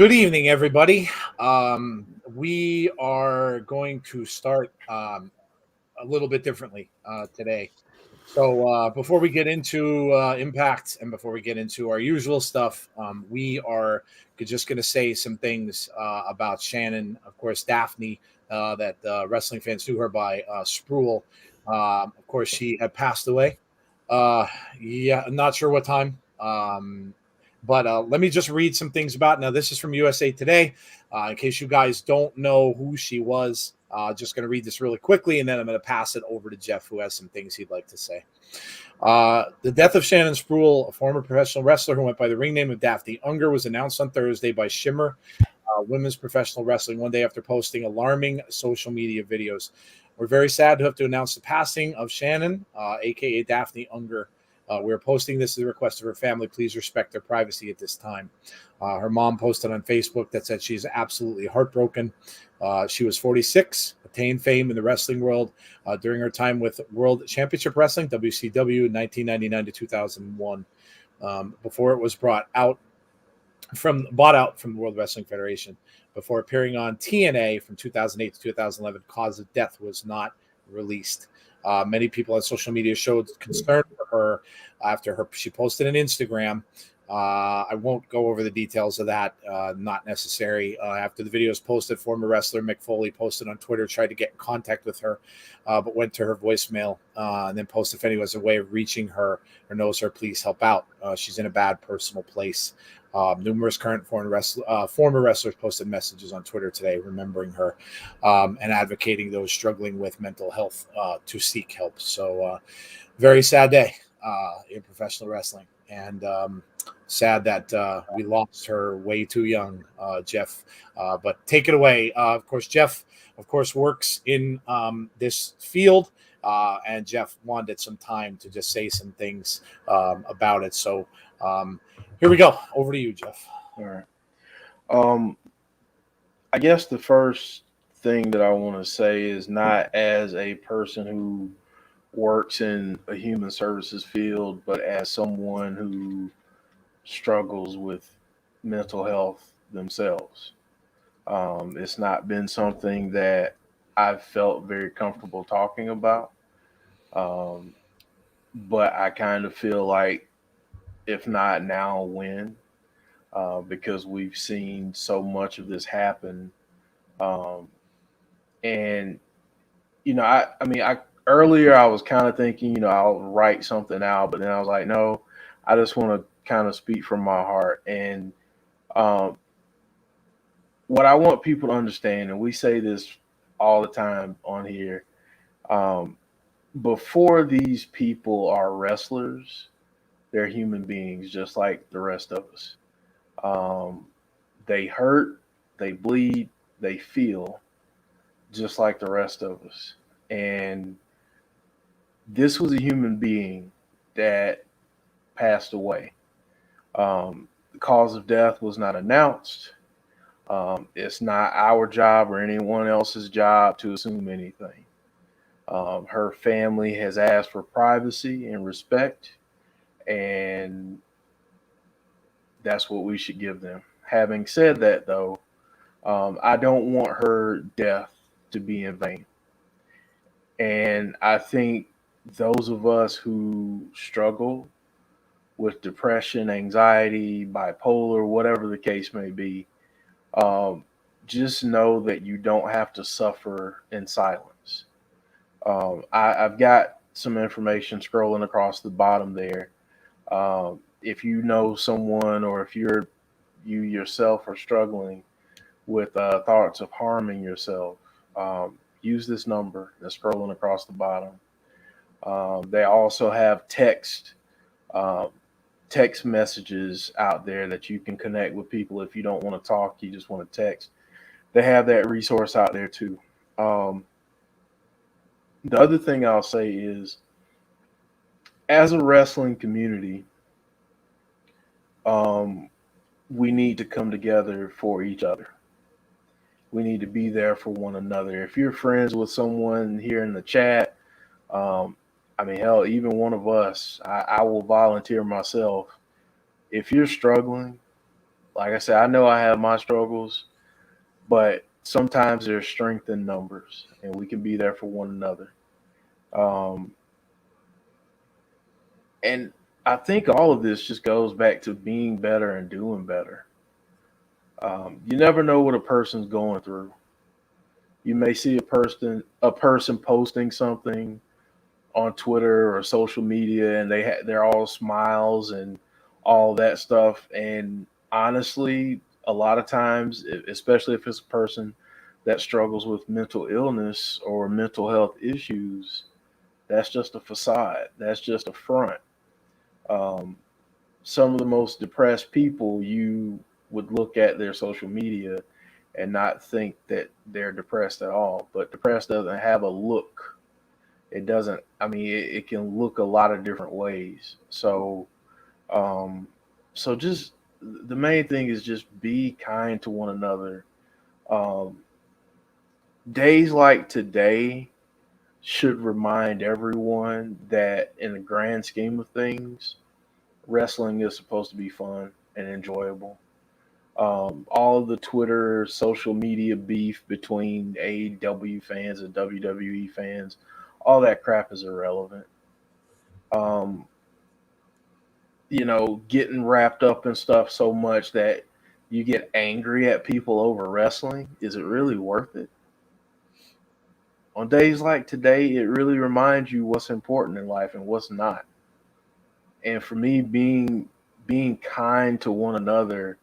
Good evening, everybody. We are going to start a little bit differently today. So before we get into Impact and before we get into our usual stuff, we are just going to say some things about Shannon. Of course, Daphne, that wrestling fans knew her by Spruill. Of course, she had passed away. Yeah, I'm not sure what time. But let me just read some things about it. Now, this is from USA Today. In case you guys don't know who she was, just going to read this really quickly, and then I'm going to pass it over to Jeff, who has some things he'd like to say. The death of Shannon Spruill, a former professional wrestler who went by the ring name of Daphne Unger, was announced on Thursday by Shimmer Women's Professional Wrestling one day after posting alarming social media videos. We're very sad to have to announce the passing of Shannon, a.k.a. Daphne Unger. We're posting this at the request of her family. Please respect their privacy at this time. Her mom posted on Facebook that said she's absolutely heartbroken. She was 46, attained fame in the wrestling world during her time with World Championship Wrestling, WCW, 1999 to 2001, before it was bought out from the World Wrestling Federation. Before appearing on TNA from 2008 to 2011, cause of death was not released. Many people on social media showed concern for her after she posted an Instagram. I won't go over the details of that, not necessary. After the video was posted, former wrestler Mick Foley posted on Twitter, tried to get in contact with her, but went to her voicemail and then posted if anyone has a way of reaching her or knows her, please help out. She's in a bad personal place. Numerous current former wrestlers posted messages on Twitter today remembering her and advocating those struggling with mental health to seek help. So very sad day in professional wrestling. And sad that we lost her way too young, Jeff. But take it away. Of course, Jeff, of course, works in this field, and Jeff wanted some time to just say some things about it. So um, here we go. Over to you, Jeff. All right. Um, I guess the first thing that I want to say is not as a person who works in a human services field, but as someone who struggles with mental health themselves. It's not been something that I've felt very comfortable talking about. Um, but I kind of feel like, if not now, when? Because we've seen so much of this happen. Um, and I mean, I earlier I was kind of thinking, I'll write something out, but then I was like, no, I just want to kind of speak from my heart. And um, what I want people to understand, and we say this all the time on here, um, before these people are wrestlers, they're human beings just like the rest of us. Um, they hurt, they bleed, they feel just like the rest of us. And this was a human being that passed away. The cause of death was not announced. It's not our job or anyone else's job to assume anything. Her family has asked for privacy and respect, and that's what we should give them. Having said that, though, I don't want her death to be in vain. And I think those of us who struggle with depression, anxiety, bipolar, whatever the case may be, um, just know that you don't have to suffer in silence. I've got some information scrolling across the bottom there. If you know someone, or if you yourself are struggling with thoughts of harming yourself, use this number that's scrolling across the bottom. They also have uh, text messages out there that you can connect with people if you don't want to talk, you just want to text. They have that resource out there too. Um, the other thing I'll say is, as a wrestling community, um, we need to come together for each other. We need to be there for one another. If you're friends with someone here in the chat, um, I mean, hell, even one of us, I will volunteer myself. If you're struggling, like I said, I know I have my struggles, but sometimes there's strength in numbers, and we can be there for one another. Um, and I think all of this just goes back to being better and doing better. You never know what a person's going through. You may see a person posting something on Twitter or social media, and they're all smiles and all that stuff. And honestly, a lot of times, especially if it's a person that struggles with mental illness or mental health issues, that's just a facade. That's just a front. Um, some of the most depressed people, you would look at their social media and not think that they're depressed at all. But depressed doesn't have a look. It doesn't. I mean, it can look a lot of different ways. Um, so just the main thing is just be kind to one another. Um, days like today should remind everyone that, in the grand scheme of things, wrestling is supposed to be fun and enjoyable. All of the Twitter, social media beef between AEW fans and WWE fans, all that crap is irrelevant. Um, getting wrapped up in stuff so much that you get angry at people over wrestling, is it really worth it? On days like today, it really reminds you what's important in life and what's not. And for me, being kind to one another,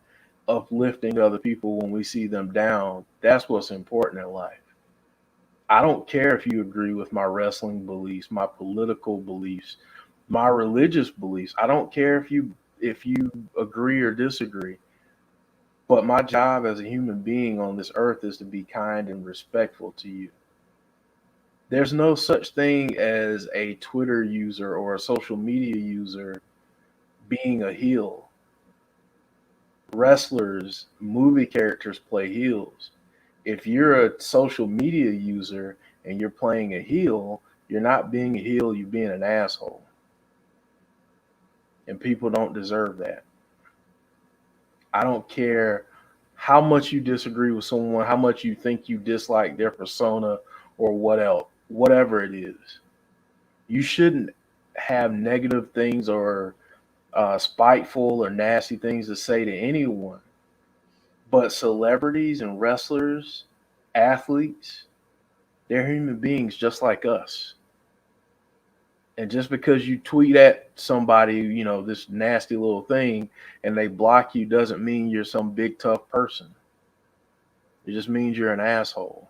uplifting other people when we see them down, that's what's important in life. I don't care if you agree with my wrestling beliefs, my political beliefs, my religious beliefs. I don't care if you if you agree or disagree. But my job as a human being on this earth is to be kind and respectful to you. There's no such thing as a Twitter user or a social media user being a heel. Wrestlers, movie characters play heels. If you're a social media user and you're playing a heel, you're not being a heel, you're being an asshole. And people don't deserve that. I don't care how much you disagree with someone, how much you think you dislike their persona or what else, whatever it is. You shouldn't have negative things or spiteful or nasty things to say to anyone. But celebrities and wrestlers, athletes, they're human beings just like us. And just because you tweet at somebody, this nasty little thing, and they block you doesn't mean you're some big tough person. It just means you're an asshole.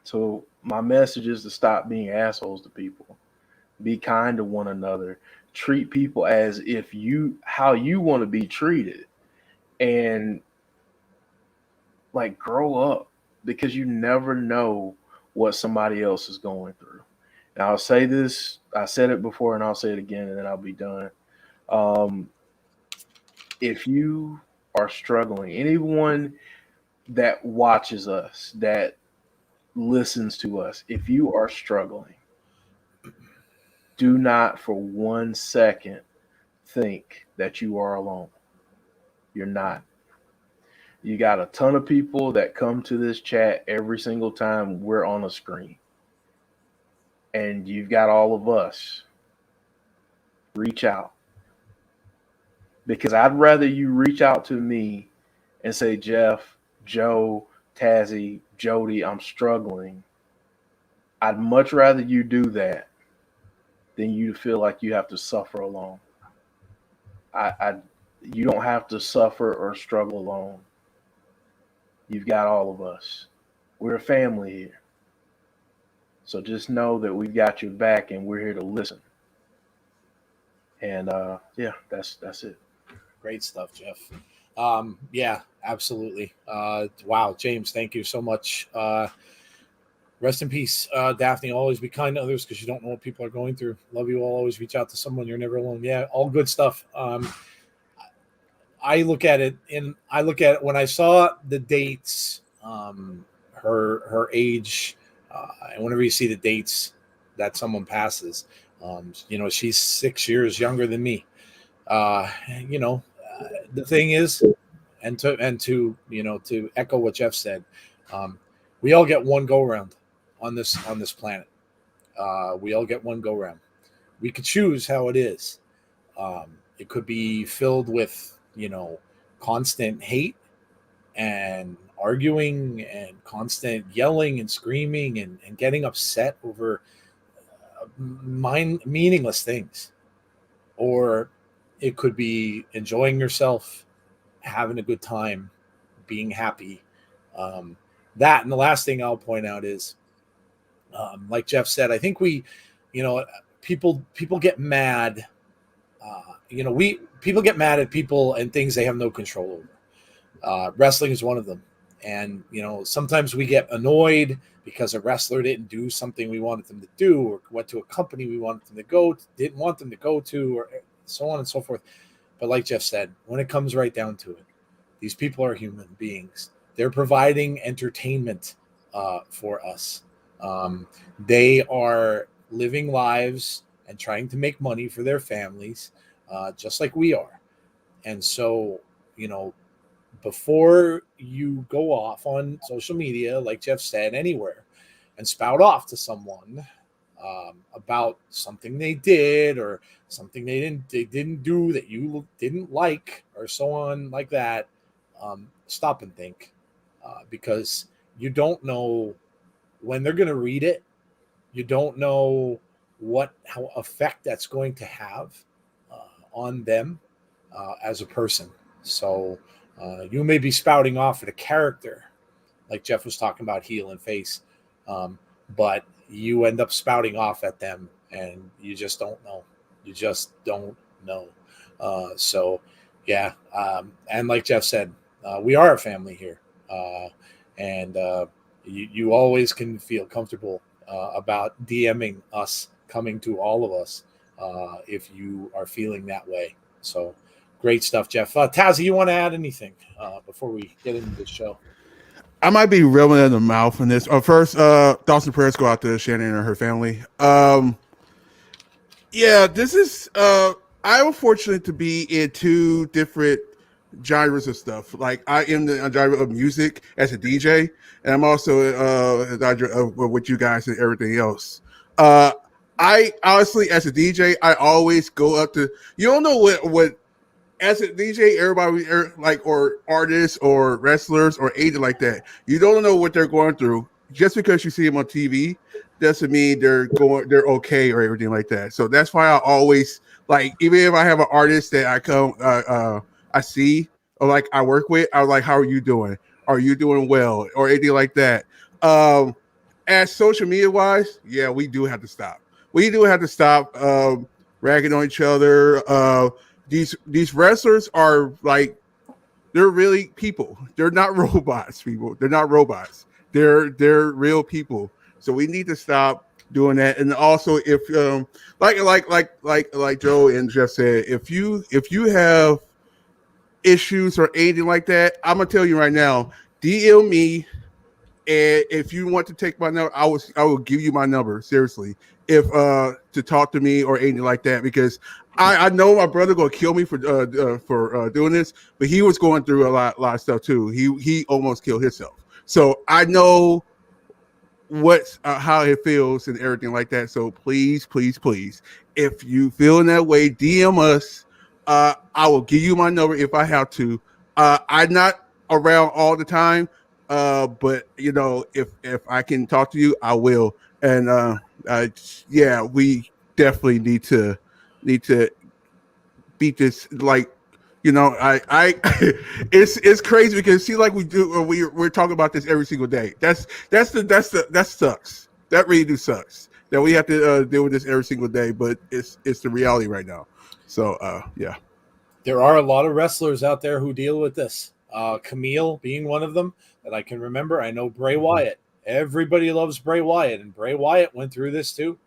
So my message is to stop being assholes to people. Be kind to one another. Treat people as if you how you want to be treated. And like grow up because you never know what somebody else is going through. Now I'll say this, I said it before and I'll say it again and then I'll be done. Um, if you are struggling, anyone that watches us, that listens to us, if you are struggling, do not for 1 second think that you are alone. You're not. You got a ton of people that come to this chat every single time we're on a screen. And you've got all of us. Reach out. Because I'd rather you reach out to me and say, Jeff, Joe, Tazzy, Jody, I'm struggling. I'd much rather you do that than you feel like you have to suffer alone. I you don't have to suffer or struggle alone. You've got all of us. We're a family here. So just know that we've got your back and we're here to listen. And yeah, that's it. Great stuff, Jeff. Yeah, absolutely. Wow, James, thank you so much. Rest in peace, Daphne. Always be kind to others because you don't know what people are going through. Love you all. Always reach out to someone. You're never alone. Yeah, all good stuff. I look at it when I saw the dates, her age, and whenever you see the dates that someone passes, she's 6 years younger than me. Uh, you know, the thing is, to echo what Jeff said, um, we all get one go round on this planet. We all get one go round. We could choose how it is. It could be filled with constant hate and arguing and constant yelling and screaming and getting upset over meaningless things, or it could be enjoying yourself, having a good time, being happy. Um, that and the last thing I'll point out is, like Jeff said, I think you know, people get mad. We people get mad at people and things they have no control over. Wrestling is one of them, and sometimes we get annoyed because a wrestler didn't do something we wanted them to do, or went to a company we wanted them to go, didn't want them to go to, or so on and so forth. But like Jeff said, when it comes right down to it, these people are human beings. They're providing entertainment for us. They are living lives and trying to make money for their families, just like we are. And so, you know, before you go off on social media, like Jeff said, anywhere, and spout off to someone about something they did or something they didn't do that you didn't like, or so on like that, stop and think, because you don't know when they're going to read it. You don't know how effect that's going to have on them as a person. So you may be spouting off at a character, like Jeff was talking about, heel and face, but you end up spouting off at them, and you just don't know. You just don't know. So, yeah. And like Jeff said, we are a family here. And you always can feel comfortable about DMing us, coming to all of us if you are feeling that way. So, great stuff, Jeff. Tazzy, you want to add anything before we get into the show? I might be reeling in the mouth in this. First, thoughts and prayers go out to Shannon and her family. Yeah, this is. I was fortunate to be in two different genres of stuff. Like I am the genre of music as a DJ, and I'm also a genre of with you guys and everything else. Uh, I honestly, as a DJ, I always go up to. You don't know what as a DJ, everybody like or artists or wrestlers or anything like that, you don't know what they're going through. Just because you see them on TV doesn't mean they're okay or everything like that. So that's why I always like, even if I have an artist that I see or like I work with, I'm like, how are you doing? Are you doing well or anything like that? Um, as social media wise, yeah, we do have to stop. We do have to stop ragging on each other. These wrestlers are like they're really people. They're not robots, people. They're not robots. They're real people. So we need to stop doing that. And also, if like Joe and Jeff said, if you have issues or anything like that, I'm gonna tell you right now, DM me, and if you want to take my number, I will give you my number. Seriously, if to talk to me or anything like that, because I know my brother gonna kill me for doing this, but he was going through a lot of stuff too. He almost killed himself. So I know what's how it feels and everything like that. So please, please, please, if you feel in that way, DM us. I will give you my number if I have to. I'm not around all the time, but you know, if I can talk to you, I will. And yeah, we definitely need to beat this. Like, you know, I it's crazy because see, like we're talking about this every single day. That sucks. That really do sucks that we have to deal with this every single day. But it's the reality right now. So yeah. There are a lot of wrestlers out there who deal with this. Camille being one of them that I can remember. I know Bray Wyatt. Everybody loves Bray Wyatt, and Bray Wyatt went through this too.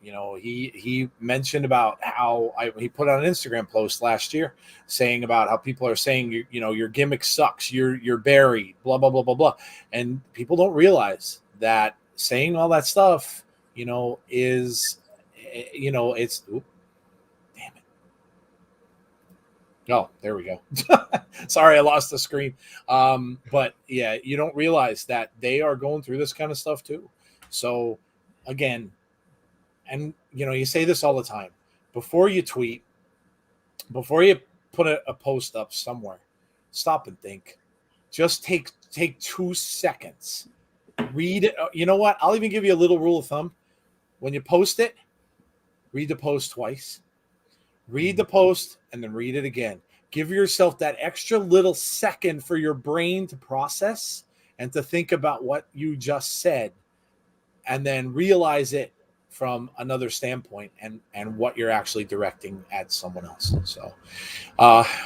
He mentioned about how he put out an Instagram post last year saying about how people are saying your gimmick sucks, you're buried, blah blah blah blah blah, and people don't realize that saying all that stuff, is it's. Damn it. Oh, there we go. Sorry, I lost the screen. But yeah, you don't realize that they are going through this kind of stuff too. So again, and you say this all the time, before you tweet, before you put a post up somewhere, stop and think. Just take 2 seconds. Read it. You know what? I'll even give you a little rule of thumb. When you post it, read the post twice. Read the post and then read it again. Give yourself that extra little second for your brain to process and to think about what you just said, and then realize it from another standpoint and what you're actually directing at someone else. So,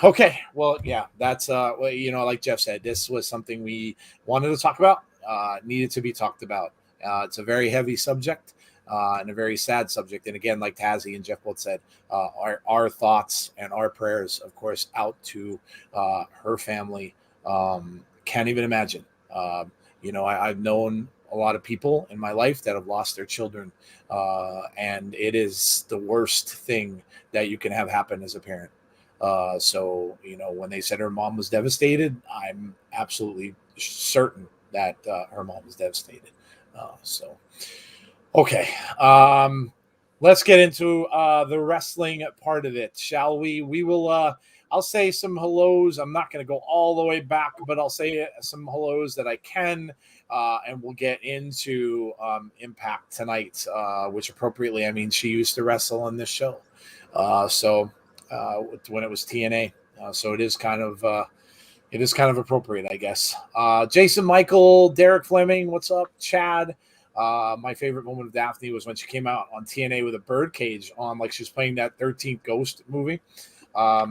okay. Well, yeah, that's, like Jeff said, this was something we wanted to talk about, needed to be talked about. It's a very heavy subject. And a very sad subject. And again, like Tazzy and Jeff both said, our thoughts and our prayers, of course, out to her family. Can't even imagine. I've known a lot of people in my life that have lost their children, and it is the worst thing that you can have happen as a parent. So when they said her mom was devastated, I'm absolutely certain that her mom was devastated. Okay, let's get into the wrestling part of it, shall we? We will. I'll say some hellos. I'm not going to go all the way back, but I'll say some hellos that I can, and we'll get into Impact tonight, which appropriately, I mean, she used to wrestle on this show, so when it was TNA, so it is kind of appropriate, I guess. Jason Michael, Derek Fleming, what's up, Chad? My favorite moment of Daphne was when she came out on TNA with a bird cage on, like she was playing that 13th Ghost movie. I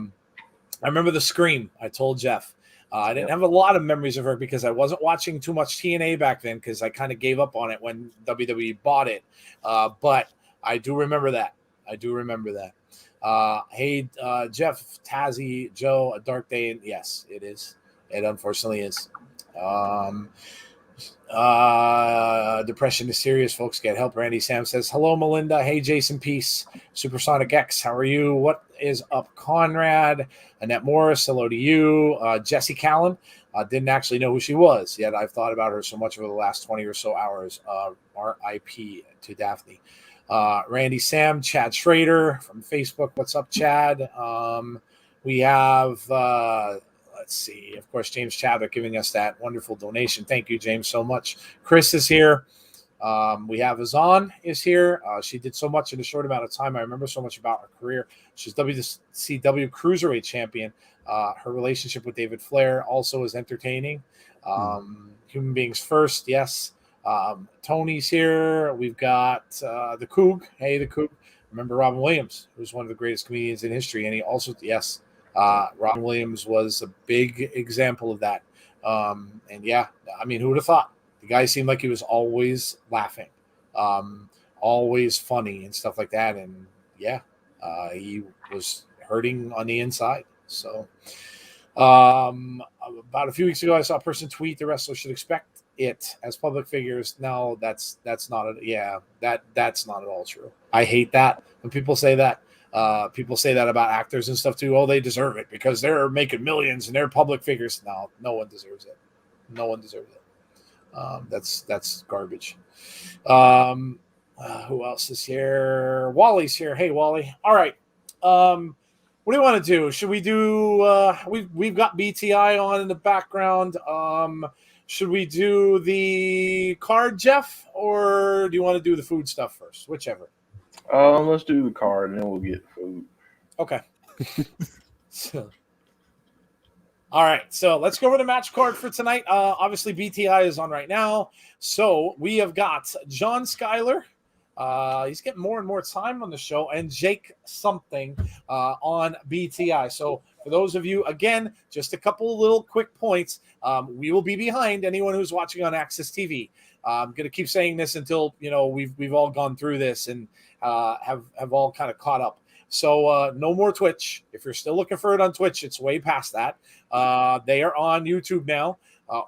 remember the scream. I told Jeff. I didn't have a lot of memories of her because I wasn't watching too much TNA back then because I kind of gave up on it when WWE bought it. But I do remember that. Hey, Jeff, Tazzy, Joe, a dark day. And yes, it is. It unfortunately is. Depression is serious, folks. Get help. Randy Sam says, hello, Melinda. Hey, Jason Peace. Supersonic X, how are you? What is up, Conrad? Annette Morris, hello to you. Jesse Callan, didn't actually know who she was, yet I've thought about her so much over the last 20 or so hours. RIP to Daphne. Randy Sam, Chad Schrader from Facebook. What's up, Chad? We have, let's see, of course, James Chadwick giving us that wonderful donation. Thank you, James, so much. Chris is here. We have Azan is here. She did so much in a short amount of time. I remember so much about her career. She's WCW Cruiserweight champion. Her relationship with David Flair also is entertaining. Human beings first, yes. Tony's here. We've got the Coug. Hey, the Coug. Remember Robin Williams, who's one of the greatest comedians in history, and he also, yes, Robin Williams was a big example of that. And yeah, I mean, who would have thought? The guy seemed like he was always laughing, always funny and stuff like that. And yeah, he was hurting on the inside. So about a few weeks ago, I saw a person tweet the wrestler should expect it as public figures. No, that's not that's not at all true. I hate that when people say that. People say that about actors and stuff too. Oh, they deserve it because they're making millions and they're public figures. No one deserves it. No one deserves it. That's garbage. Who else is here? Wally's here. Hey, Wally. All right. What do you want to do? Should we do? We've got BTI on in the background. Should we do the card, Jeff, or do you want to do the food stuff first? Whichever. Let's do the card and then we'll get food. Okay. All right, so let's go over the match card for tonight. Obviously, BTI is on right now. So we have got John Schuyler. He's getting more and more time on the show, and Jake something on BTI. So for those of you, again, just a couple little quick points. We will be behind anyone who's watching on Access TV. I'm going to keep saying this until we've all gone through this and have all kind of caught up. So no more Twitch. If you're still looking for it on Twitch, it's way past that. They are on YouTube now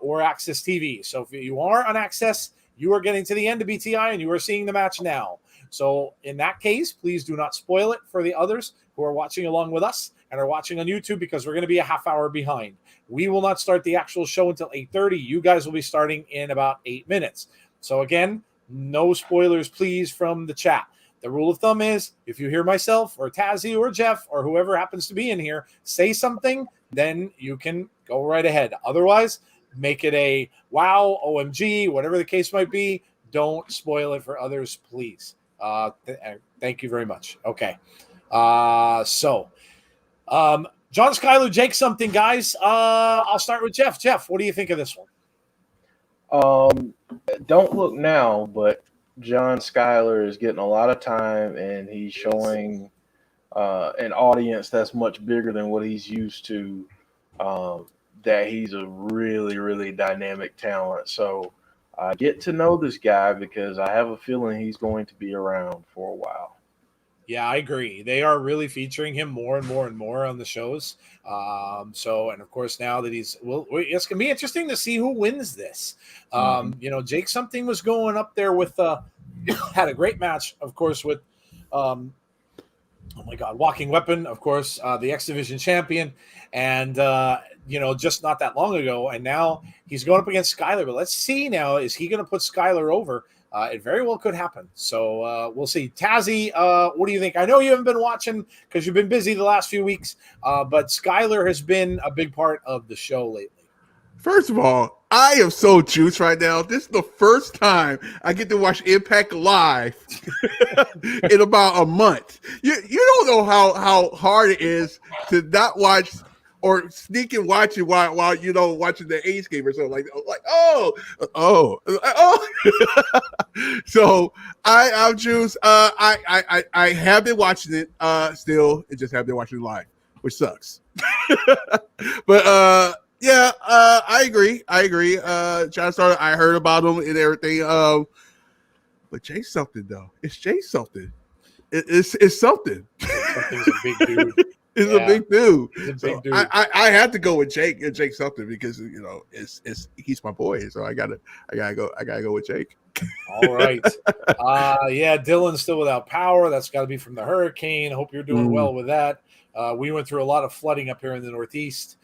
or Access TV. So if you are on Access, you are getting to the end of BTI and you are seeing the match now. So in that case, please do not spoil it for the others who are watching along with us and are watching on YouTube because we're going to be a half hour behind. We will not start the actual show until 8:30. You guys will be starting in about 8 minutes. So again, no spoilers, please, from the chat. The rule of thumb is if you hear myself or Tazzy or Jeff or whoever happens to be in here say something, then you can go right ahead. Otherwise, make it a wow, OMG, whatever the case might be. Don't spoil it for others, please. Thank you very much. Okay. John Schuyler, Jake something, guys. I'll start with Jeff. Jeff, what do you think of this one? Don't look now, but John Schuyler is getting a lot of time, and he's showing an audience that's much bigger than what he's used to, that he's a really, really dynamic talent. So get to know this guy because I have a feeling he's going to be around for a while. Yeah, I agree. They are really featuring him more and more and more on the shows. And of course, now that it's going to be interesting to see who wins this. Jake something was going up there with, had a great match, of course, with, Walking Weapon, of course, the X Division champion. And, just not that long ago. And now he's going up against Schuyler. But let's see now, is he going to put Schuyler over? It very well could happen. So we'll see. Tazzy, what do you think? I know you haven't been watching because you've been busy the last few weeks, but Schuyler has been a big part of the show lately. First of all, I am so juiced right now. This is the first time I get to watch Impact live in about a month. You don't know how hard it is to not watch or sneak and watch it while watching the A's game or something like So I'm Juice. I have been watching it still. It just have been watching it live, which sucks. But yeah, I agree. John Starter, I heard about him and everything. But Jay something though. It's Jay something. It's something. Something's a big dude. It's a big dude. He's a big So dude. I have to go with Jake and Jake something because it's he's my boy. So I gotta go with Jake. All right. Yeah, Dylan's still without power. That's got to be from the hurricane. Hope you're doing well with that. We went through a lot of flooding up here in the Northeast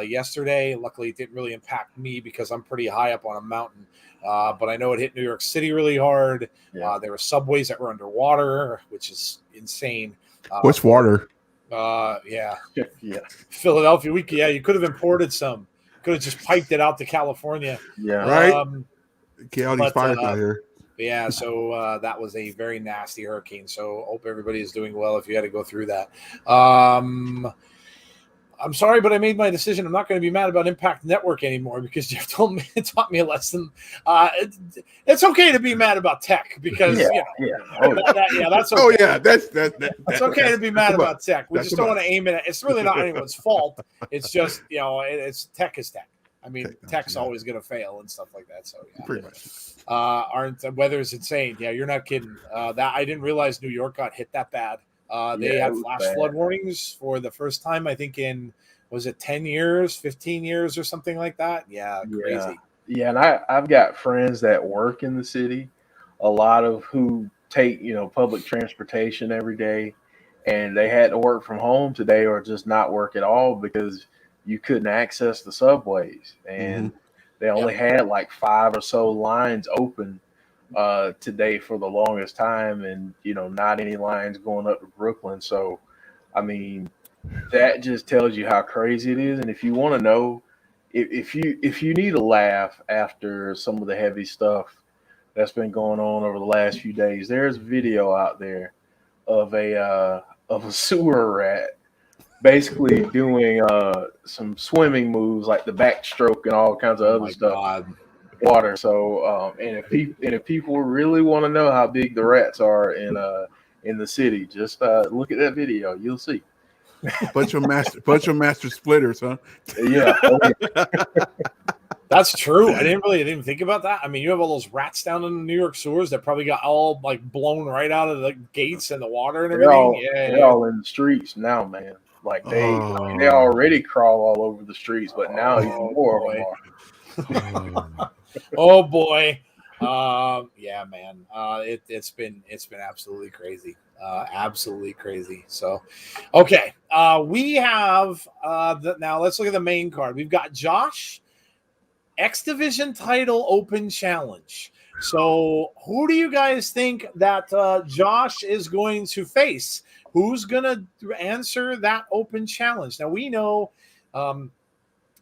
yesterday. Luckily, it didn't really impact me because I'm pretty high up on a mountain. But I know it hit New York City really hard. Yeah. There were subways that were underwater, which is insane. What's water? Yeah. Yeah. Philadelphia week. Yeah, you could have imported some. Could have just piped it out to California. Yeah. Right. Get all these fires out here. Yeah, so that was a very nasty hurricane. So hope everybody is doing well if you had to go through that. I'm sorry, but I made my decision. I'm not going to be mad about Impact Network anymore because Jeff taught me a lesson. It's okay to be mad about tech because that's okay. That's okay to be mad about tech. We just don't want to aim it at. It's really not anyone's fault. It's just it's tech is tech. I mean, tech's always going to fail and stuff like that. So yeah, pretty much. The weather's insane. Yeah, you're not kidding. That I didn't realize New York got hit that bad. They had flash flood warnings for the first time, I think, in, was it 10 years, 15 years or something like that? Yeah, crazy. Yeah, and I've got friends that work in the city, a lot of who take, public transportation every day, and they had to work from home today or just not work at all because you couldn't access the subways. And they only had like 5 or so lines open today for the longest time, and not any lines going up to Brooklyn. So I mean, that just tells you how crazy it is. And if you want to know, if you need a laugh after some of the heavy stuff that's been going on over the last few days, there's video out there of a sewer rat basically doing some swimming moves like the backstroke and all kinds of other stuff. God. Water. So and if people really want to know how big the rats are in the city, just look at that video. You'll see. Bunch of master splitters, huh? Yeah. That's true. I didn't even think about that. I mean, you have all those rats down in the New York sewers that probably got all like blown right out of the gates and the water and everything. They're all in the streets now, man. Like they already crawl all over the streets, but now even more of them are. Oh boy. Yeah, man. It's been absolutely crazy. Absolutely crazy. So, okay. We have now let's look at the main card. We've got Josh, X Division title open challenge. So, who do you guys think that Josh is going to face? Who's going to answer that open challenge? Now we know,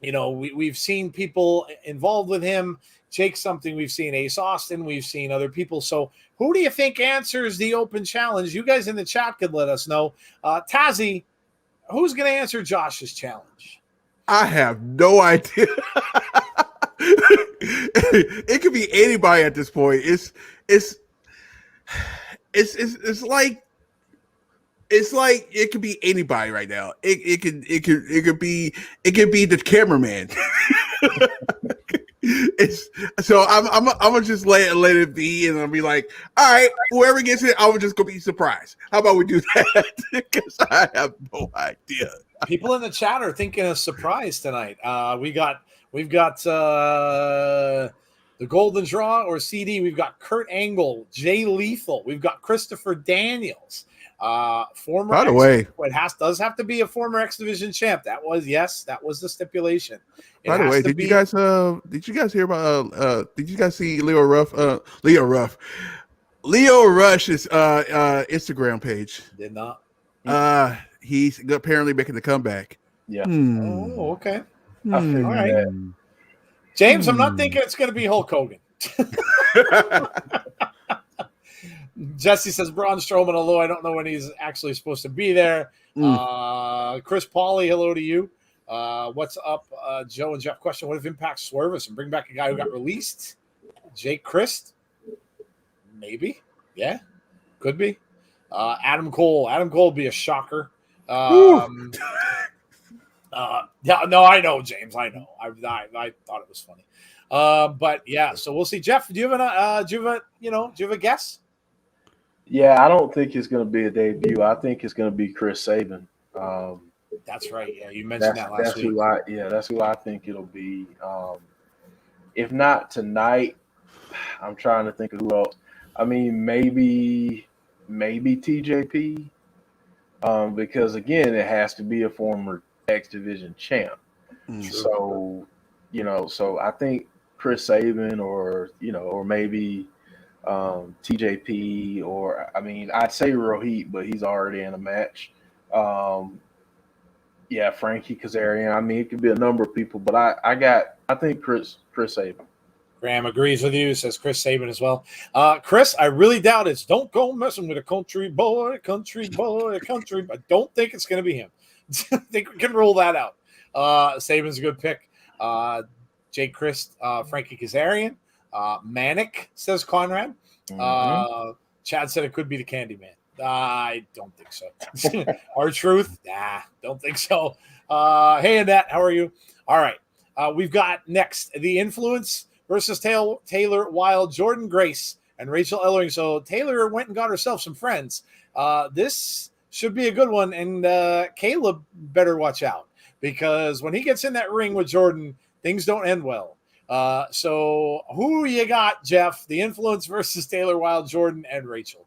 we've seen people involved with him. Jake something, we've seen Ace Austin, we've seen other people. So who do you think answers the open challenge? You guys in the chat could let us know. Tazzy, who's going to answer Josh's challenge? I have no idea. It could be anybody at this point. It's like it could be anybody right now. It could be the cameraman. So I'm gonna just let it be, and I'll be like, all right, whoever gets it, I'm just gonna be surprised. How about we do that? Because I have no idea. People in the chat are thinking a surprise tonight. We've got the Golden Draw or CD. We've got Kurt Angle, Jay Lethal. We've got Christopher Daniels. Former. By the way, it does have to be a former X Division champ. That was the stipulation. By the way, did you guys hear about? Did you guys see Leo Ruff? Leo Rush's Instagram page. Did not. He's apparently making the comeback. Yeah. Oh, okay. I figured All right. that. James, I'm not thinking it's going to be Hulk Hogan. Jesse says Braun Strowman, although I don't know when he's actually supposed to be there. Chris Pauly, hello to you. What's up, Joe and Jeff? Question: what if Impact swerve us and bring back a guy who got released? Jake Christ? Maybe. Yeah, could be. Adam Cole. Adam Cole would be a shocker. Yeah, no, I know, James. I know. I thought it was funny. But yeah, so we'll see. Jeff, do you have a guess? Yeah, I don't think it's going to be a debut. I think it's going to be Chris Sabin. That's right. Yeah, you mentioned that last week. That's who I think it'll be. If not tonight, I'm trying to think of who else. I mean, maybe TJP, because again, it has to be a former X Division champ. So, so I think Chris Sabin or maybe TJP, or I mean, I'd say Rohit, but he's already in a match. Frankie Kazarian. I mean, it could be a number of people, but I think Chris Sabin. Graham agrees with you, says Chris Sabin as well. Chris, I really doubt it. Don't go messing with a country boy. I don't think it's going to be him. I think we can rule that out. Sabin's a good pick. Jake Christ, Frankie Kazarian. Manic, says Conrad. Chad said it could be the Candyman. I don't think so. Our truth? Nah, don't think so. Hey, Annette, how are you? All right. We've got next The Influence versus Taylor Wilde, Jordan Grace, and Rachel Ellering. So Taylor went and got herself some friends. This should be a good one, and Caleb better watch out, because when he gets in that ring with Jordan, things don't end well. So who you got, Jeff? The Influence versus Taylor Wilde, Jordan, and Rachel.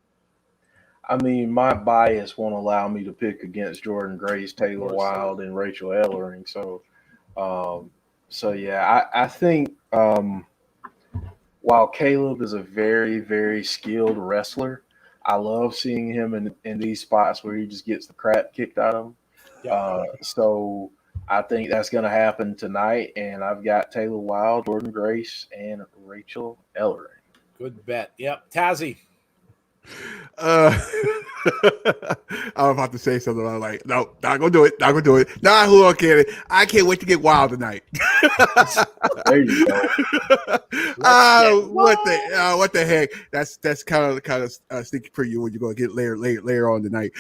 I mean, my bias won't allow me to pick against Jordan Grace, Taylor Wilde, and Rachel Ellering. So yeah, I think while Caleb is a very, very skilled wrestler, I love seeing him in these spots where he just gets the crap kicked out of him. So I think that's going to happen tonight, and I've got Taylor Wilde, Jordan Grace, and Rachel Ellering. Good bet. Yep. Tazzy. I was about to say something. I'm like, no, not gonna do it. Not gonna do it. Nah, who okay? I can't wait to get wild tonight. There you go. What the heck? That's kind of sneaky preview when you're gonna get later on tonight.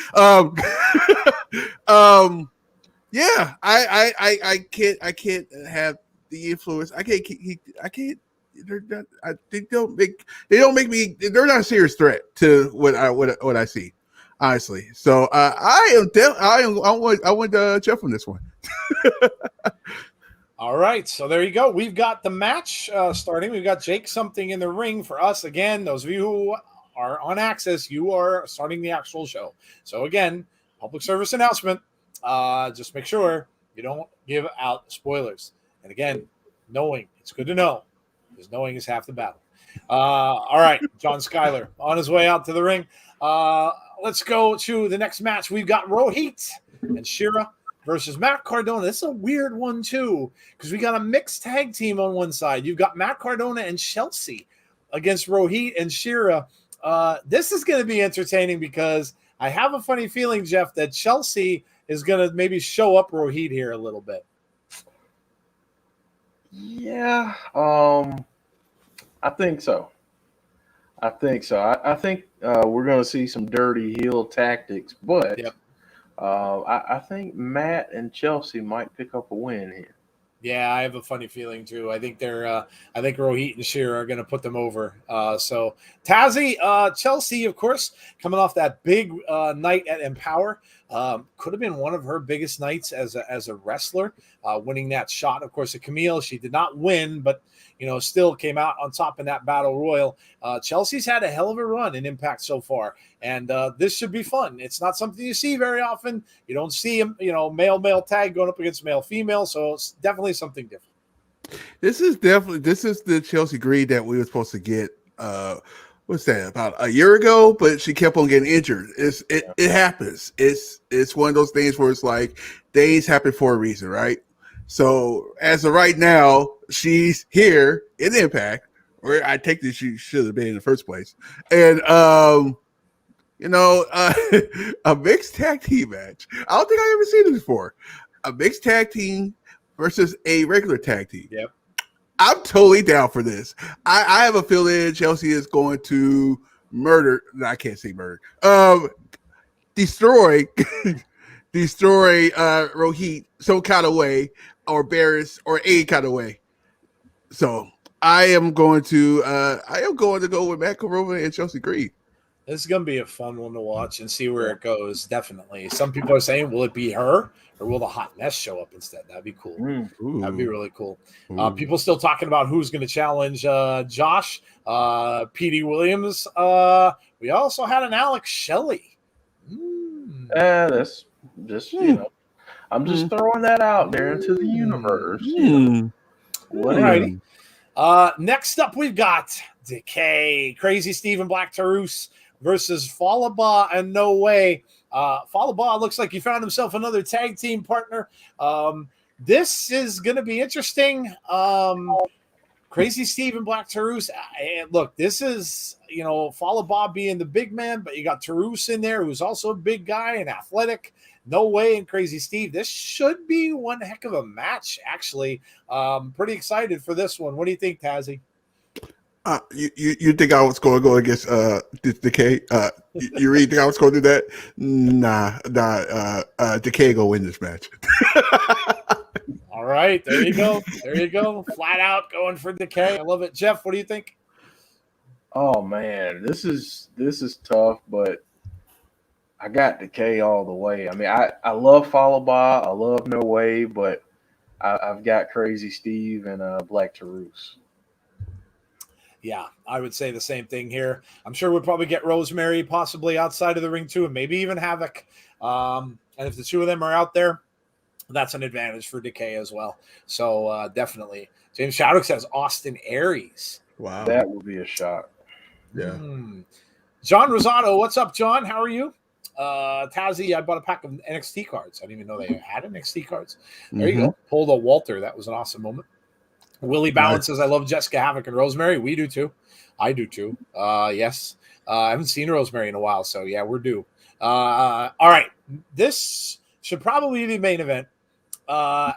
Yeah, I can't have The Influence. I can't. They don't make me. They're not a serious threat to what I see, honestly. So I want Jeff on this one. All right, so there you go. We've got the match starting. We've got Jake something in the ring for us again. Those of you who are on Access, you are starting the actual show. So again, public service announcement. Just make sure you don't give out spoilers. And again, it's good to know, because knowing is half the battle. All right, John Schuyler on his way out to the ring. Let's go to the next match. We've got Rohit and Shira versus Matt Cardona. This is a weird one, too, because we got a mixed tag team on one side. You've got Matt Cardona and Chelsea against Rohit and Shira. This is going to be entertaining, because I have a funny feeling, Jeff, that Chelsea is going to maybe show up Rohit here a little bit. Yeah, I think so. I think we're going to see some dirty heel tactics, but I think Matt and Chelsea might pick up a win here. Yeah, I have a funny feeling too. I think I think Rohit and Shira are going to put them over. So Tazzy, Chelsea, of course, coming off that big night at Empower, could have been one of her biggest nights as a wrestler, winning that shot. Of course, at Camille, she did not win, but still came out on top in that battle royal. Chelsea's had a hell of a run in Impact so far, and this should be fun. It's not something you see very often. You don't see male tag going up against male female, so it's definitely something different. This is the Chelsea Green that we were supposed to get. What's that, about a year ago? But she kept on getting injured. It happens. It's one of those things where it's like things happen for a reason, right? So as of right now, she's here in Impact, where I take this she should have been in the first place, and a mixed tag team match. I don't think I've ever seen it before. a mixed tag team versus a regular tag team. Yep. I'm totally down for this. I have a feeling Chelsea is going to murder. No, I can't say murder. Destroy Rohit some kind of way, or Barris, or any kind of way. So I am going to go with Matt Corova and Chelsea Green. This is going to be a fun one to watch and see where it goes. Definitely. Some people are saying, will it be her or will the hot mess show up instead? That'd be cool. That'd be really cool. People still talking about who's going to challenge Josh, Petey Williams. We also had an Alex Shelley. That's just, I'm just throwing that out there into the universe. Alrighty. Next up, we've got Decay, Crazy Steve and Black Taurus versus Falaba and No Way. Falaba looks like he found himself another tag team partner. This is going to be interesting. Crazy Steve and Black Taurus. And look, this is, Falaba being the big man, but you got Taurus in there who's also a big guy and athletic. No Way and Crazy Steve. This should be one heck of a match, actually. Pretty excited for this one. What do you think, Tazzy? You think I was going to go against Decay? You really think I was going to do that? Nah. Decay go win this match. All right, there you go. Flat out going for Decay. I love it. Jeff, what do you think? Oh man, this is tough, but I got Decay all the way. I mean, I love Falaba, I love No Way, but I've got Crazy Steve and Black Taurus. Yeah, I would say the same thing here. I'm sure we'll probably get Rosemary possibly outside of the ring too, and maybe even Havoc. And if the two of them are out there, that's an advantage for Decay as well. So definitely. James Shaddock says Austin Aries. Wow. That would be a shot. Yeah. John Rosado, what's up, John? How are you? Tazzy, I bought a pack of NXT cards. I didn't even know they had NXT cards. There you go. Pulled a Walter. That was an awesome moment. Willie Balance says, I love Jessica Havoc and Rosemary. We do too. I do too. Yes. I haven't seen Rosemary in a while, so yeah, we're due. All right. This should probably be the main event.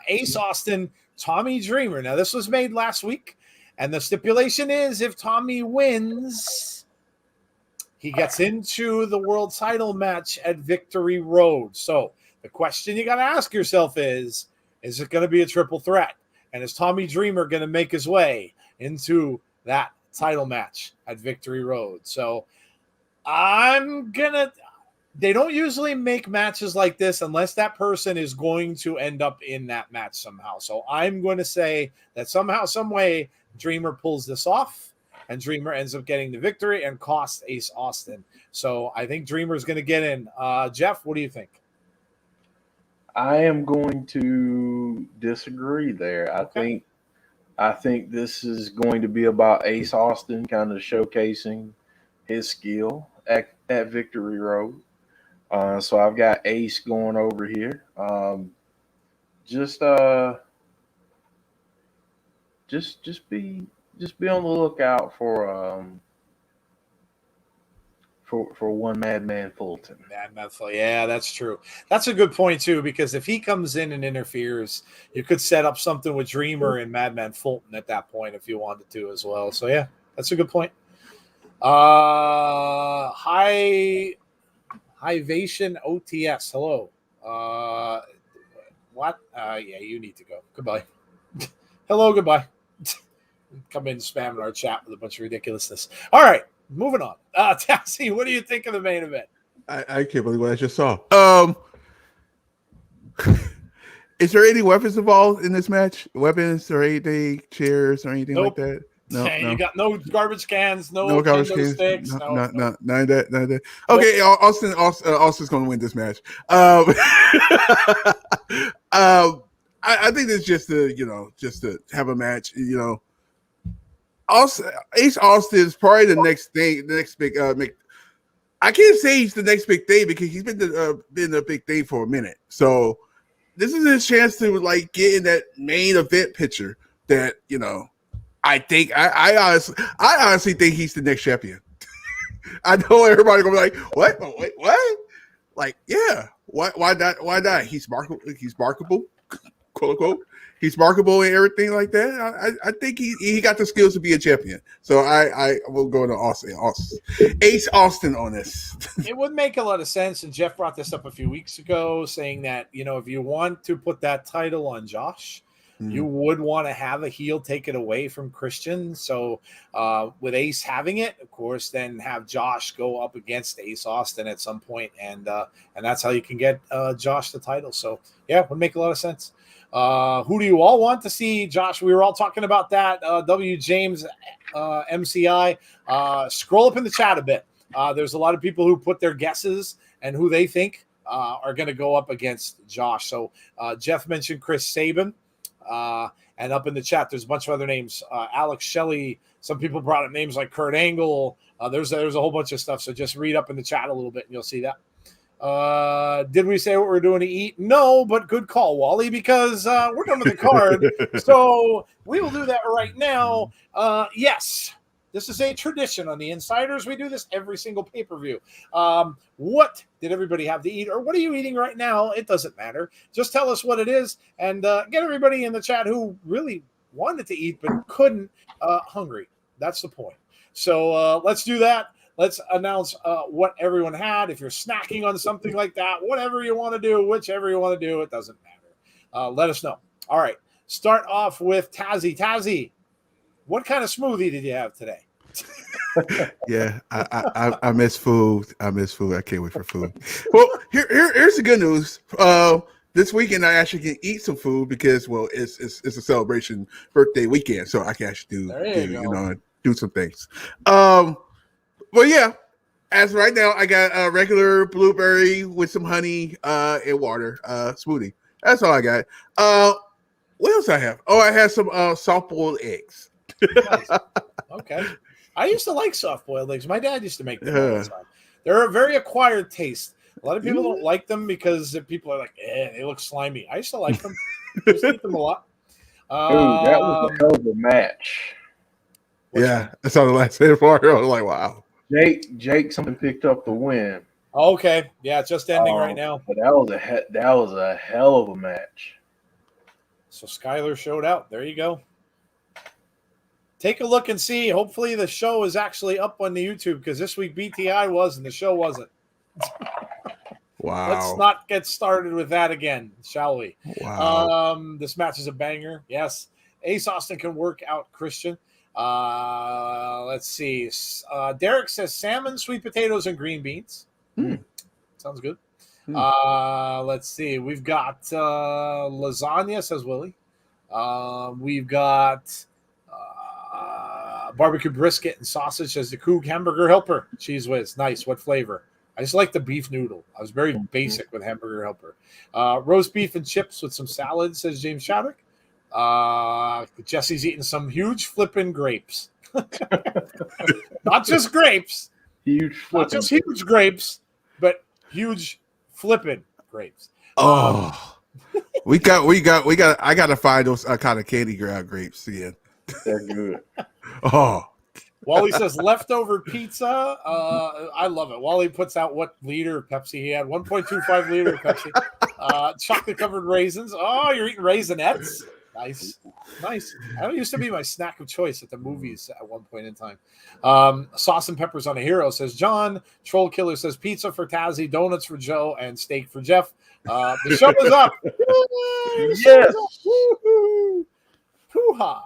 Ace Austin, Tommy Dreamer. Now, this was made last week, and the stipulation is if Tommy wins, he gets into the world title match at Victory Road. So the question you got to ask yourself is it going to be a triple threat? And is Tommy Dreamer going to make his way into that title match at Victory Road? So they don't usually make matches like this unless that person is going to end up in that match somehow. So I'm going to say that somehow, some way, Dreamer pulls this off and Dreamer ends up getting the victory and costs Ace Austin. So I think Dreamer's going to get in. Jeff, what do you think? I am going to disagree there. Okay. I think this is going to be about Ace Austin kind of showcasing his skill at Victory Road. So I've got Ace going over here. Just be on the lookout for one Madman Fulton. Madman Fulton. Yeah, that's true. That's a good point too, because if he comes in and interferes, you could set up something with Dreamer and Madman Fulton at that point if you wanted to as well. So yeah, that's a good point. Hivation OTS. Hello. What? Yeah, you need to go. Goodbye. Hello, goodbye. Come in spamming our chat with a bunch of ridiculousness. All right, moving on. Tassie, what do you think of the main event? I can't believe what I just saw. Is there any weapons involved in this match? Weapons or anything, chairs or anything like that? No, you got no garbage cans, no garbage cans, sticks, none of that. Okay, Austin's going to win this match. I think it's just to have a match. Ace Austin is probably the next big. I can't say he's the next big thing because he's been a big thing for a minute. So this is his chance to get in that main event picture. That I think I honestly think he's the next champion. I know everybody gonna be like, what? Oh, wait, what? Yeah. Why not? He's marketable. quote unquote. He's marketable and everything like that. I think he got the skills to be a champion. So I will go to Ace Austin on this. It would make a lot of sense, and Jeff brought this up a few weeks ago, saying that if you want to put that title on Josh, you would want to have a heel take it away from Christian. So with Ace having it, of course, then have Josh go up against Ace Austin at some point, and that's how you can get Josh the title. So yeah, it would make a lot of sense. Who do you all want to see, Josh? We were all talking about that. W. James, MCI. Scroll up in the chat a bit. There's a lot of people who put their guesses and who they think are going to go up against Josh. So Jeff mentioned Chris Sabin. And up in the chat, there's a bunch of other names. Alex Shelley. Some people brought up names like Kurt Angle. There's a whole bunch of stuff. So just read up in the chat a little bit and you'll see that. Did we say what we're doing to eat? No, but good call, Wally, because we're done with the card. So we will do that right now. Yes, this is a tradition on the Insiders. We do this every single pay-per-view. What did everybody have to eat, or what are you eating right now? It doesn't matter. Just tell us what it is, and get everybody in the chat who really wanted to eat but couldn't hungry. That's the point. So let's do that. Let's announce what everyone had. If you're snacking on something like that, whatever you want to do, whichever you want to do, it doesn't matter. Let us know. All right. Start off with Tazzy. Tazzy, what kind of smoothie did you have today? Yeah, I miss food. I miss food. I can't wait for food. Well, here's the good news. This weekend I actually can eat some food because it's a celebration birthday weekend, so I can actually do some things. Well, yeah. As right now, I got a regular blueberry with some honey and water smoothie. That's all I got. What else I have? Oh, I had some soft-boiled eggs. Nice. Okay. I used to like soft-boiled eggs. My dad used to make them all the time. They're a very acquired taste. A lot of people don't like them because people are like, they look slimy. I used to like them. I used to eat them a lot. That was a hell of a match. Yeah, I saw the last part. I was like, wow. Jake, something picked up the win. Okay, yeah, it's just ending right now. But that was a hell of a match. So Skylar showed out. There you go. Take a look and see. Hopefully the show is actually up on the YouTube because this week BTI was and the show wasn't. Wow. Let's not get started with that again, shall we? Wow. This match is a banger. Yes. Ace Austin can work out Christian. Let's see. Derek says salmon, sweet potatoes, and green beans. Sounds good. Let's see. We've got lasagna, says Willie. We've got barbecue brisket and sausage, says the Coog hamburger helper. Cheese whiz. Nice. What flavor? I just like the beef noodle. I was very basic with hamburger helper. Roast beef and chips with some salad, says James Chadwick. Jesse's eating some huge flipping grapes. Not just grapes. Not just huge grapes, but huge flipping grapes. Oh, we got. I gotta find those kind of candy grapes again. They're good. Oh. Wally says leftover pizza. I love it. Wally puts out what liter of Pepsi he had. 1.25 liter of Pepsi. Chocolate covered raisins. Oh, you're eating raisinets. Nice. That used to be my snack of choice at the movies at one point in time. Sauce and peppers on a hero, says John. Troll Killer says pizza for Tazzy, donuts for Joe, and steak for Jeff. The show is up. Yes. Hoo-ha.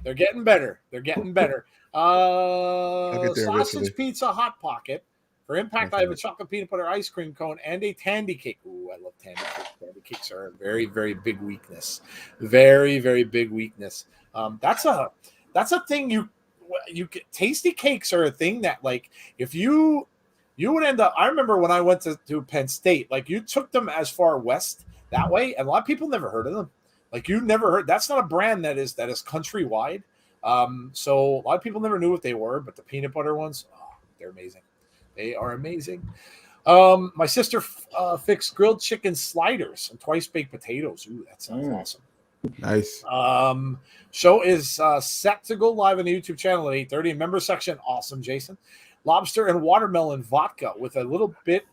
They're getting better. Sausage pizza Hot Pocket. For Impact, I have a chocolate peanut butter ice cream cone and a tandy cake. Ooh, I love tandy cakes. Tandy cakes are a very, very big weakness. Very, very big weakness. That's a thing you tasty cakes are a thing that, like, if you would end up. I remember when I went to Penn State, like, you took them as far west that way, and a lot of people never heard of them. Like, you never heard. That's not a brand that is countrywide. So a lot of people never knew what they were, but the peanut butter ones, they're amazing. They are amazing. My sister fixed grilled chicken sliders and twice baked potatoes. Ooh, that sounds awesome. Nice. Show is set to go live on the YouTube channel at 8:30. Member section, awesome, Jason. lobster and watermelon vodka with a little bit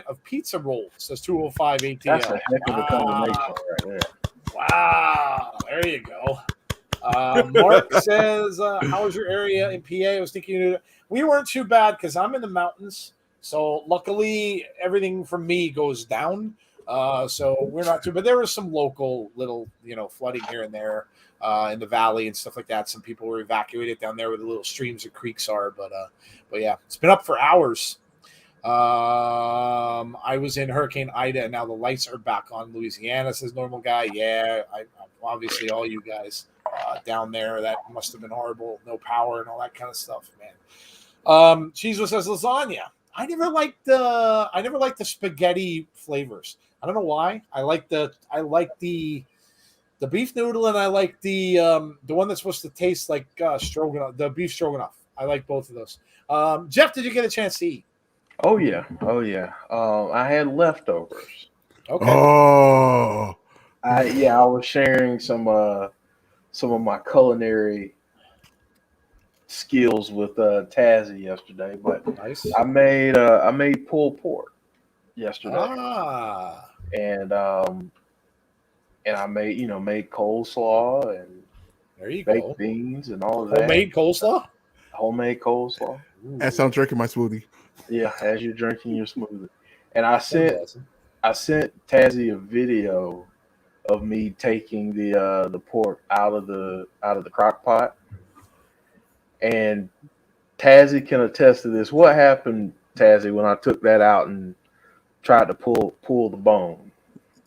of pizza roll. Says 205 ATL. That's a heck of a combination right there. Wow, there you go. Mark says, how was your area in PA? I was thinking we weren't too bad because I'm in the mountains. So luckily, everything from me goes down. So we're not too, but there was some local little, flooding here and there in the valley and stuff like that. Some people were evacuated down there where the little streams and creeks are. But yeah, it's been up for hours. I was in Hurricane Ida, and now the lights are back on Louisiana, says Normal Guy. Yeah, I obviously all you guys down there, that must have been horrible. No power and all that kind of stuff, man. Chizo says lasagna. I never liked the spaghetti flavors. I don't know why. I like the beef noodle, and I like the one that's supposed to taste like stroganoff, the beef stroganoff. I like both of those. Jeff, did you get a chance to eat? Oh yeah. I had leftovers. Okay. Oh, I was sharing some of my culinary skills with Tazzy yesterday, but Nice. I made pulled pork yesterday, and I made coleslaw and there you baked go. beans and all of that. Homemade coleslaw. Ooh. as I'm drinking my smoothie. Yeah, as you're drinking your smoothie. And I sent Awesome. Tazzy a video of me taking the pork out of the crock pot. And Tazzy can attest to this. What happened, Tazzy, when I took that out and tried to pull the bone?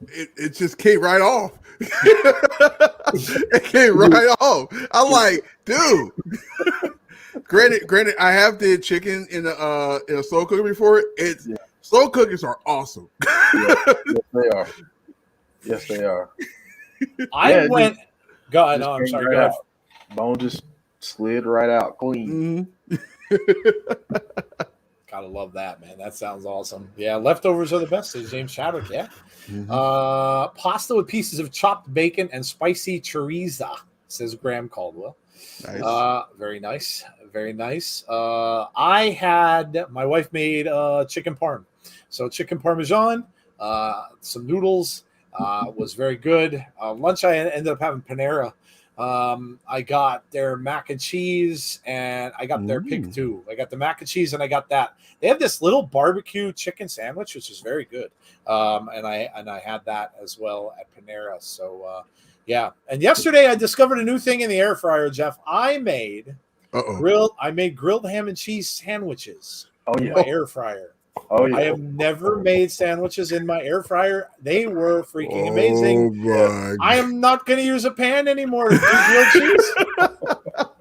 It just came right off. It came right off. I'm like, dude. Granted, I have did chicken in a slow cooker before. Slow cookers are awesome. Yes, they are. I went. Go ahead. No, I'm sorry. Go ahead. Bone just slid right out clean. Mm-hmm. Gotta love that, man. That sounds awesome. Yeah, leftovers are the best, says James Chadwick. Yeah. Mm-hmm. Pasta with pieces of chopped bacon and spicy chorizo, says Graham Caldwell. Nice. Very nice. Very nice. My wife made chicken parm. So chicken parmesan, some noodles, was very good. Lunch, I ended up having Panera. I got their mac and cheese, and I got their pig too. I got the mac and cheese, and I got that. They have this little barbecue chicken sandwich, which is very good. And I had that as well at Panera. So yeah. And yesterday I discovered a new thing in the air fryer, Jeff. I made grilled ham and cheese sandwiches in my air fryer. Oh yeah. I have never made sandwiches in my air fryer. They were freaking amazing. I am not going to use a pan anymore to do grilled cheese.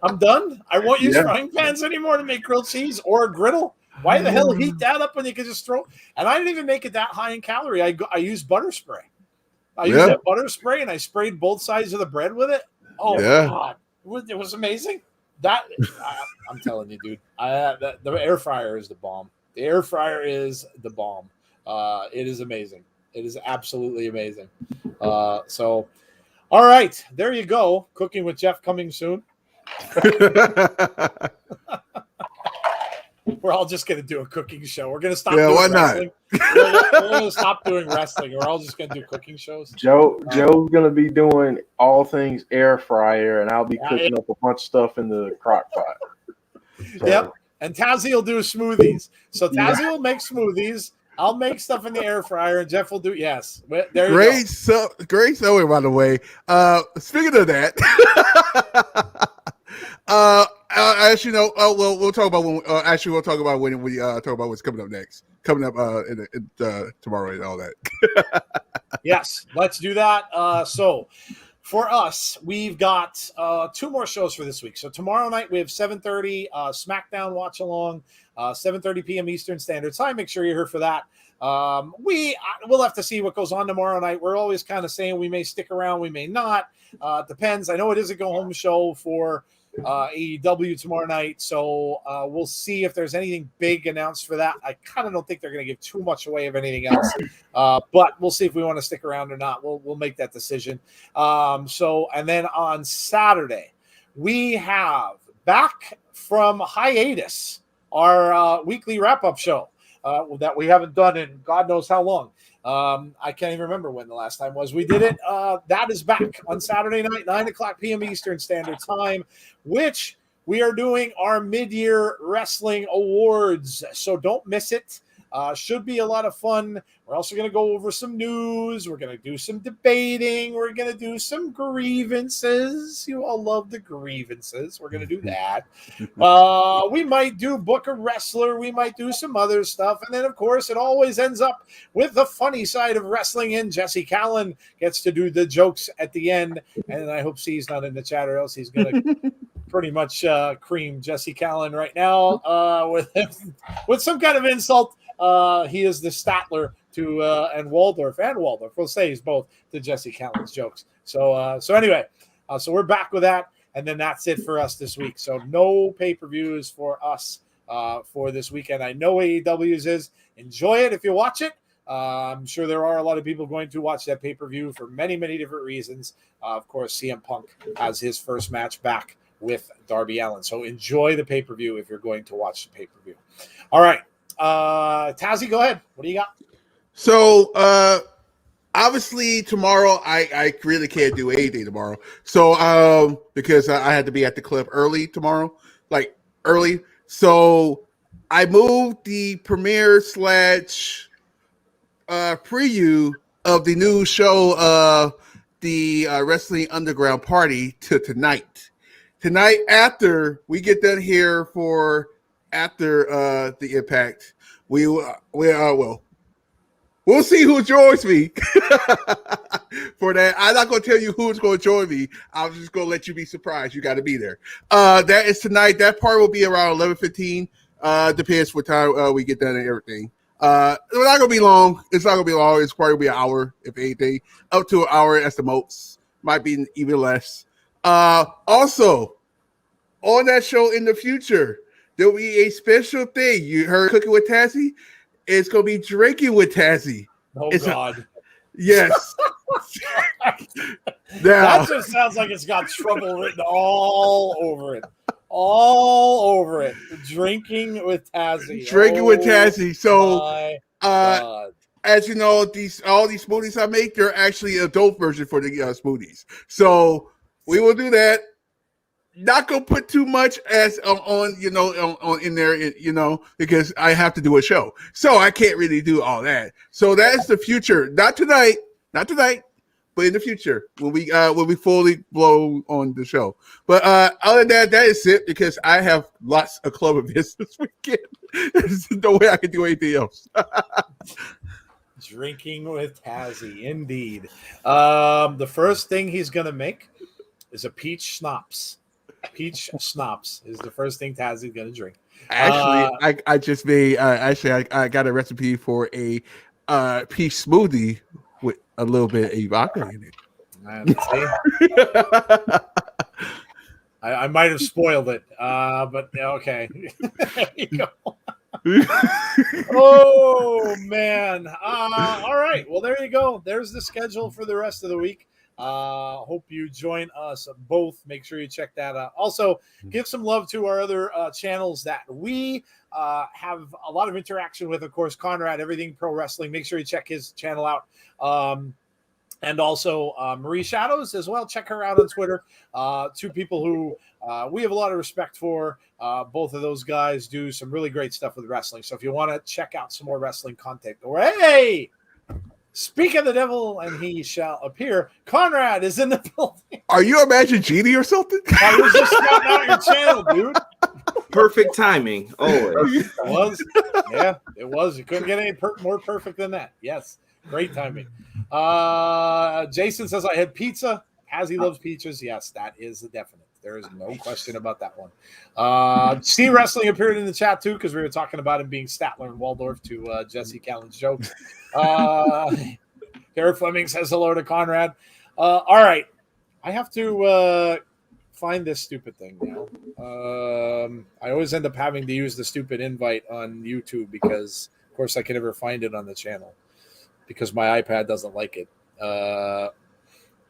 I'm done. I won't use frying pans anymore to make grilled cheese or a griddle. Why the hell heat that up when you can just throw? And I didn't even make it that high in calorie. I used butter spray. I used that butter spray, and I sprayed both sides of the bread with it. Oh God, it was amazing. I'm telling you, dude. The air fryer is the bomb. The air fryer is the bomb. It is amazing. It is absolutely amazing. So, all right, there you go. Cooking with Jeff coming soon. We're all just going to do a cooking show. We're going to stop doing wrestling. We're going to stop doing wrestling. We're all just going to do cooking shows. Joe's going to be doing all things air fryer, and I'll be cooking up a bunch of stuff in the crock pot. So. Yep. And Tazzy will do smoothies. So Tazzy will make smoothies. I'll make stuff in the air fryer, and Jeff will do There you go. Great sewing, by the way. Speaking of that, as you know, we'll talk about when. We'll talk about when we talk about what's coming up next. Coming up tomorrow and all that. Yes, let's do that. So. For us, we've got 2 more shows for this week. So tomorrow night we have 7:30 SmackDown watch along, 7:30 p.m. Eastern Standard Time. Make sure you're here for that. We'll have to see what goes on tomorrow night. We're always kind of saying we may stick around, we may not. Depends. I know it is a go-home show for AEW tomorrow night, so we'll see if there's anything big announced for that. I kind of don't think they're going to give too much away of anything else, but we'll see if we want to stick around or not. We'll make that decision. And then on Saturday, we have back from hiatus our weekly wrap-up show that we haven't done in God knows how long. I can't even remember when the last time was we did it. That is back on Saturday night, 9:00 p.m. Eastern Standard Time, which we are doing our mid-year wrestling awards. So don't miss it. Should be a lot of fun. We're also going to go over some news. We're going to do some debating. We're going to do some grievances. You all love the grievances. We're going to do that. We might do Book a Wrestler. We might do some other stuff. And then, of course, it always ends up with the funny side of wrestling. And Jesse Callan gets to do the jokes at the end. And I hope C's not in the chat or else he's going to pretty much cream Jesse Callan right now with some kind of insult. He is the Statler to and Waldorf will say he's both to Jesse Callan's jokes. So anyway, so we're back with that, and then that's it for us this week. So no pay-per-views for us for this weekend. I know AEW's is. Enjoy it if you watch it. I'm sure there are a lot of people going to watch that pay-per-view for many, many different reasons. Of course, CM Punk has his first match back with Darby Allin. So enjoy the pay-per-view if you're going to watch the pay-per-view. All right. Tazzy, go ahead. What do you got? So obviously tomorrow I really can't do anything tomorrow. So because I had to be at the club early tomorrow, like early. So I moved the premiere / preview of the new show the Wrestling Underground Party to tonight. Tonight after we get done here after the Impact, we'll see who joins me for that. I'm not going to tell you who's going to join me. I'm just going to let you be surprised. You got to be there. That is tonight. That part will be around 11:15. Depends what time we get done and everything. It's not going to be long. It's probably going to be an hour, if anything. Up to an hour at the most. Might be even less. Also, on that show in the future, there will be a special thing. You heard Cooking with Tazzy? It's going to be Drinking with Tazzy. Oh, God. Yes. That just sounds like it's got trouble written all over it. All over it. Drinking with Tazzy. Drinking with Tazzy. So, God. as you know, all these smoothies I make, they're actually an adult version for the smoothies. So, we will do that. Not gonna put too much as on in there, because I have to do a show, so I can't really do all that. So that's the future. Not tonight, but in the future when we fully blow on the show. But other than that, that is it because I have lots of club events this weekend. There's no way I can do anything else. Drinking with Tazzy, indeed. The first thing he's gonna make is a peach schnapps. Peach schnapps is the first thing Tazzy's gonna drink. Actually, I just made. I got a recipe for a peach smoothie with a little bit of vodka in it. I might have spoiled it, but okay. There you go. Oh man! All right. Well, there you go. There's the schedule for the rest of the week. Hope you join us both. Make sure you check that out. Also, give some love to our other channels that we have a lot of interaction with. Of course, Conrad, Everything Pro Wrestling. Make sure you check his channel out. And also Marie Shadows as well. Check her out on Twitter. Two people who we have a lot of respect for. Both of those guys do some really great stuff with wrestling. So if you want to check out some more wrestling content, go, hey! Speak of the devil, and he shall appear. Conrad is in the building. Are you Imagine Genie or something? I was just scouting out your channel, dude. Perfect timing, always. It was. Yeah, it was. You couldn't get any more perfect than that. Yes, great timing. Jason says, I had pizza. Tazzy loves pizzas. Yes, that is a definite. There is no question about that one. C Wrestling appeared in the chat, too, because we were talking about him being Statler and Waldorf to Jesse Callan's jokes. Garrett Fleming says hello to Conrad. All right. I have to find this stupid thing now. I always end up having to use the stupid invite on YouTube because, of course, I can never find it on the channel because my iPad doesn't like it.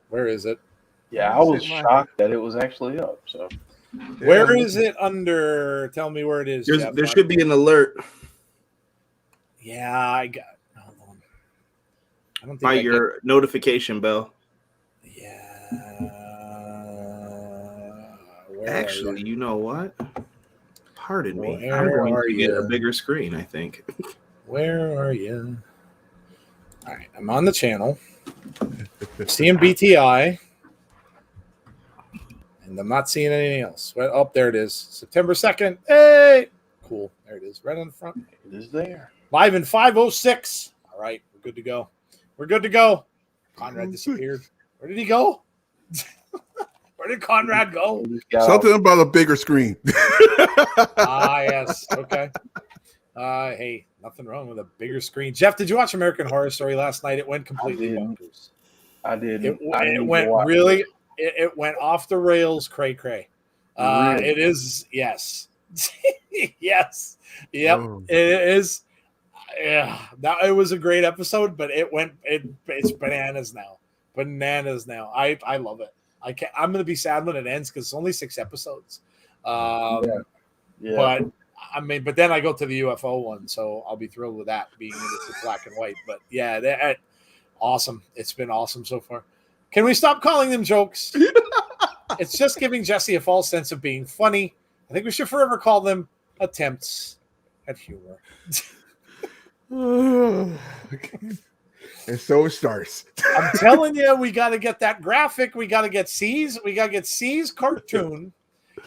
Where is it? Yeah, I was shocked that it was actually up. So Where is it under? Tell me where it is, Jeff. There should be an alert Yeah, I got. Hold on. I don't think by your notification bell. Yeah. Actually, you know what? Pardon me. Where I'm going are to get a you? bigger screen, I think. Where are you? All right, I'm on the channel. Seeing BTI. And I'm not seeing anything else. Well, oh, there it is. September 2nd. Hey! Cool. There it is. Right on the front. It is there. Live in 5:06. All right. We're good to go. We're good to go. Conrad disappeared. Where did he go? Where did Conrad go? Something about a bigger screen. Yes. Okay. Hey, nothing wrong with a bigger screen. Jeff, did you watch American Horror Story last night? It went completely bonkers. I didn't. It went really. It went off the rails, cray. Really? It is, yes. Yes. Yep. Oh. It is. Yeah. It was a great episode, but it's bananas now. I love it. I'm going to be sad when it ends because it's only 6 episodes. Yeah. But then I go to the UFO one, so I'll be thrilled with that being it's black and white. But yeah, awesome. It's been awesome so far. Can we stop calling them jokes? It's just giving Jesse a false sense of being funny. I think we should forever call them attempts at humor. And so it starts. I'm telling you, we got to get that graphic. We got to get C's. We got to get C's cartoon,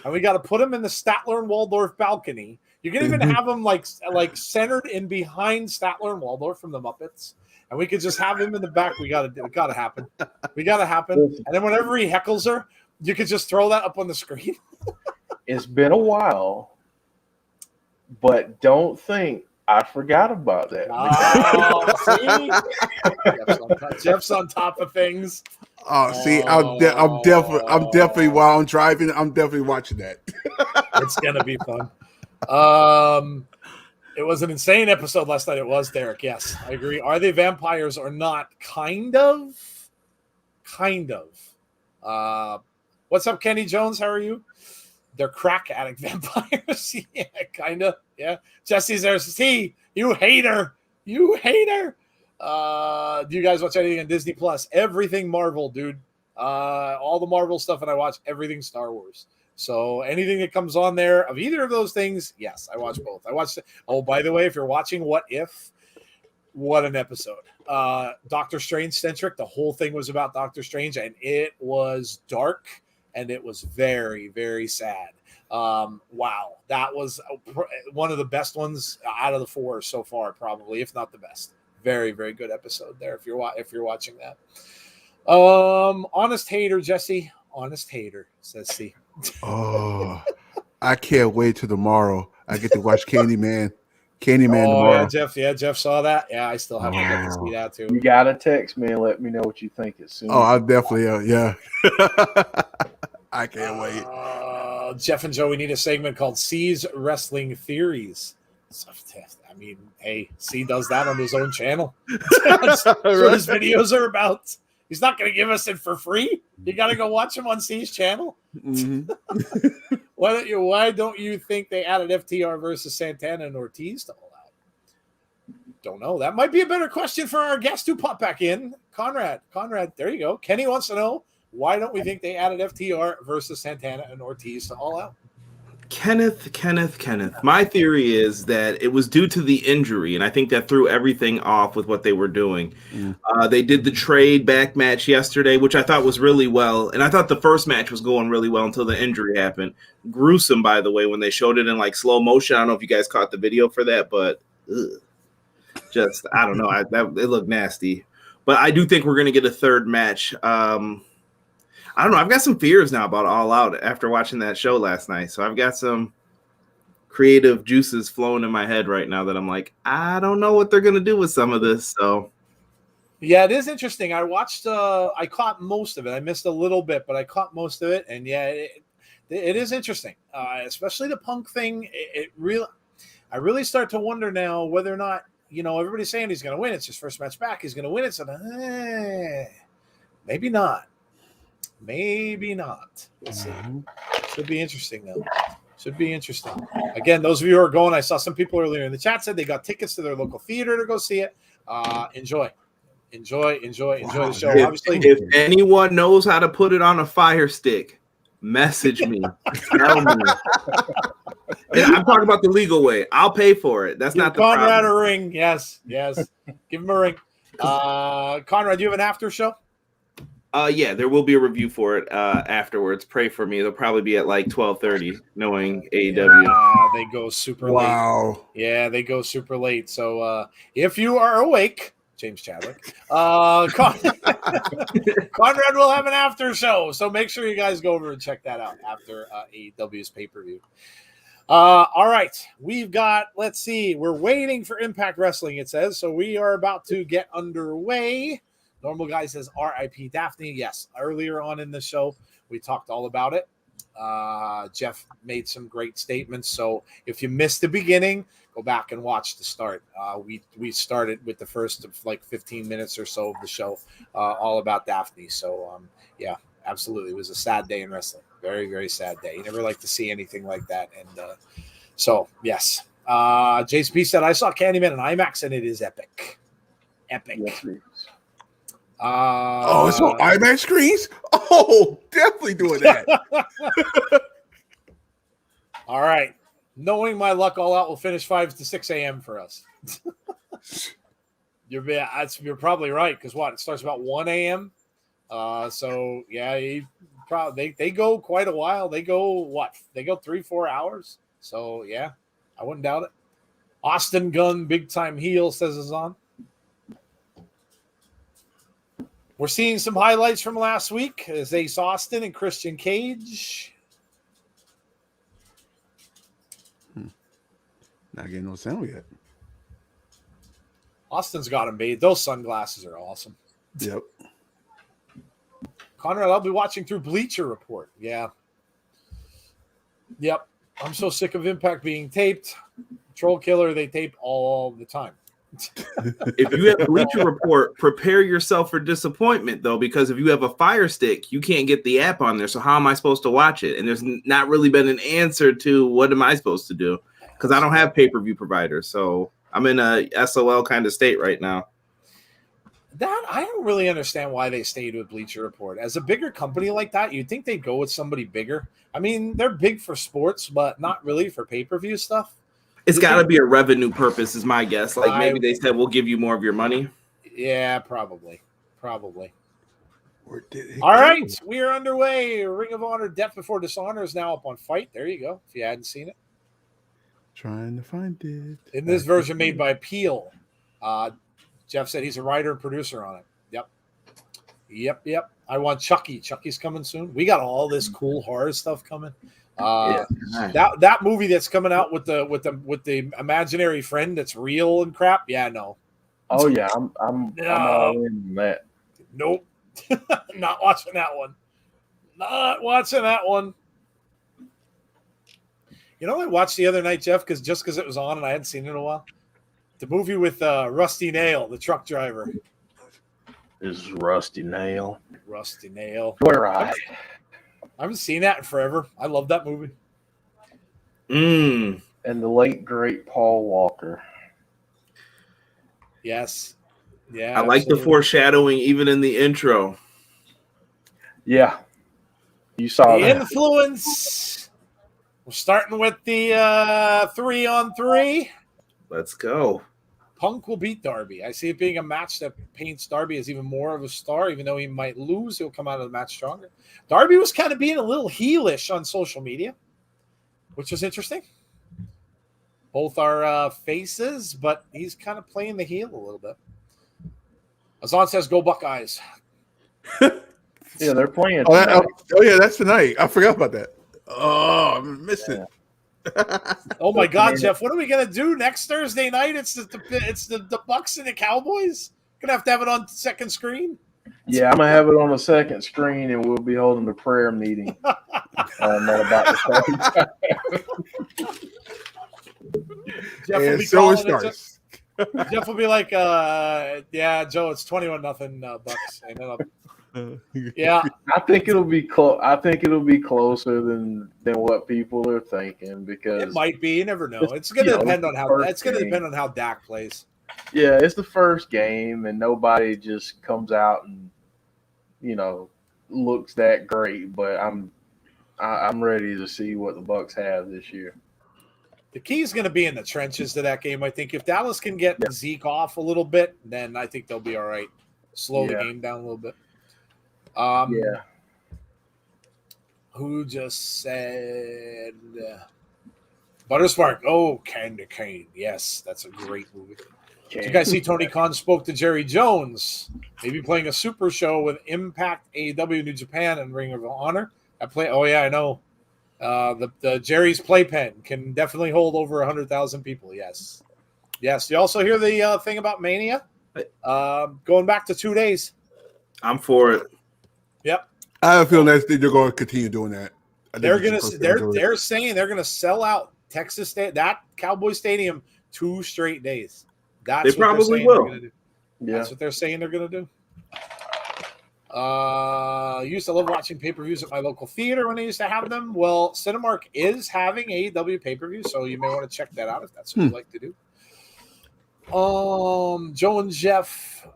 and we got to put him in the Statler and Waldorf balcony. You can even have him like centered in behind Statler and Waldorf from the Muppets. And we could just have him in the back. It got to happen. And then whenever he heckles her, you could just throw that up on the screen. It's been a while, but don't think I forgot about that. Oh, see? Jeff's on top of things. Oh, see, I'm definitely while I'm driving, I'm definitely watching that. It's gonna be fun. It was an insane episode last night. It was, Derek. Yes, I agree. Are they vampires or not? Kind of. What's up, Kenny Jones? How are you? They're crack addict vampires. Yeah, kind of. Yeah. Jesse's there. See, you hater. Do you guys watch anything on Disney Plus? Everything Marvel, dude. All the Marvel stuff, and I watch everything Star Wars. So anything that comes on there of either of those things, yes, I watch both. Oh, by the way, if you're watching What If, what an episode. Doctor Strange centric. The whole thing was about Doctor Strange, and it was dark, and it was very, very sad. Wow. That was one of the best ones out of the 4 so far, probably, if not the best. Very, very good episode there if you're watching that. Honest hater, Jesse. Honest hater, says C. Oh, I can't wait till tomorrow. I get to watch Candyman tomorrow. Yeah, Jeff saw that. Yeah, I still haven't got to see that too. You got to text me and let me know what you think as soon. Oh, I'll definitely, yeah. I can't wait. Jeff and Joey need a segment called C's Wrestling Theories. I mean, hey, C does that on his own channel. That's what his videos are about. He's not going to give us it for free. You got to go watch him on C's channel. Mm-hmm. Why don't you think they added FTR versus Santana and Ortiz to All Out? Don't know. That might be a better question for our guest who popped back in. Conrad, there you go. Kenny wants to know, why don't we think they added FTR versus Santana and Ortiz to All Out? Kenneth. My theory is that it was due to the injury, and I think that threw everything off with what they were doing. They did the trade back match yesterday, which I thought was really well, and I thought the first match was going really well until the injury happened. Gruesome, by the way, when they showed it in like slow motion. I don't know if you guys caught the video for that, but just I don't know. It looked nasty. But I do think we're going to get a third match. I don't know. I've got some fears now about All Out after watching that show last night. So I've got some creative juices flowing in my head right now that I'm like, I don't know what they're going to do with some of this. So, yeah, it is interesting. I watched, I caught most of it. I missed a little bit, but I caught most of it. And yeah, it is interesting, especially the Punk thing. I really start to wonder now whether or not, everybody's saying he's going to win. It's his first match back. He's going to win it. So maybe not. Maybe not. We'll see. Mhm. Should be interesting, though. Should be interesting. Again, those of you who are going, I saw some people earlier in the chat said they got tickets to their local theater to go see it. Enjoy the show. If, Obviously, if anyone knows how to put it on a fire stick, message me. Tell me. And I'm talking about the legal way. I'll pay for it. That's give not the Conrad problem. a ring. Yes. Give him a ring. Conrad, do you have an after show? Yeah, there will be a review for it afterwards. Pray for me. It'll probably be at like 12:30, knowing AEW. They go super late. Wow. Yeah, they go super late. So if you are awake, James Chadwick, Conrad will have an after show. So make sure you guys go over and check that out after AEW's pay-per-view. All right, we've got, let's see, we're waiting for Impact Wrestling, it says. So we are about to get underway. Normal Guy says RIP Daphne. Yes, earlier on in the show, we talked all about it. Jeff made some great statements. So if you missed the beginning, go back and watch the start. We started with the first of like 15 minutes or so of the show, all about Daphne. So yeah, absolutely. It was a sad day in wrestling. Very, very sad day. You never like to see anything like that. And so, yes. JCP said, I saw Candyman in IMAX and it is epic. Epic. Yes, it is. It's on IMAX screens? Oh, definitely doing that. All right. Knowing my luck, All Out will finish 5 to 6 a.m. for us. You're probably right, because what? It starts about 1 a.m. So, yeah, they go quite a while. They go, what? They go 3-4 hours. So, yeah, I wouldn't doubt it. Austin Gunn, big time heel, says is on. We're seeing some highlights from last week as Ace Austin and Christian Cage. Not getting no sound yet. Austin's got him made. Those sunglasses are awesome. Yep. Conrad, I'll be watching through Bleacher Report. Yeah. Yep. I'm so sick of Impact being taped. Troll Killer, they tape all the time. If you have Bleacher Report, prepare yourself for disappointment, though, because if you have a Fire Stick, you can't get the app on there. So how am I supposed to watch it? And there's not really been an answer to what am I supposed to do, because I don't have pay-per-view providers. So I'm in a SOL kind of state right now. That I don't really understand why they stayed with Bleacher Report. As a bigger company like that, you'd think they'd go with somebody bigger. I mean, they're big for sports, but not really for pay-per-view stuff. It's got to be a revenue purpose, is my guess. Like maybe they said, we'll give you more of your money. Yeah, probably. Where did it All go? right, we are underway. Ring of Honor Death Before Dishonor is now up on Fight. There you go, if you hadn't seen it. Trying to find it. In this version made by Peel. Jeff said he's a writer and producer on it. Yep. I want Chucky. Chucky's coming soon. We got all this cool horror stuff coming. That movie that's coming out with the imaginary friend that's real and crap. Yeah, no. Oh yeah, I'm all in on that. Nope. Not watching that one. You know what I watched the other night, Jeff, because it was on and I hadn't seen it in a while? The movie with Rusty Nail, the truck driver. This is Rusty Nail. Where I haven't seen that in forever. I love that movie. And the late great Paul Walker. Yes. Yeah. I like the foreshadowing even in the intro. Yeah. You saw the that. Influence. We're starting with the 3-on-3. Let's go. Punk will beat Darby. I see it being a match that paints Darby as even more of a star. Even though he might lose, he'll come out of the match stronger. Darby was kind of being a little heelish on social media, which was interesting. Both are faces, but he's kind of playing the heel a little bit. Azan says, "Go Buckeyes." Yeah, they're playing. Oh, yeah, that's tonight. I forgot about that. Oh, I missed it. Oh my God, Jeff! What are we gonna do next Thursday night? It's the Bucks and the Cowboys. Gonna have to have it on second screen. Yeah, I'm gonna have it on the second screen, and we'll be holding a prayer meeting. Not about the Jeff will be so it calling starts. Jeff will be like, "Yeah, Joe, it's 21-0 Bucks." And then Yeah, I think it'll be close. I think it'll be closer than what people are thinking it because might be. You never know. It's going you to know, depend it's on the how. first It's going to game. depend on how Dak plays. Yeah, it's the first game, and nobody just comes out and looks that great. But I'm ready to see what the Bucks have this year. The key is going to be in the trenches to that game. I think if Dallas can get Zeke off a little bit, then I think they'll be all right. Slow the game down a little bit. Yeah. Who just said Butterspark? Oh, Candy Cane. Yes, that's a great movie. Did you guys see Tony Khan spoke to Jerry Jones? Maybe playing a super show with Impact, AEW, New Japan, and Ring of Honor. Oh yeah, I know. The Jerry's Playpen can definitely hold over 100,000 people. Yes. You also hear the thing about Mania? Going back to 2 days. I'm for it. Yep. I have a feeling that they're going to continue doing that. They're saying they're gonna sell out Texas State, that Cowboy Stadium, 2 straight days. That's They what probably they're saying will. they're gonna do. Yeah. That's what they're saying they're gonna do. Used to love watching pay-per-views at my local theater when they used to have them. Well, Cinemark is having AEW pay-per-view, so you may want to check that out if that's what you like to do. Joe and Jeff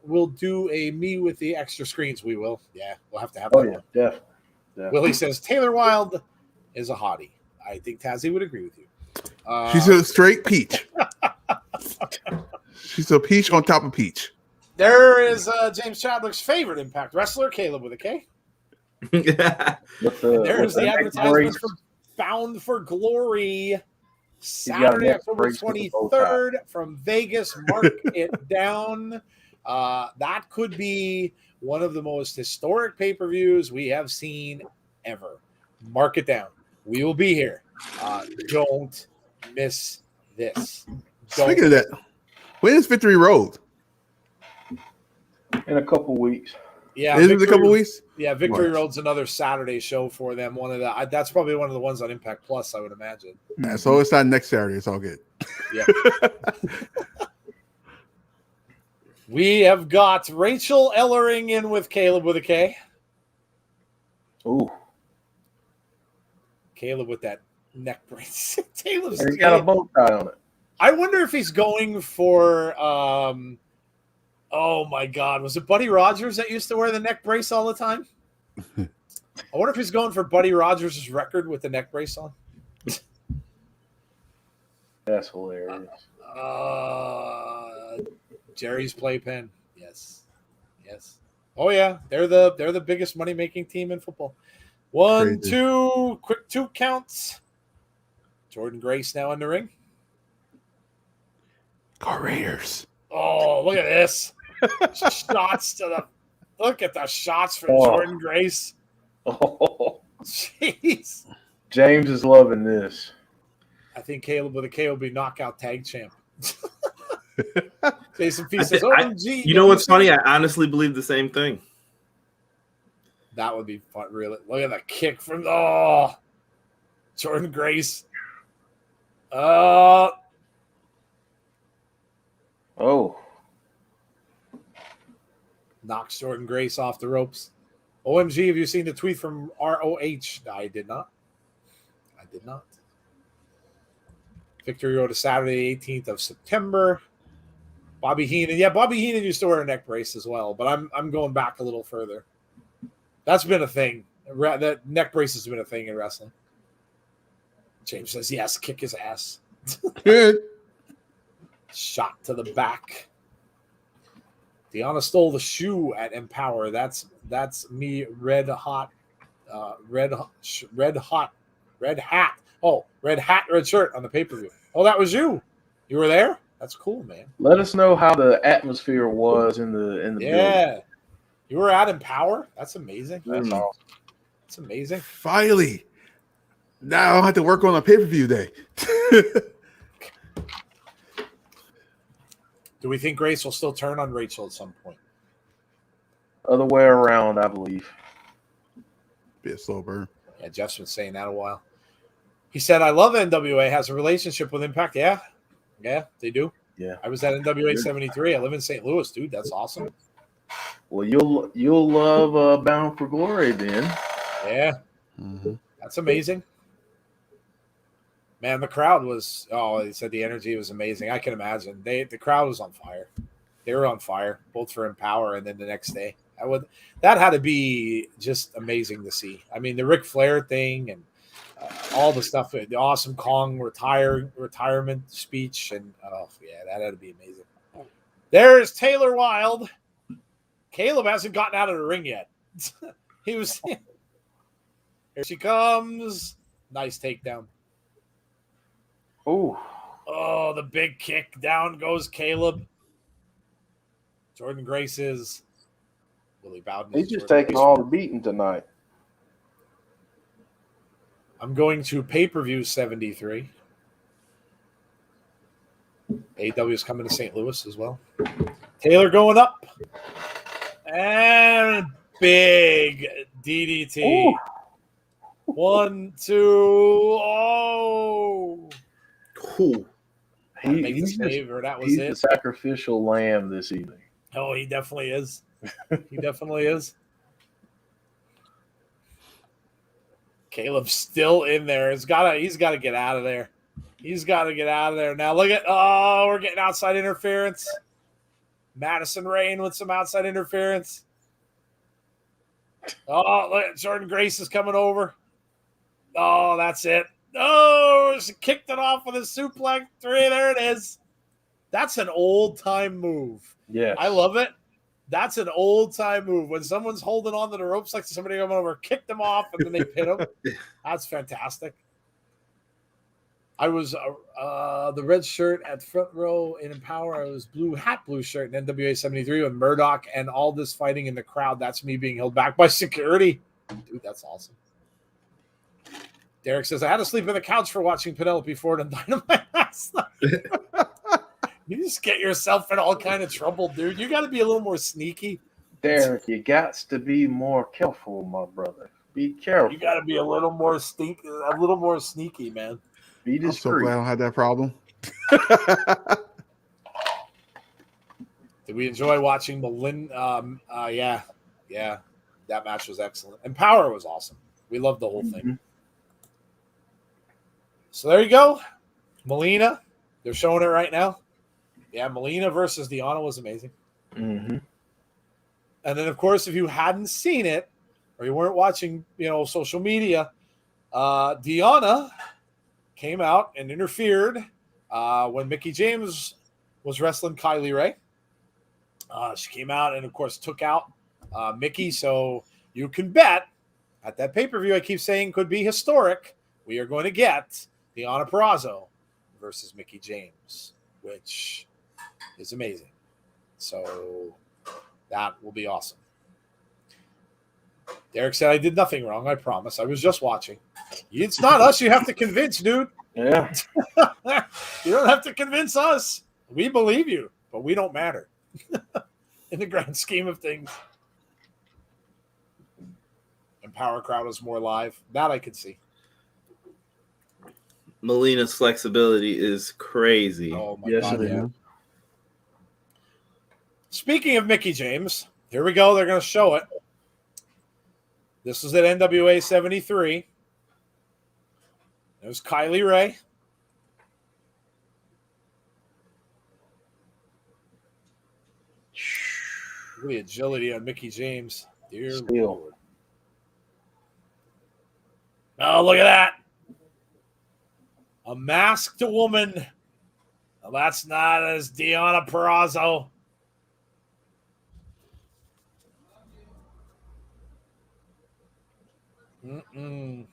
will do a me with the extra screens. We will. Yeah, we'll have to have that. Oh yeah, definitely. Willie says Taylor Wilde is a hottie. I think Tazzy would agree with you. She's a straight peach. She's a peach on top of peach. There is James Chadwick's favorite Impact wrestler, Caleb with a K. There's the advertisement for Bound for Glory, Saturday, October 23rd from Vegas. Mark it down. That could be one of the most historic pay-per-views we have seen ever. Mark it down. We will be here. Don't miss this. Speaking of that, when is Victory Road? In a couple weeks. Yeah, is it a couple weeks? Yeah, Victory Road's another Saturday show for them. That's probably one of the ones on Impact Plus, I would imagine. Yeah, so it's not next Saturday. It's all good. Yeah. We have got Rachel Ellering in with Caleb with a K. Ooh. Caleb with that neck brace. Taylor's He's got a bow tie on it. I wonder if he's going for oh my God, was it Buddy Rogers that used to wear the neck brace all the time? I wonder if he's going for Buddy Rogers' record with the neck brace on. That's hilarious. Jerry's Playpen. Yes. Oh yeah, they're the biggest money making team in football. 1, 2, quick 2 counts. Jordan Grace now in the ring. Go Raiders. Oh, look at this. Shots to the look at the shots from Jordan Grace. Oh. Jeez. James is loving this. I think Caleb with a K will be knockout tag champ. Jason P says, OMG. You know what's funny? I honestly believe the same thing. That would be fun, really. Look at the kick from Jordan Grace. Oh. Knocks Jordan Grace off the ropes. OMG, have you seen the tweet from ROH? I did not. Victory Road to Saturday, 18th of September. Bobby Heenan. Yeah, Bobby Heenan used to wear a neck brace as well, but I'm going back a little further. That's been a thing. That neck brace has been a thing in wrestling. James says, yes, kick his ass. Shot to the back. Deanna stole the shoe at Empower. That's me. Red hat. Oh, red hat, red shirt on the pay-per-view. Oh, that was you. You were there? That's cool, man. Let us know how the atmosphere was in the building. You were at Empower? That's amazing. That's awesome. That's amazing. Finally. Now I don't have to work on a pay-per-view day. Do we think Grace will still turn on Rachel at some point? Other way around, I believe. Be a slow burn. Yeah, Jeff's been saying that a while. He said, I love NWA, has a relationship with Impact. Yeah, they do. Yeah. I was at NWA 73. I live in St. Louis, dude. That's awesome. Well, you'll love Bound for Glory then. Yeah, that's amazing. Man, the crowd was. Oh, they said the energy was amazing. I can imagine. The crowd was on fire. They were on fire, both for Empower and then the next day. That had to be just amazing to see. I mean, the Ric Flair thing and all the stuff, the Awesome Kong retirement speech, and oh yeah, that had to be amazing. There's Taylor Wilde. Caleb hasn't gotten out of the ring yet. He was. Here she comes. Nice takedown. Oh, the big kick. Down goes Caleb. Jordan Grace is Willie Bowden. He's just taking all the beating tonight. I'm going to pay-per-view 73. AEW is coming to St. Louis as well. Taylor going up. And big DDT. Ooh. 1, 2. Oh. Cool. He's the sacrificial lamb this evening. Oh, he definitely is. He definitely is. Caleb's still in there. He's got to get out of there. He's got to get out of there. Now look at, we're getting outside interference. Madison Rayne with some outside interference. Oh, look, Jordan Grace is coming over. Oh, that's it. Oh, she kicked it off with a suplex 3. There it is. That's an old-time move. Yeah, I love it. That's an old-time move. When someone's holding on to the ropes like somebody coming over, kick them off, and then they pin them. That's fantastic. I was the red shirt at front row in Empower. I was blue shirt in NWA 73 with Murdoch and all this fighting in the crowd. That's me being held back by security. Dude, that's awesome. Derek says, I had to sleep on the couch for watching Penelope Ford and Dynamite last night. You just get yourself in all kind of trouble, dude. You got to be a little more sneaky. Derek, you got to be more careful, my brother. Be careful. You got to be a little more sneaky, man. Be discreet. I'm so glad I don't have that problem. Did we enjoy watching Melinda? Yeah. That match was excellent. And Power was awesome. We loved the whole thing. So there you go. Melina. They're showing it right now. Yeah, Melina versus Deonna was amazing. Mm-hmm. And then, of course, if you hadn't seen it or you weren't watching, social media, Deonna came out and interfered when Mickie James was wrestling Kylie Ray. She came out and, of course, took out Mickie. So you can bet at that pay-per-view I keep saying could be historic, we are going to get Deonna Purrazzo versus Mickie James, which is amazing. So that will be awesome. Derek said I did nothing wrong. I promise. I was just watching. It's not us you have to convince, dude. Yeah. You don't have to convince us. We believe you, but we don't matter in the grand scheme of things. And Power Crowd is more live. That I could see. Melina's flexibility is crazy. Oh, my God. Yeah. Speaking of Mickie James, here we go. They're going to show it. This is at NWA 73. There's Kylie Ray. Look at the agility on Mickie James. Dear Lord. Oh, look at that. A masked woman. Well, that's not as Deonna Purrazzo. Can't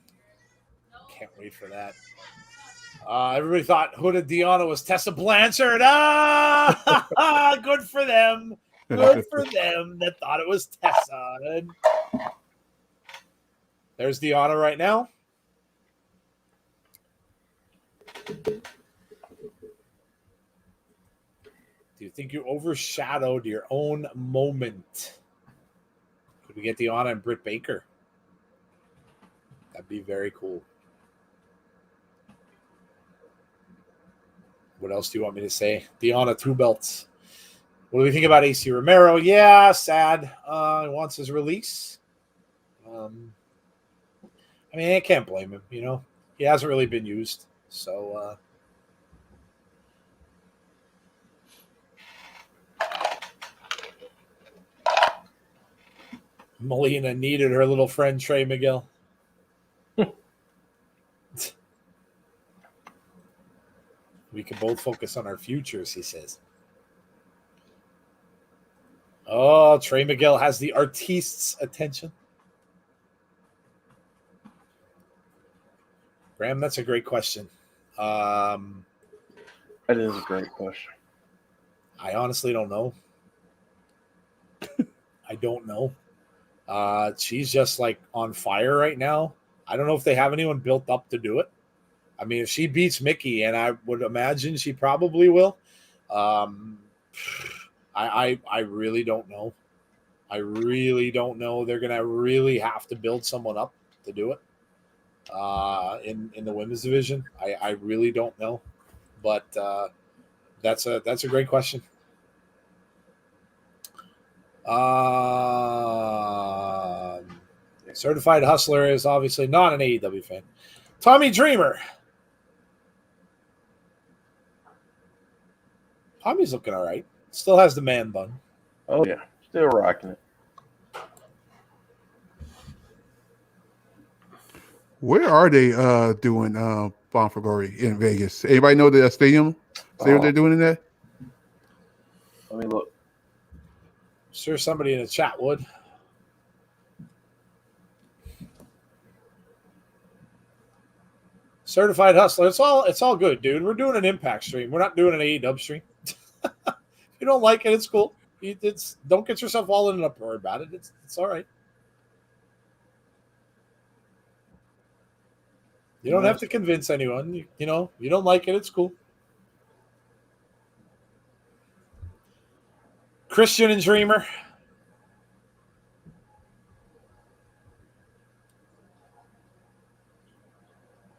wait for that. Everybody thought Hooded Deonna was Tessa Blanchard. Good for them. Good for them that thought it was Tessa. And there's Deonna right now. Do you think you overshadowed your own moment? Could we get Deonna and Britt Baker? That'd be very cool. What else do you want me to say? Deonna, 2 belts. What do we think about AC Romero? Yeah, sad. He wants his release. I mean, I can't blame him. He hasn't really been used. So Melina needed her little friend Trey Miguel. We can both focus on our futures, he says. Oh, Trey Miguel has the artiste's attention. Graham, that's a great question. That is a great question. I honestly don't know. I don't know. She's just like on fire right now. I don't know if they have anyone built up to do it. I mean, if she beats Mickey, and I would imagine she probably will, I really don't know. I really don't know. They're gonna really have to build someone up to do it. In the women's division, I really don't know, but that's a great question. Certified Hustler is obviously not an AEW fan. Tommy Dreamer. Tommy's looking all right. Still has the man bun. Oh yeah, still rocking it. Where are they doing Bound for Glory in Vegas? Anybody know the stadium? They're doing in that? Let me look. Sure, somebody in the chat would. Certified Hustler. It's all good, dude. We're doing an Impact stream. We're not doing an AEW stream. If you don't like it, it's cool. Don't get yourself all in an uproar about it. It's all right. You don't have to convince anyone. You don't like it, it's cool. Christian and Dreamer.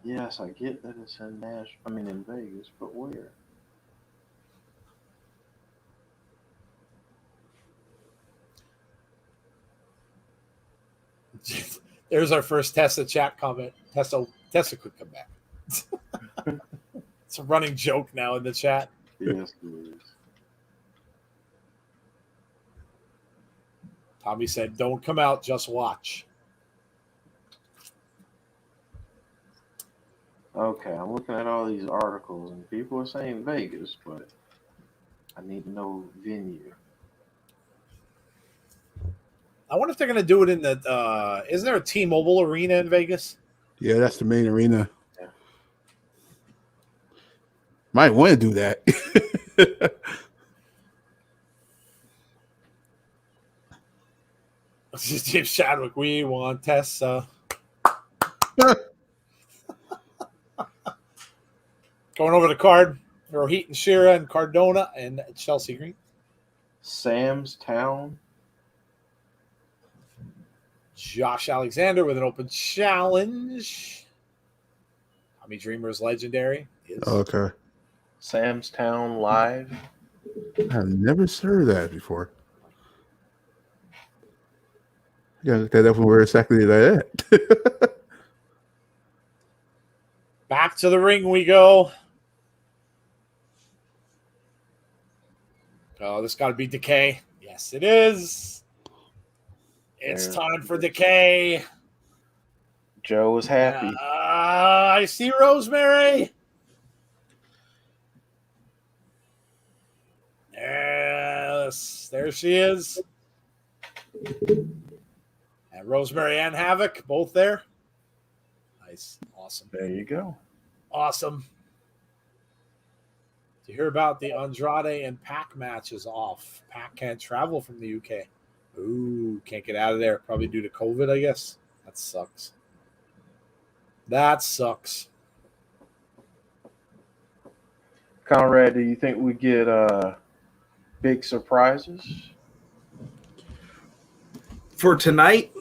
Yes, I get that it's in in Vegas, but where? There's our first Tessa chat comment. Tessa could come back. It's a running joke now in the chat. Yes, it is. Tommy said, "Don't come out, just watch." Okay, I'm looking at all these articles, and people are saying Vegas, but I need to know venue. I wonder if they're going to do it in the. Isn't there a T-Mobile Arena in Vegas? Yeah, that's the main arena. Yeah. Might want to do that. James Chadwick, we want Tessa. Going over the card, Rohit and Shira and Cardona and Chelsea Green. Sam's Town. Josh Alexander with an open challenge. Tommy Dreamer is legendary. Okay. Sam's Town Live. I've never heard that before. Yeah, look that up from where exactly that. Back to the ring we go. Oh, this got to be Decay. Yes, it is. It's time for Decay. Joe is happy. I see Rosemary. Yes, there she is. And Rosemary and Havoc, both there. Nice. Awesome. There you go. Awesome. To hear about the Andrade and Pac match is off. Pac can't travel from the UK. Ooh, can't get out of there. Probably due to COVID, I guess. That sucks. That sucks. Conrad, do you think we get big surprises? For tonight?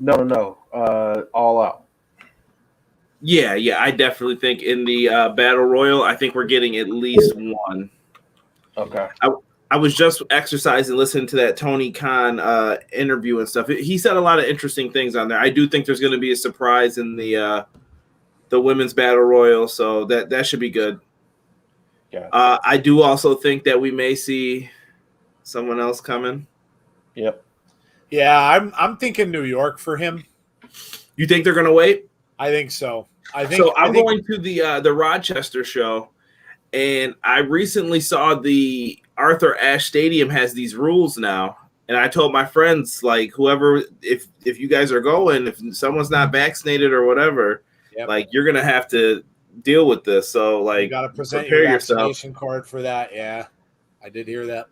No. All Out. Yeah, I definitely think in the Battle Royal, I think we're getting at least one. Okay. I was just exercising, listening to that Tony Khan interview and stuff. He said a lot of interesting things on there. I do think there's going to be a surprise in the women's battle royal, so that should be good. Yeah. I do also think that we may see someone else coming. Yep. Yeah, I'm thinking New York for him. You think they're going to wait? I think so. I'm going to the Rochester show, and I recently saw the Arthur Ashe Stadium has these rules now, and I told my friends, like, whoever, if you guys are going, if someone's not vaccinated or whatever, like, you're gonna have to deal with this. So, like, you got to present prepare your yourself. vaccination card for that. Yeah, I did hear that.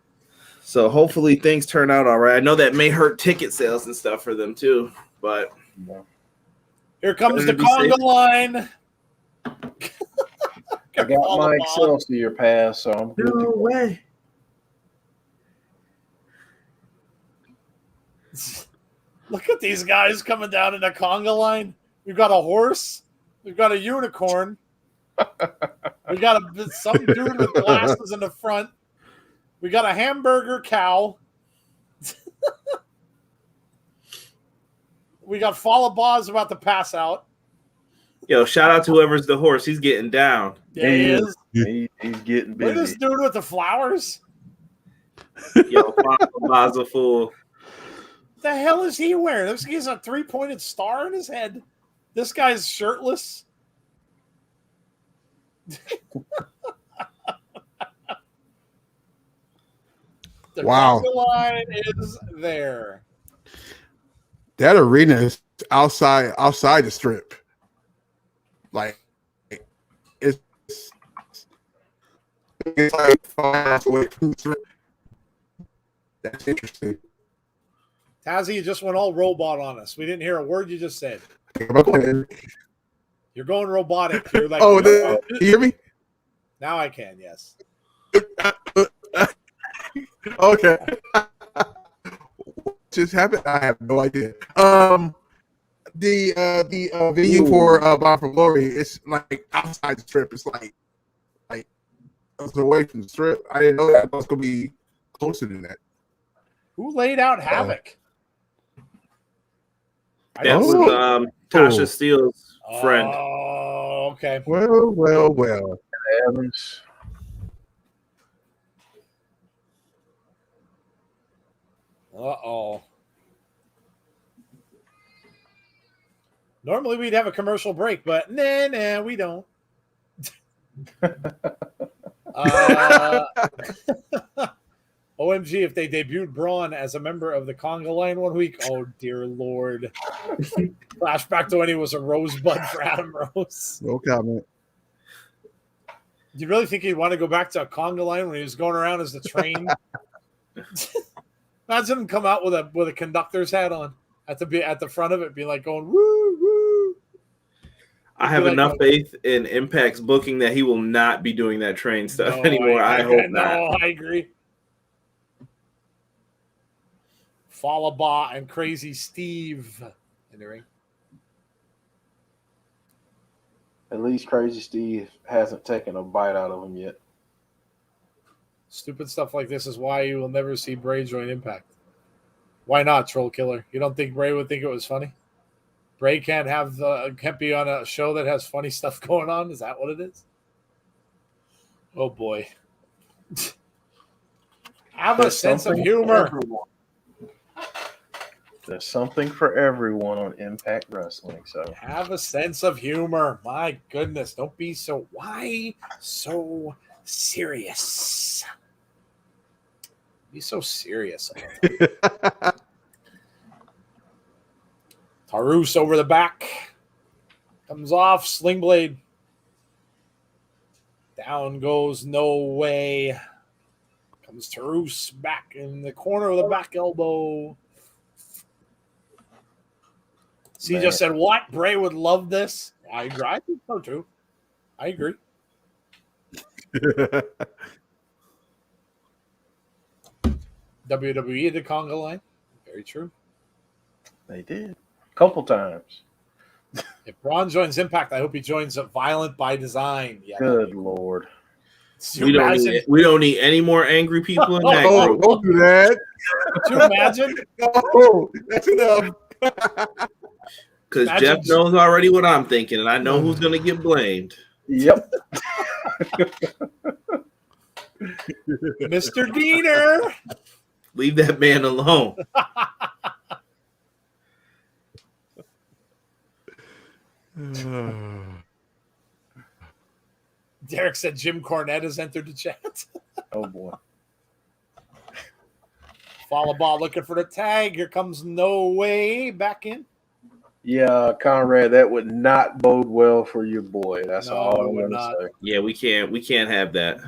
So hopefully things turn out all right. I know that may hurt ticket sales and stuff for them too, but here comes the conga line. I got my Excelsior pass, so I'm good. No way. Look at these guys coming down in the conga line. We've got a horse. We've got a unicorn. We got some dude with glasses in the front. We got a hamburger cow. We got Falabaz about to pass out. Yo, shout out to whoever's the horse. He's getting down. Yeah, he is. He's getting busy. Look at this dude with the flowers. Yo, Falabaz a fool. What the hell is he wearing? He's a 3-pointed star in his head. This guy's shirtless. The wow. conga line is there. That arena is outside the strip. Like it's like 5 miles away from the strip. That's interesting. Tazzy, you just went all robot on us. We didn't hear a word you just said. You're going robotic. You're like, you hear me? Now I can, yes. Okay. What just happened? I have no idea. The venue for Bound for Glory, it's like outside the strip. It's like it's away from the strip. I didn't know that was gonna be closer than that. Who laid out Havoc? That was Tasha Steele's friend. Oh, okay. Well. Evans. Uh-oh. Normally we'd have a commercial break, but nah, we don't. OMG, if they debuted Braun as a member of the conga line one week, oh dear Lord. Flashback to when he was a rosebud for Adam Rose. No comment. Do you really think he'd want to go back to a conga line when he was going around as the train? Imagine him come out with a conductor's hat on at the front of it, be like going woo woo. I have enough faith in Impact's booking that he will not be doing that train stuff anymore. I hope not. No, I agree. Falaba and Crazy Steve in the ring. At least Crazy Steve hasn't taken a bite out of him yet. Stupid stuff like this is why you will never see Bray join Impact. Why not, Troll Killer? You don't think Bray would think it was funny? Bray can't be on a show that has funny stuff going on? Is that what it is? Oh boy. Have a sense of humor. There's something for everyone on Impact Wrestling. So have a sense of humor. My goodness, don't be so. Why so serious? Be so serious. Tarus over the back. Comes off. Sling blade. Down goes no way. Comes Tarus back in the corner of the back elbow. C just said, what? Bray would love this? I agree. I think so too. I agree. WWE the conga line. Very true. They did. A couple times. If Braun joins Impact, I hope he joins Violent by Design. Yeah, Good Lord. You imagine? We don't need any more angry people in that Oh, group. don't do that. Could you imagine? No, that's enough. Because Imagine Jeff knows already what I'm thinking, and I know who's going to get blamed. Yep. Mr. Diener. Leave that man alone. Derek said Jim Cornette has entered the chat. Oh boy. Follow ball looking for the tag. Here comes No Way back in. Yeah, Conrad, that would not bode well for your boy. That's No, all it I'm would going to not. say. Yeah, we can't have that.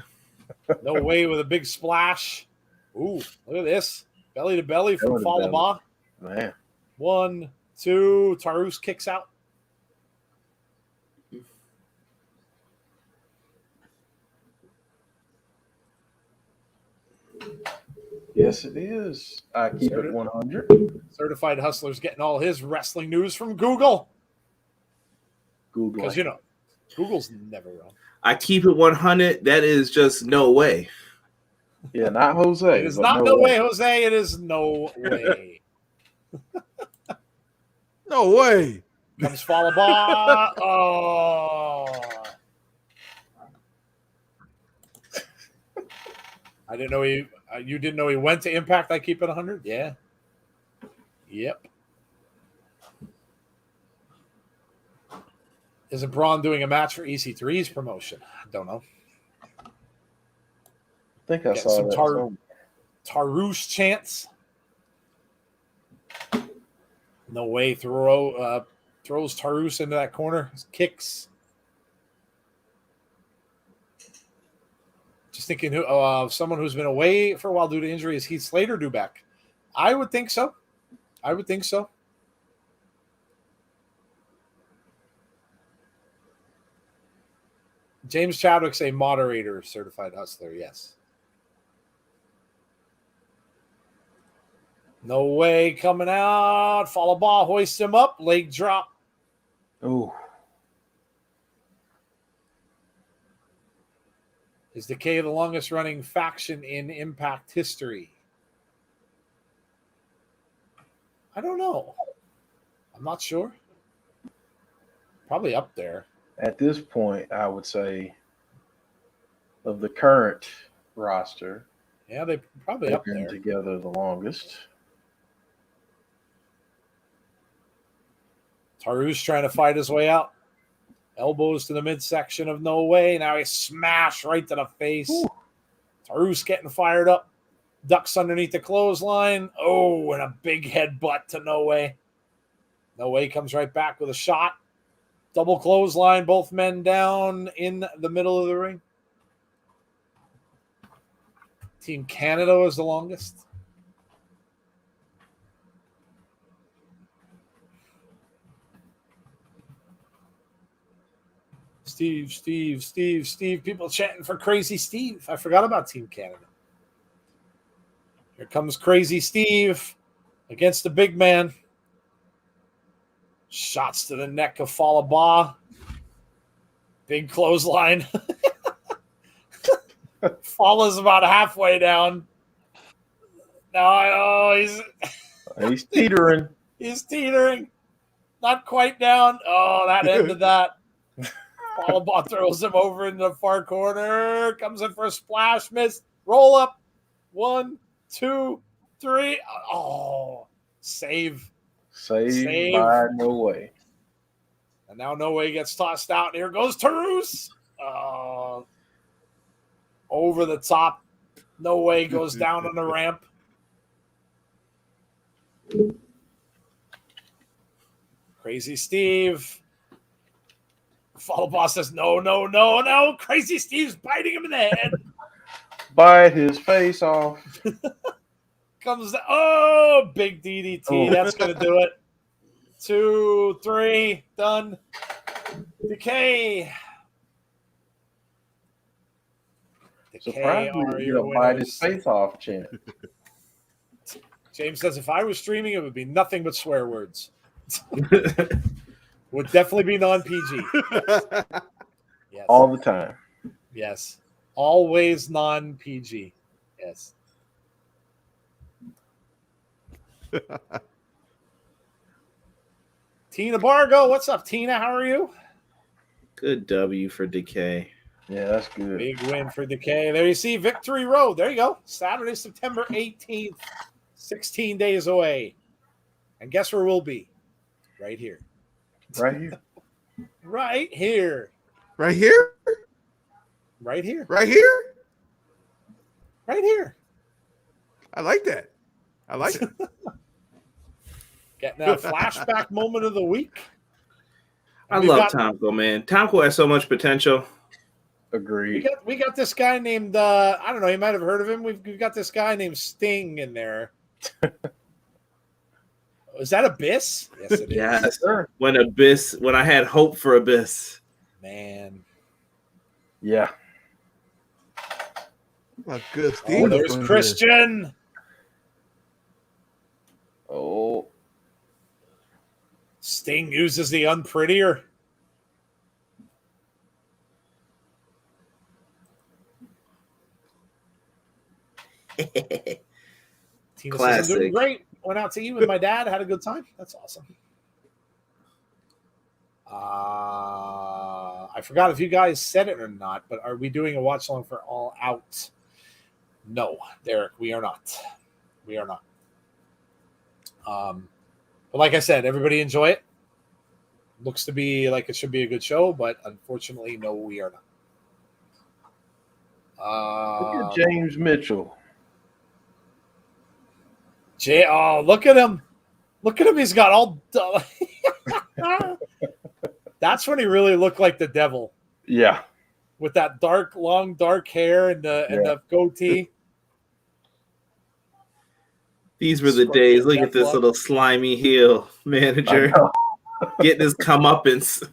No Way with a big splash. Ooh, look at this. Belly to belly from Belly to Follow belly. ball. Man. 1, 2. Tarus kicks out. Yes, it is. I keep it 100. Certified Hustler's getting all his wrestling news from Google. Google. Because, you know, Google's never wrong. I keep it 100. That is just no way. Yeah, not Jose. It is but not No Way, Jose. It is No Way. No way. Comes Follow ball. Oh. I didn't know he. You didn't know he went to Impact. I keep it 100. Yeah. Yep. Isn't Braun doing a match for EC3's promotion? I don't know. I think I Getting saw some that. Tarouche chants. No Way throws Tarouche into that corner. Kicks. Just thinking of someone who's been away for a while due to injury. Is Heath Slater due back? I would think so. James Chadwick's a moderator, certified hustler. Yes. No Way coming out. Follow ball, hoist him up, leg drop. Oh, Is Decay the longest running faction in Impact history? I don't know. I'm not sure. Probably up there. at this point, I would say of the current roster, Yeah, they probably they've up been there. together the longest. Tarouche trying to fight his way out. Elbows to the midsection of No Way. Now he smash right to the face. Ooh. Tarouche getting fired up. Ducks underneath the clothesline. Oh, and a big headbutt to No Way. No Way comes right back with a shot. Double clothesline, both men down in the middle of the ring. Team Canada was the longest. Steve. People chanting for Crazy Steve. I forgot about Team Canada. Here comes Crazy Steve against the big man. Shots to the neck of Falaba. Big clothesline. Fala's about halfway down. No, He's teetering. he's teetering. Not quite down. Oh, that ended that. Falaba throws him over in the far corner. Comes in for a splash, miss. Roll up. 1, 2, 3. Oh, save. Saved by No Way. And now No Way gets tossed out. And here goes Tarouche. Over the top. No Way goes down on the ramp. Crazy Steve. Follow boss says, no. Crazy Steve's biting him in the head. Bite his face off. Comes, big DDT. Oh. That's going to do it. 2, 3, done. Decay. Surprised we are did your a bite his winners. face off chant. James says, if I was streaming, it would be nothing but swear words. Would definitely be non-PG. Yes. All the time. Yes. Always non-PG. Yes. Tina Bargo, what's up, Tina? How are you? Good W for Decay. Yeah, that's good. Big win for Decay. There you see Victory Road. There you go. Saturday, September 18th, 16 days away. And guess where we'll be? Right here. Right here. Right here. Right here? Right here. Right here? Right here. I like that. I like it. Getting a flashback moment of the week. I love Tomko, man. Tomko has so much potential. Agreed. We got this guy named I don't know, you might have heard of him. We've got this guy named Sting in there. Is that Abyss? Yes, it is. Yes, sir. When I had hope for Abyss. Man. Yeah. A good Oh, Steve. there's Christian. Oh. Sting uses the unprettier. Tina Classic. says, I'm doing great. Went out to eat with my dad. Had a good time. That's awesome. I forgot if you guys said it or not, but are we doing a watch along for All Out? No, Derek, we are not. We are not. But like I said, everybody enjoy it. Looks to be like it should be a good show, but unfortunately, no, we are not. Look at James Mitchell. Look at him. Look at him. He's got all. That's when he really looked like the devil. Yeah. With that long, dark hair and the goatee. These were the days. Look at this little slimy heel manager getting his comeuppance.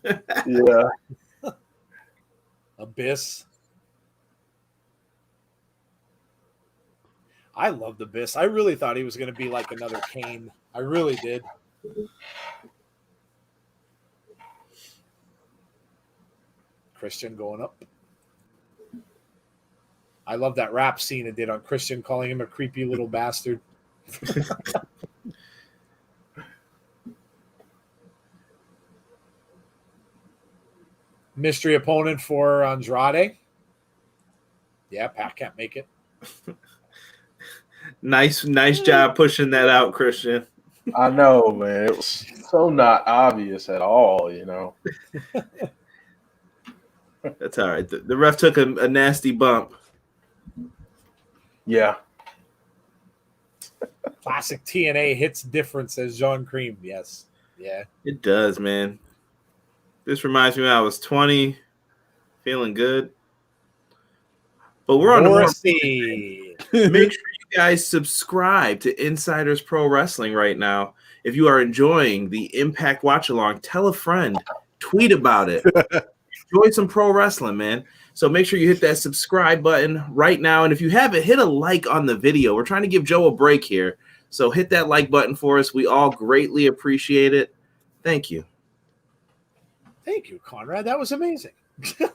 Yeah. Abyss. I loved Abyss. I really thought he was going to be like another Kane. I really did. Christian going up. I love that rap scene it did on Christian, calling him a creepy little bastard. Mystery opponent for Andrade. Yeah, Pat can't make it. Nice job pushing that out, Christian. I know, man. It was so not obvious at all, you know. That's all right. The ref took a nasty bump. Yeah. Classic TNA hits different, says John Cream. Yes. Yeah. It does, man. This reminds me when I was 20, feeling good. But we're on Morrissey. Make sure you guys subscribe to Insiders Pro Wrestling right now. If you are enjoying the Impact Watch Along, tell a friend, tweet about it. Enjoy some pro wrestling, man. So make sure you hit that subscribe button right now. And if you haven't, hit a like on the video. We're trying to give Joe a break here. So hit that like button for us. We all greatly appreciate it. Thank you. Thank you, Conrad. That was amazing. Not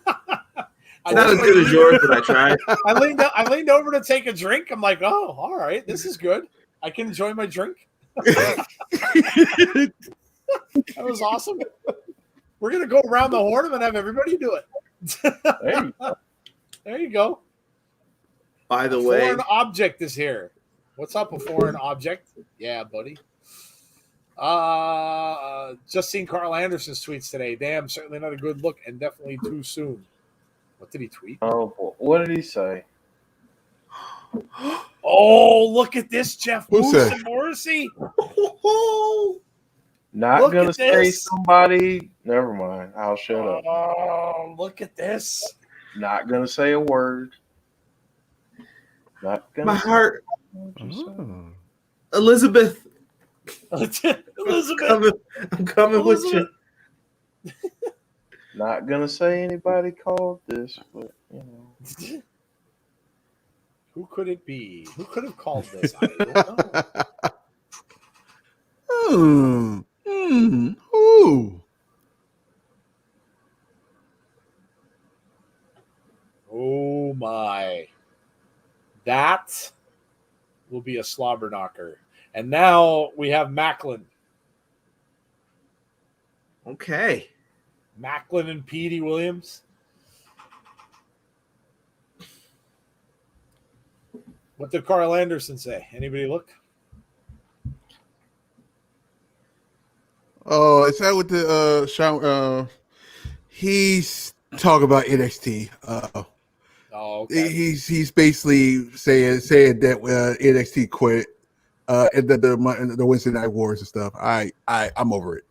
as good as yours, but I tried. I leaned over to take a drink. I'm like, oh, all right, this is good. I can enjoy my drink. That was awesome. We're gonna go around the horn and have everybody do it. There you go. By the way, foreign object is here. What's up, a foreign object? Yeah, buddy. Just seen Carl Anderson's tweets today. Damn, certainly not a good look and definitely too soon. What did he tweet? Oh, boy. What did he say? Oh, look at this, Jeff Who's Moose that? and Morrissey. Not Look gonna at say this. somebody. Never mind. I'll shut up. Oh, look at this. Not gonna say a word. Not gonna. my heart, Oh. Elizabeth. Elizabeth. I'm coming with you. Not gonna say anybody called this, but you know. Who could it be? Who could have called this? I don't know. Ooh. Oh my. That will be a slobber knocker. And now we have Macklin. Okay. Macklin and Petey Williams. What did Carl Anderson say? Anybody look? Oh, is that what the he's talking about NXT. Oh, okay. He's basically saying that NXT quit and the Wednesday Night Wars and stuff. I'm over it.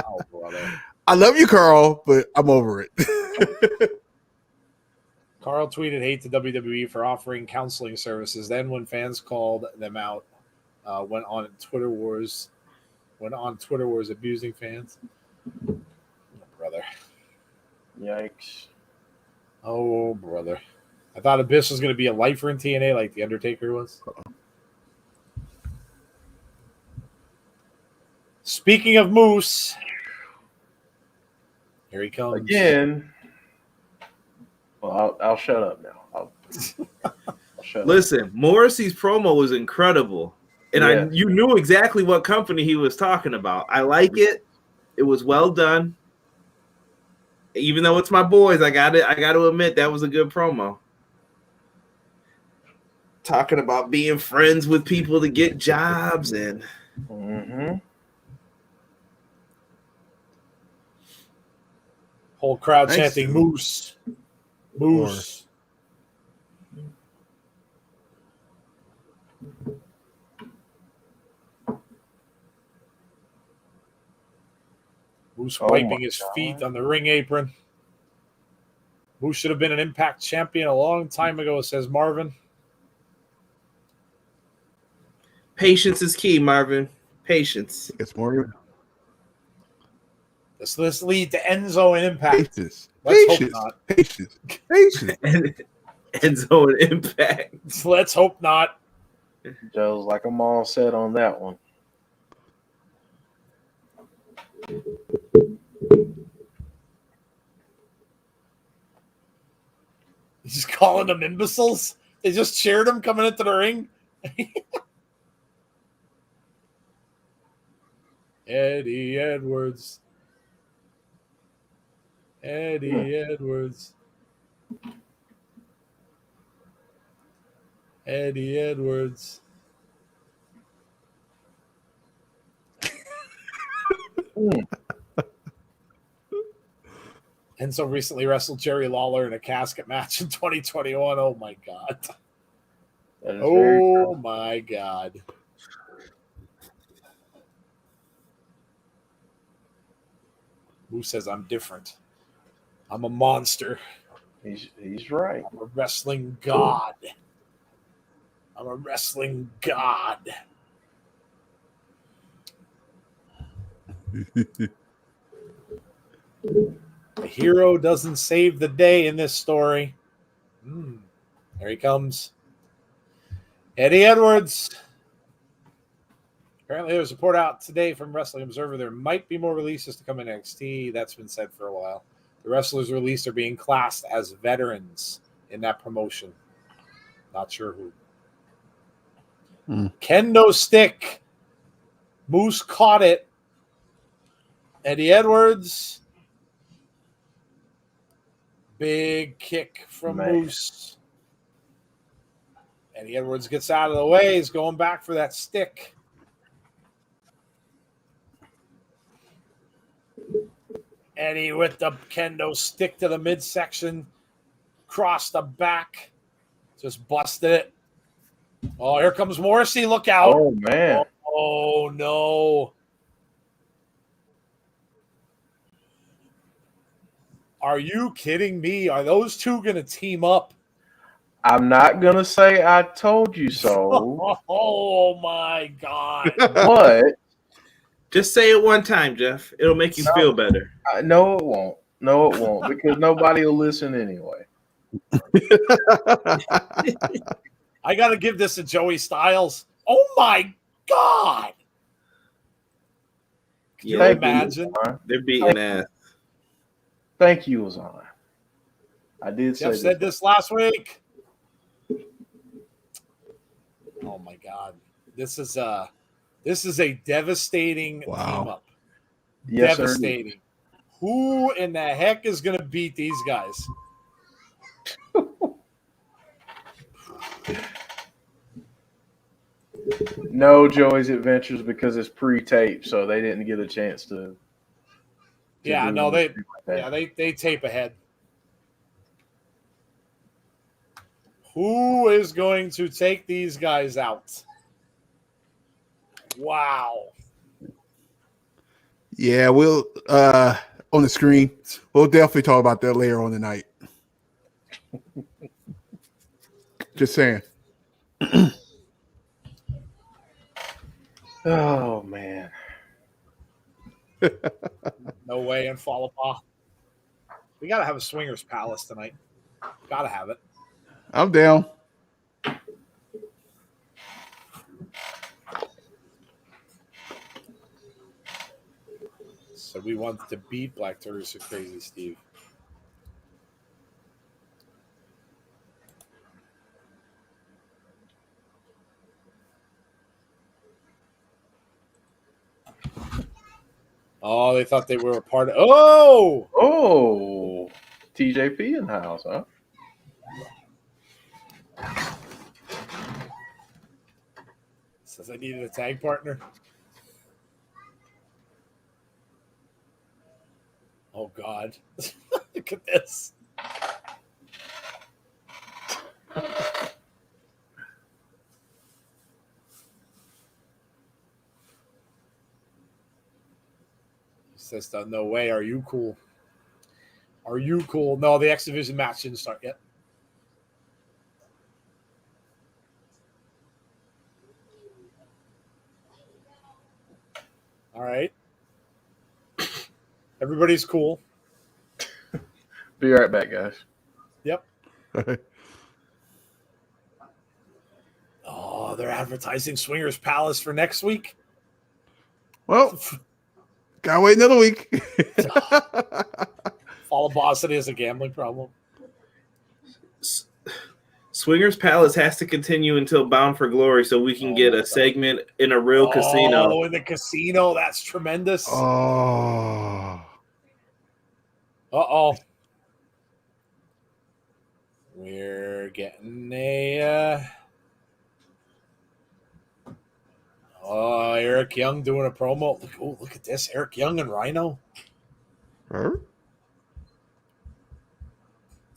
Oh, brother. I love you, Carl, but I'm over it. Carl tweeted hate to WWE for offering counseling services. Then, when fans called them out, went on Twitter wars abusing fans. Oh, brother. Yikes. Oh, brother. I thought Abyss was going to be a lifer in TNA like The Undertaker was. Speaking of Moose, here he comes. Again. Well, I'll shut up now. I'll shut up. Listen, Morrissey's promo was incredible. And you knew exactly what company he was talking about. I like it. It was well done. Even though it's my boys, I got to admit that was a good promo. Talking about being friends with people to get jobs and whole crowd chanting Moose. Moose. Moose wiping his feet on the ring apron. Moose should have been an Impact champion a long time ago, says Marvin. Patience is key, Marvin. Patience. It's more. Does this lead to Enzo and Impact? Patience. Let's hope not. Patience. Enzo and Impact. Let's hope not. Joe's like I'm all set on that one. He's calling them imbeciles. They just cheered him coming into the ring. Eddie Edwards. Eddie Edwards. Eddie Edwards. Enzo recently wrestled Jerry Lawler in a casket match in 2021. Oh my God. Oh my God. Who says I'm different? I'm a monster. He's right. I'm a wrestling god. I'm a wrestling god. The hero doesn't save the day in this story. There he comes. Eddie Edwards. Apparently, there's a report out today from Wrestling Observer. There might be more releases to come in NXT. That's been said for a while. The wrestlers released are being classed as veterans in that promotion. Not sure who. Kendo stick. Moose caught it. Eddie Edwards. Big kick from Moose. Eddie Edwards gets out of the way. He's going back for that stick. Eddie with the kendo stick to the midsection. Cross the back. Just busted it. Oh, here comes Morrissey. Look out. Oh, man. Oh, no. Are you kidding me? Are those two going to team up? I'm not going to say I told you so. Oh, my God. But just say it one time, Jeff. It'll make you feel better. No, it won't. No, it won't, because nobody will listen anyway. I got to give this to Joey Styles. Oh, my God. Can you imagine? They're beating ass. Thank you, Azan. I did say Jeff said this last week. Oh my God, this is a devastating team up. Yes, Devastating. Sir. Who in the heck is going to beat these guys? No Joey's Adventures because it's pre-tape, so they didn't get a chance to Yeah, do no, anything like that. they tape ahead. Who is going to take these guys out? Wow. Yeah, we'll on the screen. We'll definitely talk about that later on tonight. Just saying. Oh man. No way in Falapa. We got to have a swingers palace tonight. Got to have it. I'm down. So we want to beat Black Turtles so crazy, Steve. Oh, they thought they were a part of. Oh, TJP in the house, huh? Says I needed a tag partner. Oh God. Look at this. He says, no way. Are you cool? Are you cool? No, the X Division match didn't start yet. All right. Everybody's cool. Be right back, guys. Yep. Oh, they're advertising Swingers Palace for next week. Well, gotta wait another week. Follow Boston is a gambling problem. Swingers Palace has to continue until Bound for Glory so we can get a segment in a real casino. Oh, in the casino. That's tremendous. Oh. Uh-oh. We're getting a... Eric Young doing a promo. Look at this. Eric Young and Rhino. Huh?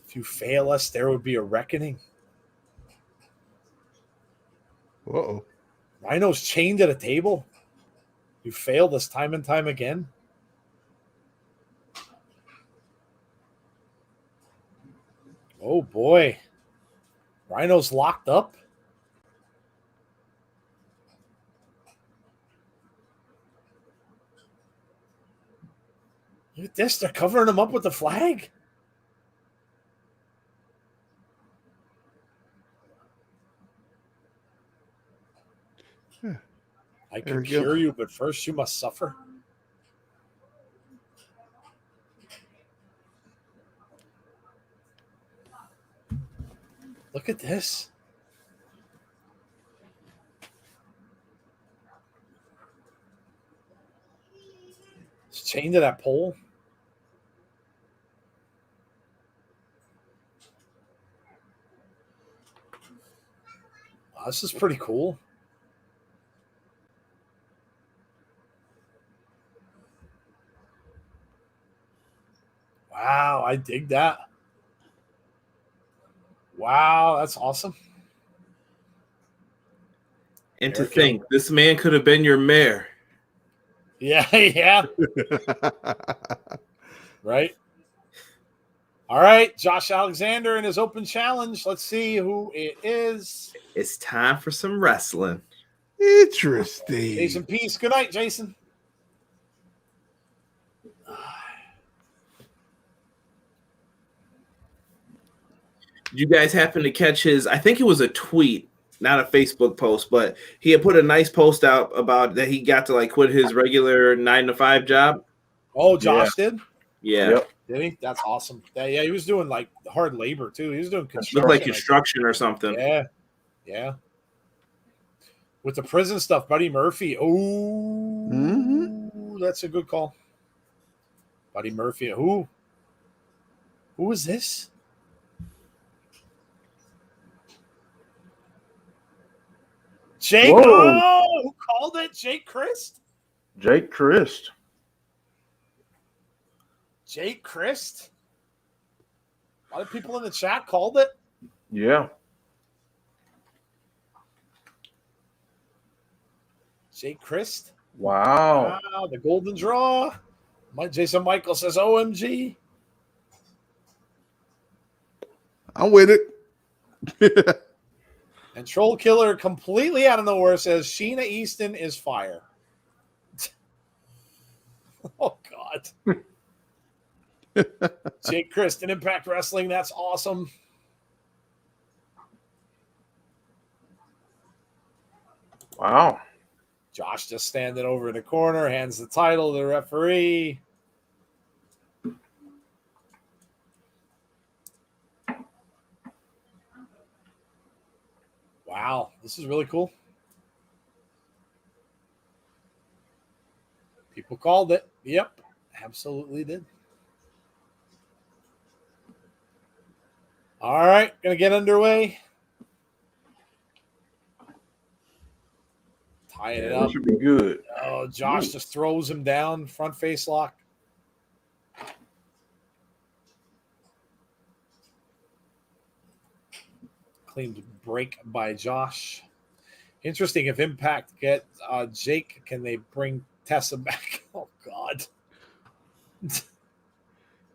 If you fail us, there would be a reckoning. Uh-oh. Rhino's chained at a table. You failed us time and time again. Oh, boy. Rhino's locked up. Look at this. They're covering him up with the flag. I can cure you, but first you must suffer. Look at this. It's chained to that pole. Wow, this is pretty cool. Wow, I dig that. Wow, that's awesome. And to think, this man could have been your mayor. Yeah, yeah. Right. All right, Josh Alexander in his open challenge. Let's see who it is. It's time for some wrestling. Interesting. Jason Peace. Good night, Jason. Did you guys happen to catch his? I think it was a tweet, not a Facebook post, but he had put a nice post out about that he got to like quit his regular 9-to-5 job. Oh, Josh did? Yeah. Yep. Did he? That's awesome. Yeah, he was doing like hard labor too. He was doing construction. Looked like construction or something. Yeah. With the prison stuff, Buddy Murphy. Oh, that's a good call. Buddy Murphy. Who is this? Jake. Whoa. Oh, who called it? Jake Christ? Jake Christ. Jake Christ? A lot of people in the chat called it. Yeah. Jake Christ. Wow. Wow, the golden draw. Jason Michael says, OMG. I'm with it. And Troll Killer completely out of nowhere says Sheena Easton is fire. Oh, God. Jake Christ in Impact Wrestling. That's awesome. Wow. Josh just standing over in the corner, hands the title to the referee. Wow, this is really cool. People called it. Yep, absolutely did. All right, gonna get underway. Tying it up. This should be good. Oh, Josh just throws him down, front face lock. Clean break by Josh. Interesting if Impact get Jake, can they bring Tessa back? Oh God.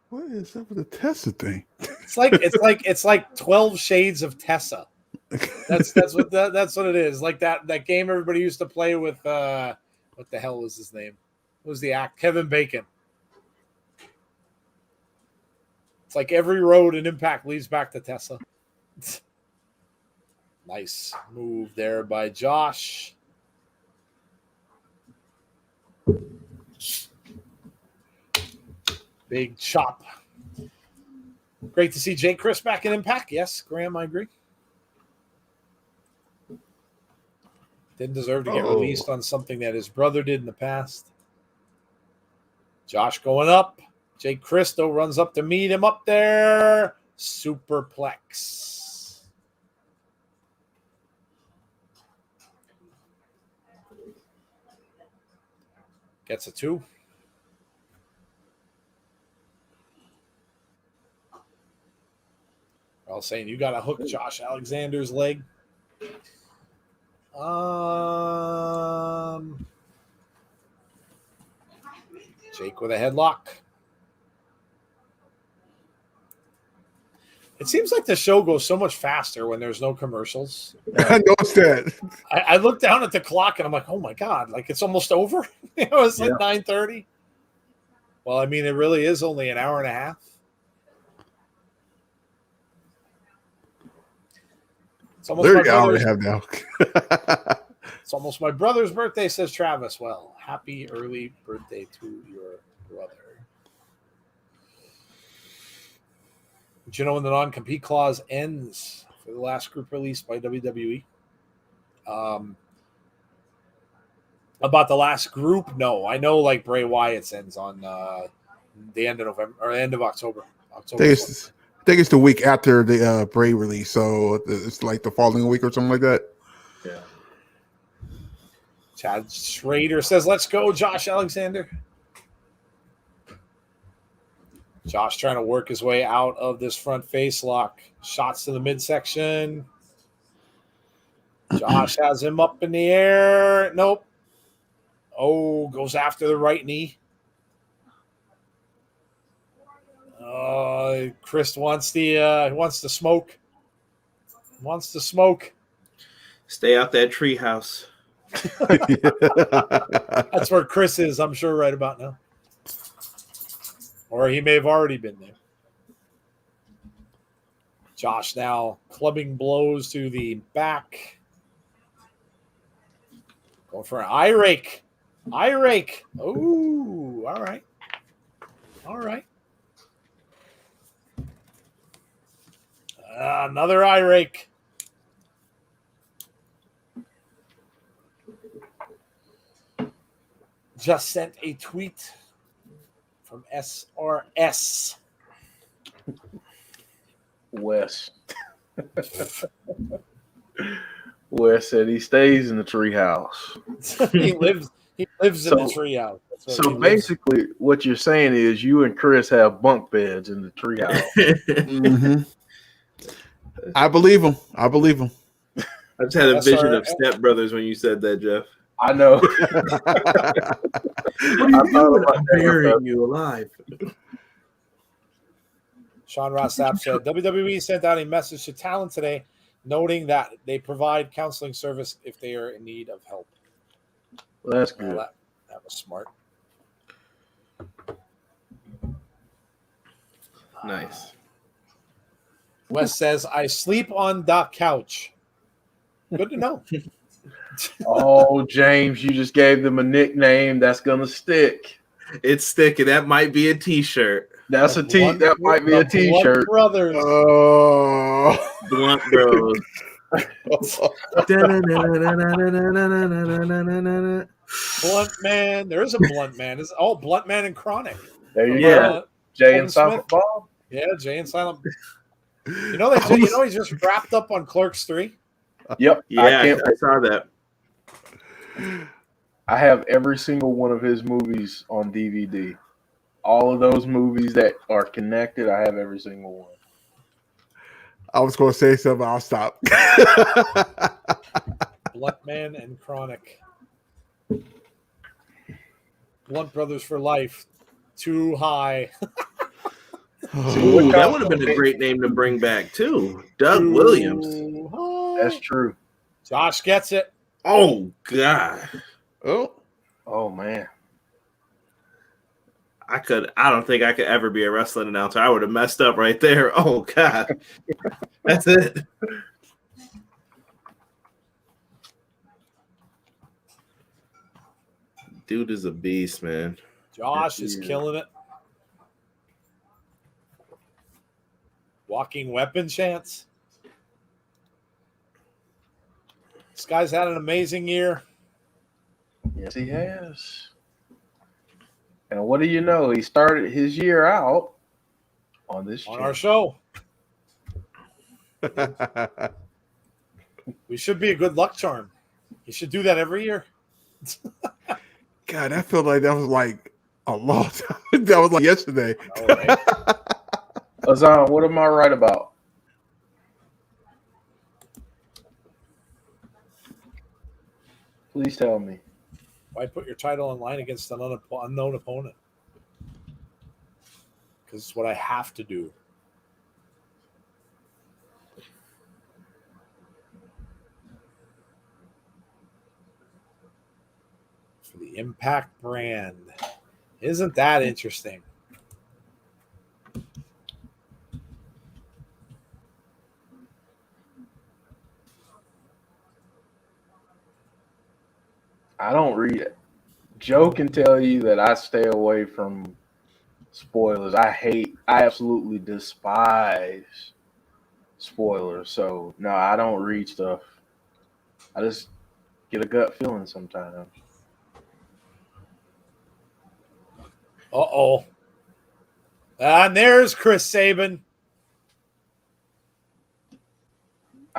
What is up with the Tessa thing? It's like 12 shades of Tessa. That's what it is. Like that game everybody used to play with what the hell was his name? What was the act? Kevin Bacon. It's like every road in Impact leads back to Tessa. Nice move there by Josh. Big chop. Great to see Jake Chris back in Impact. Yes, Graham, I agree. Didn't deserve to get released on something that his brother did in the past. Josh going up. Jake Christo runs up to meet him up there. Superplex. Gets a 2. I was saying you got to hook Josh Alexander's leg. Jake with a headlock. It seems like the show goes so much faster when there's no commercials. I noticed that. I look down at the clock and I'm like, oh my God, like it's almost over. It's like 9:30. Well, I mean, it really is only an hour and a half. It's almost Literally an hour and a half now. It's almost my brother's birthday, says Travis. Well, happy early birthday to your brother. Did you know when the non-compete clause ends for the last group released by WWE? About the last group? No. I know like Bray Wyatt's ends on the end of November or end of October. I think it's the week after the Bray release, so it's like the following week or something like that. Yeah. Chad Schrader says, let's go, Josh Alexander. Josh trying to work his way out of this front face lock. Shots to the midsection. Josh has him up in the air. Nope. Oh, goes after the right knee. Chris wants to smoke. Wants to smoke. Stay out that treehouse. That's where Chris is, I'm sure, right about now. Or he may have already been there. Josh now clubbing blows to the back. Going for an eye rake. Eye rake. Oh, all right. All right. Another eye rake. Just sent a tweet from SRS. Wes. Wes said he stays in the treehouse. He lives in the treehouse. So basically, what you're saying is you and Chris have bunk beds in the treehouse. Mm-hmm. I believe him. I just had a vision of Step Brothers when you said that, Jeff. I know. What are you doing? I'm burying you alive. Sean Ross Sapp said WWE sent out a message to talent today, noting that they provide counseling service if they are in need of help. Well, that's good. That was smart. Nice. Wes says, I sleep on the couch. Good to know. Oh, James, you just gave them a nickname that's gonna stick. It's sticking. That might be a T-shirt. That's a T. That might be a T-shirt. Brothers. Blunt Bros. Blunt Man. There is a Blunt Man. Blunt Man and Chronic. There you Yeah. go. Jay and Tom Silent Bob. Yeah, Jay and Silent. He's just wrapped up on Clerks 3. Yep. Yeah, I saw that. I have every single one of his movies on DVD. All of those movies that are connected, I have every single one. I was going to say something. I'll stop. Blunt Man and Chronic. Blunt Brothers for life. Too high. Ooh, that would have been a great name to bring back too. Doug Williams. That's true. Josh gets it. Oh God. Oh man. I don't think I could ever be a wrestling announcer. I would have messed up right there. Oh God. That's it. Dude is a beast, man. Josh is killing it. Walking weapon chance. This guy's had an amazing year. Yes, he has. And what do you know? He started his year out on this on our show. We should be a good luck charm. You should do that every year. God, I feel like that was like a long time. That was like yesterday. All right. Azan, what am I right about? Please tell me. Why put your title on line against an unknown opponent? Because it's what I have to do. For the Impact brand. Isn't that interesting? I don't read it. Joe can tell you that I stay away from spoilers. I absolutely despise spoilers. So, no, I don't read stuff. I just get a gut feeling sometimes. Uh-oh. And there's Chris Sabin.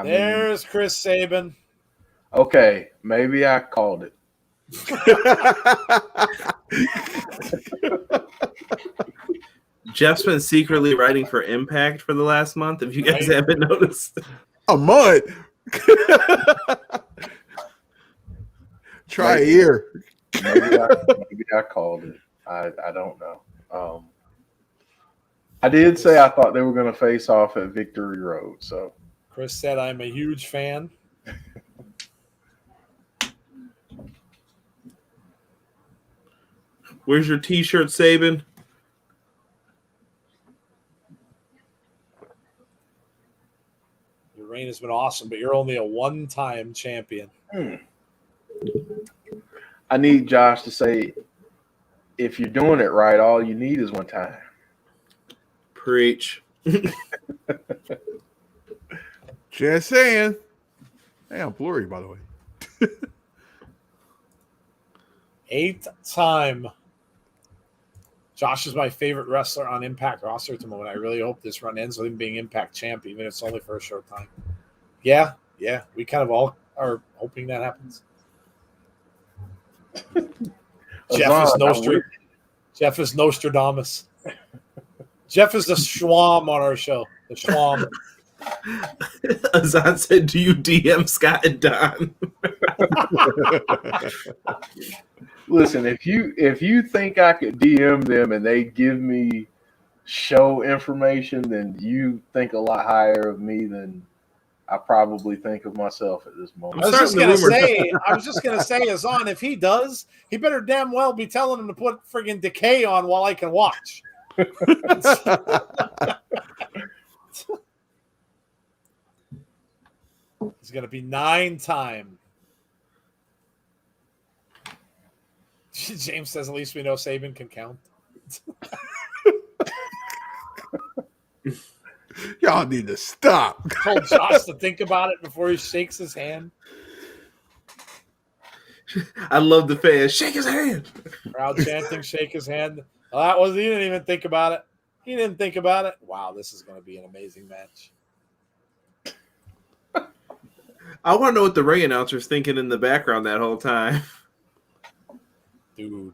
There's Chris Sabin. Okay, maybe I called it. Jeff's been secretly writing for Impact for the last month. If you guys haven't noticed, a month. Try a year. Maybe I called it. I don't know. I did say I thought they were going to face off at Victory Road. So Chris said I'm a huge fan. where's your T-shirt, Sabin? Your reign has been awesome, but you're only a one-time champion. I need Josh to say, if you're doing it right, all you need is one time. Preach. Just saying. Hey, I'm blurry, by the way. 8th time. Josh is my favorite wrestler on Impact roster at the moment. I really hope this run ends with him being Impact champ, even if it's only for a short time. Yeah. We kind of all are hoping that happens. Jeff is Nostradamus. Jeff is the Schwam on our show. The Schwam. Azan said, "Do you DM Scott and Don?" Listen, if you think I could DM them and they give me show information, then you think a lot higher of me than I probably think of myself at this moment. I was just gonna say, Azan, if he does, he better damn well be telling him to put friggin' Decay on while I can watch. He's gonna be 9-time. James says, at least we know Saban can count. Y'all need to stop. Told Josh to think about it before he shakes his hand. I love the fans. Shake his hand. Crowd chanting, shake his hand. Well, he didn't even think about it. He didn't think about it. Wow, this is going to be an amazing match. I want to know what the ring announcer's thinking in the background that whole time. Dude.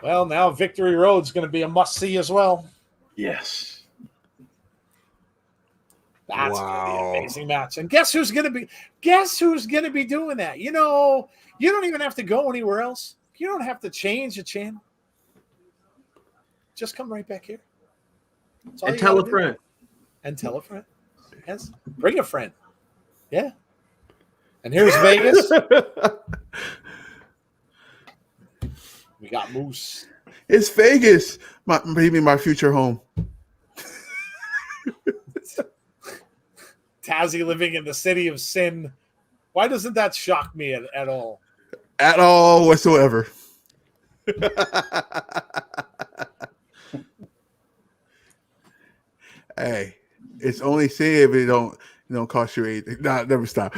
Well, now Victory Road's going to be a must-see as well. Yes. That's going to be an amazing match. And guess who's going to be doing that? You know, you don't even have to go anywhere else. You don't have to change the channel. Just come right back here. And tell a friend. And tell a friend. Yes. Bring a friend. Yeah. And here's Vegas. We got Moose. It's Vegas, my future home. Tazzy living in the city of sin. Why doesn't that shock me at all? At all whatsoever. Hey, it's only say if it don't cost you anything. Nah, never stop.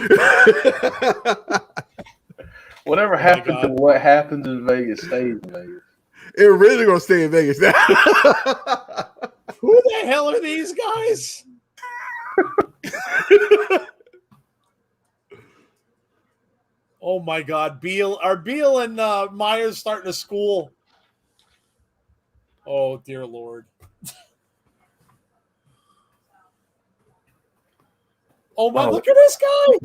Whatever happens to what happens in Vegas stays in Vegas. It really gonna stay in Vegas now. Who the hell are these guys? Oh my God, Beal! Are Beal and Myers starting a school? Oh dear Lord! Oh my! Look at this guy.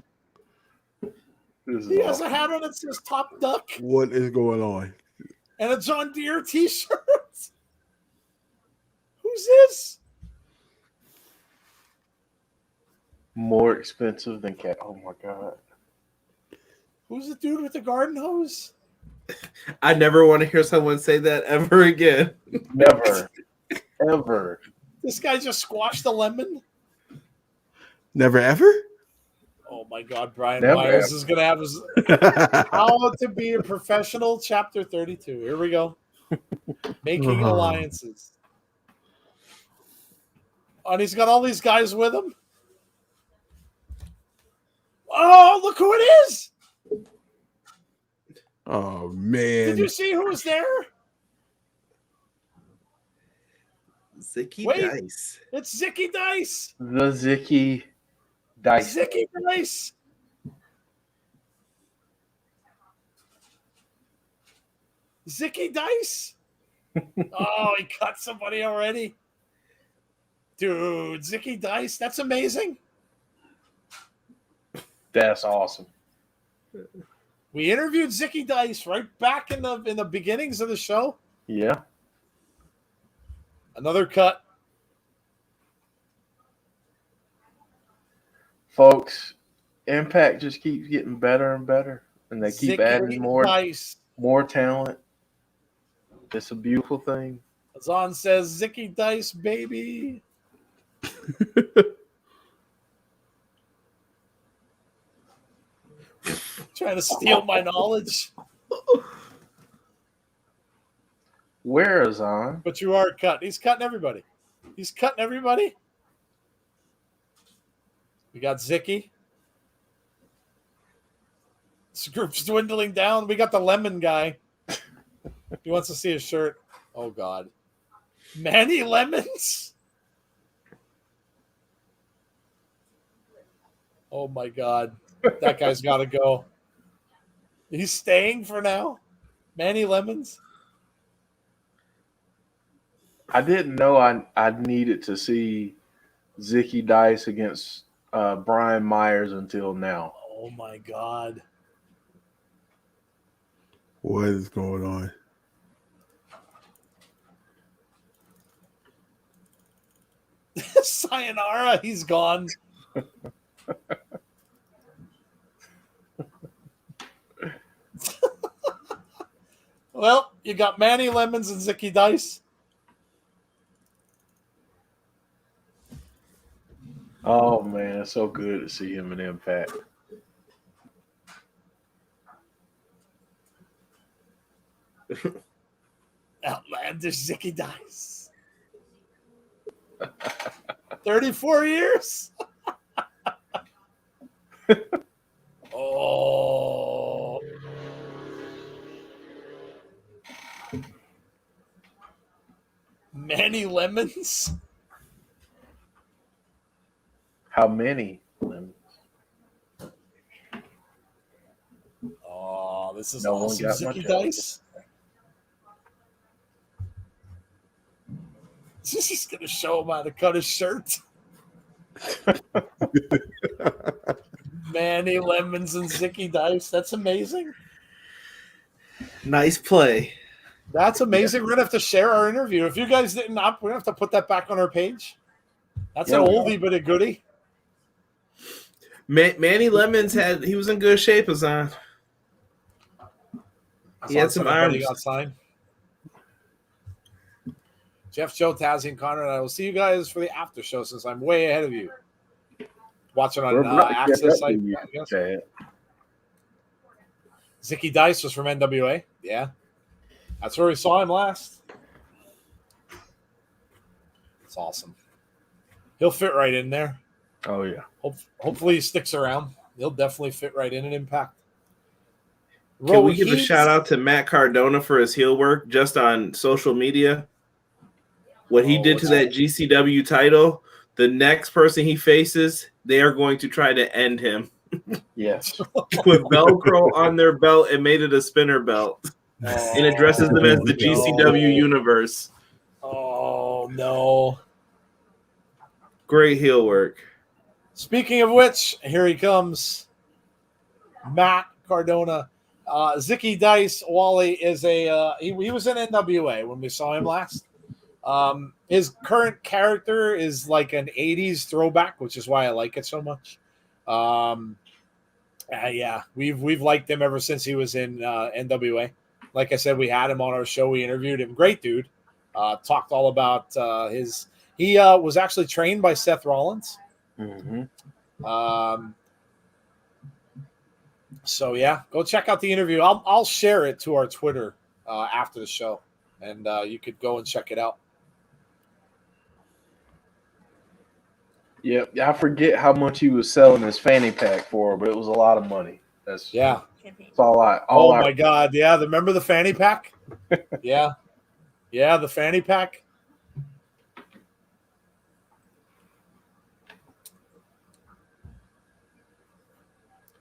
He has a hat on that says Top Duck. What is going on? And a John Deere t-shirt. Who's this? More expensive than cat. Oh my God. Who's the dude with the garden hose? I never want to hear someone say that ever again. Never. Ever. This guy just squashed a lemon. Never ever? Oh my God, Brian Never Myers ever. is going to have his How to Be a Professional, Chapter 32. Here we go. Making alliances. Oh, and he's got all these guys with him. Oh, look who it is. Oh, man. Did you see who was there? Zicky Wait. Dice. It's Zicky Dice. The Zicky Dice. Zicky Dice. Zicky Dice. Oh, he cut somebody already. Dude, Zicky Dice. That's amazing. That's awesome. We interviewed Zicky Dice right back in the beginnings of the show. Yeah. Another cut. Folks, Impact just keeps getting better and better. And they keep Zicky adding more Dice. talent. It's a beautiful thing. Azan says Zicky Dice, baby. Trying to steal my knowledge. Where is on? But you are cut. He's cutting everybody. He's cutting everybody. We got Zicky. This group's dwindling down. We got the lemon guy. He wants to see his shirt. Oh, God. Manny Lemons? Oh, my God. That guy's got to go. He's staying for now? Manny Lemons? I didn't know I needed to see Zicky Dice against Brian Myers until now. Oh, my God. What is going on? Sayonara, he's gone. Well, you got Manny Lemons and Zicky Dice. Oh man, it's so good to see him in Impact. Outlandish Zicky Dice. 34 years? Oh. Manny Lemons? How many? Oh, this is No one awesome. got much Zicky of it. Dice. This is going to show him how to cut his shirt. Manny Lemons and Zicky Dice. That's amazing. Nice play. That's amazing. We're going to have to share our interview. If you guys didn't, we're going to have to put that back on our page. That's an Yeah, we oldie but a goodie. Manny Lemons he was in good shape, Azan. He had some arms. Got signed. Jeff, Joe, Tazzy, and Connor, and I will see you guys for the after show since I'm way ahead of you. Watching on Access site. Zicky Dice was from NWA. Yeah. That's where we saw him last. It's awesome. He'll fit right in there. Oh yeah. Hopefully he sticks around. He'll definitely fit right in Impact. Can we give a shout out to Matt Cardona for his heel work just on social media? What he did to that GCW title, the next person he faces, they are going to try to end him. Yes. Put Velcro on their belt and made it a spinner belt. And addresses them as the GCW universe. Oh, no. Great heel work. Speaking of which, here he comes. Matt Cardona. Zicky Dice, Wally, is he was in NWA when we saw him last. His current character is like an 80s throwback, which is why I like it so much. Yeah, we've liked him ever since he was in NWA. Like I said, we had him on our show. We interviewed him. Great dude. Talked all about he was actually trained by Seth Rollins. Mm-hmm. So yeah, go check out the interview. I'll share it to our Twitter after the show, and you could go and check it out. Yep, I forget how much he was selling his fanny pack for, but it was a lot of money. That's all I. My God! Yeah, remember the fanny pack? yeah, the fanny pack.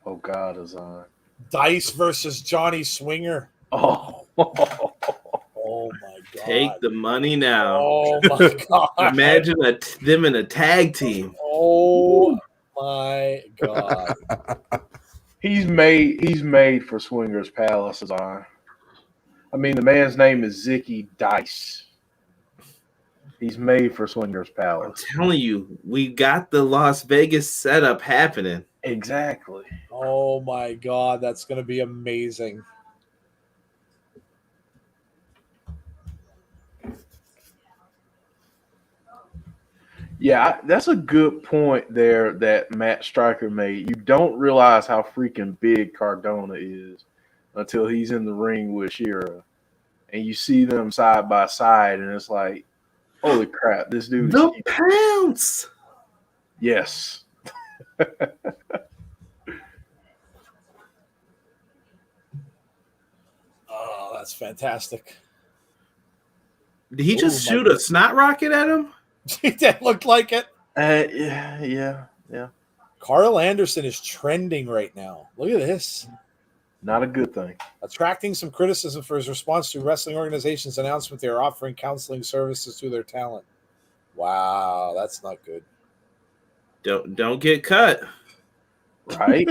Oh God, Azan. Dice versus Johnny Swinger. Oh. Oh my God! Take the money now. Oh my God! Imagine them in a tag team. Oh my God! He's made for Swingers Palace, Azan. I mean, the man's name is Zicky Dice. He's made for Swingers Palace. I'm telling you, we got the Las Vegas setup happening. Exactly. Oh my God, that's going to be amazing. Yeah, that's a good point there that Matt Stryker made. You don't realize how freaking big Cardona is until he's in the ring with Shira. And you see them side by side, and it's like, Holy crap! This dude. The pounce. Yes. Oh, that's fantastic. Did he just shoot a snot rocket at him? That looked like it. Yeah. Carl Anderson is trending right now. Look at this. Not a good thing. Attracting some criticism for his response to wrestling organization's announcement they are offering counseling services to their talent. Wow, that's not good. Don't get cut. Right?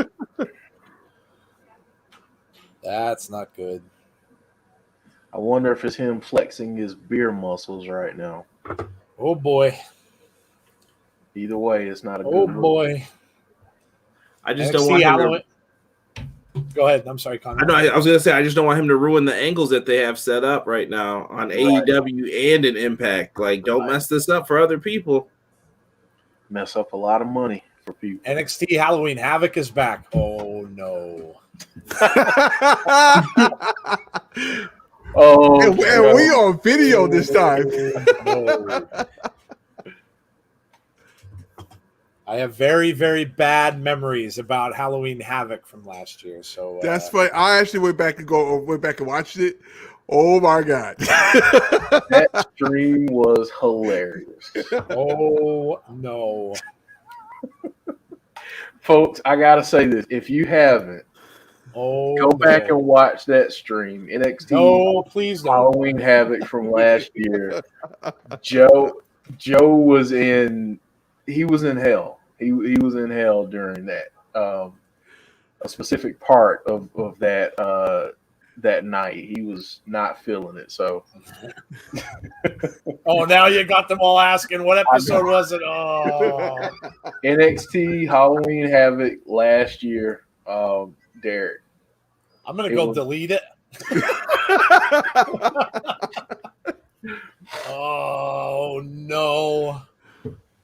That's not good. I wonder if it's him flexing his beer muscles right now. Oh boy. Either way, it's not a good Oh look. boy. I just don't want him to. Go ahead. I'm sorry, Connor. I was going to say, I just don't want him to ruin the angles that they have set up right now on AEW and in Impact. Like, don't mess this up for other people. Mess up a lot of money for people. NXT Halloween Havoc is back. Oh, no. Oh, and we on video this time. No. I have very, very bad memories about Halloween Havoc from last year. So that's funny. I actually went back and watched it. Oh my god, that stream was hilarious. Oh no, folks! I gotta say this: if you haven't, go back and watch that stream. NXT. No, please don't. Halloween Havoc from last year. Joe was in. He was in hell. He was in hell during that. A specific part of that that night, he was not feeling it. So, oh, now you got them all asking what episode was it? Oh, NXT Halloween Havoc last year. Derek, I'm gonna go delete it. Oh no.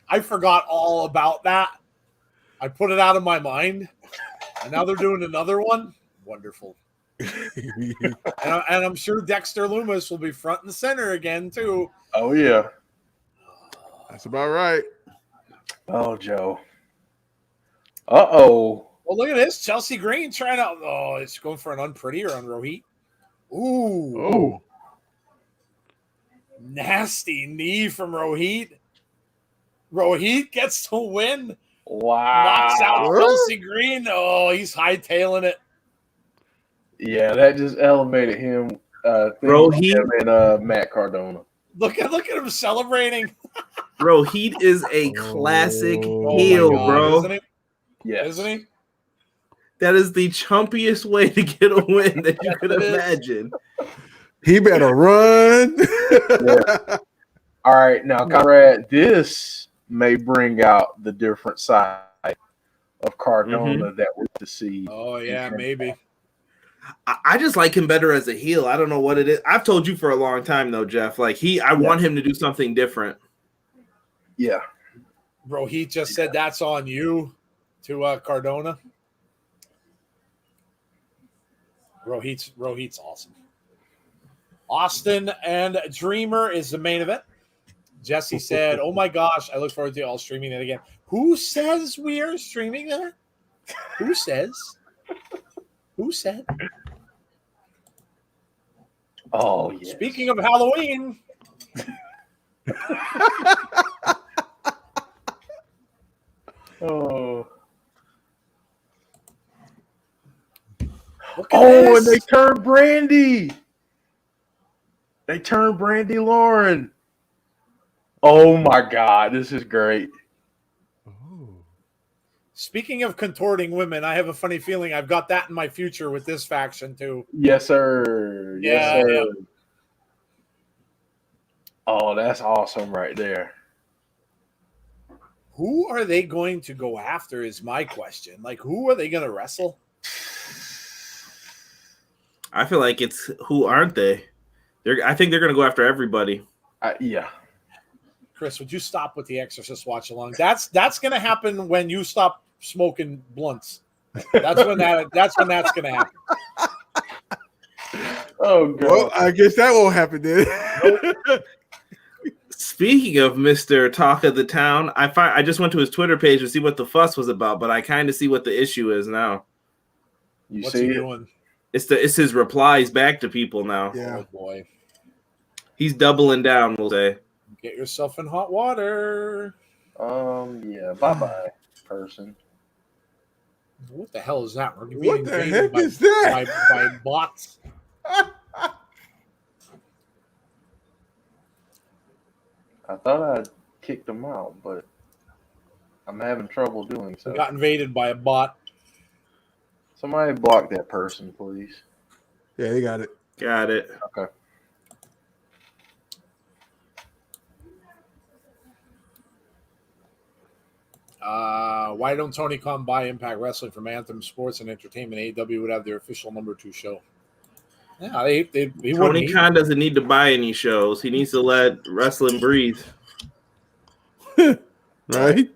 I forgot all about that. I put it out of my mind. And now they're doing another one. Wonderful. and I'm sure Dexter Lumis will be front and center again, too. Oh, yeah. That's about right. Oh, Joe. Uh-oh. Well, look at this. Chelsea Green trying to... Oh, it's going for an unprettier on Rohit. Ooh. Oh. Nasty knee from Rohit. Rohit gets to win. Wow. Knocks out Chelsea Green. Oh, he's hightailing it. Yeah, that just elevated him. Rohit and Matt Cardona. Look at him celebrating. Rohit is a classic heel, bro. Isn't he? Yes. Isn't he? That is the chumpiest way to get a win that you could imagine. He better run. Yeah. All right, now, Conrad, this may bring out the different side of Cardona that we're to see. Oh, yeah, maybe. I just like him better as a heel. I don't know what it is. I've told you for a long time, though, Jeff. Like, I want him to do something different. Yeah. Rohit just said that's on you to Cardona. Rohit's awesome. Austin and Dreamer is the main event. Jesse said, "Oh my gosh, I look forward to all streaming it again." Who says we are streaming that? Who says? Who said? Oh, yeah. Speaking of Halloween. Oh. Oh, and they turned Brandy. They turned Brandy Lauren. Oh my God, this is great. Speaking of contorting women, I have a funny feeling I've got that in my future with this faction too. Yes, sir. Yes, sir. Yeah. Oh, that's awesome right there. Who are they going to go after is my question. Like, who are they going to wrestle? I feel like it's who aren't they? I think they're going to go after everybody. Yeah. Chris, would you stop with the Exorcist watch along? That's going to happen when you stop smoking blunts. That's when that's going to happen. Oh God. Well, I guess that won't happen then. Nope. Speaking of Mr. Talk of the Town, I just went to his Twitter page to see what the fuss was about, but I kind of see what the issue is now. What's he doing? It's his replies back to people now. Yeah. Oh boy. He's doubling down, we'll say. Get yourself in hot water. Yeah. Bye, person. What the hell is that? We're being What the invaded heck by, is that? by bots. I thought I kicked him out, but I'm having trouble doing so. We got invaded by a bot. Somebody block that person, please. Yeah, they got it. Got it. Okay. Why don't Tony Khan buy Impact Wrestling from Anthem Sports and Entertainment? AEW would have their official number 2 show. Yeah, he Tony Khan doesn't need to buy any shows. He needs to let wrestling breathe. Right?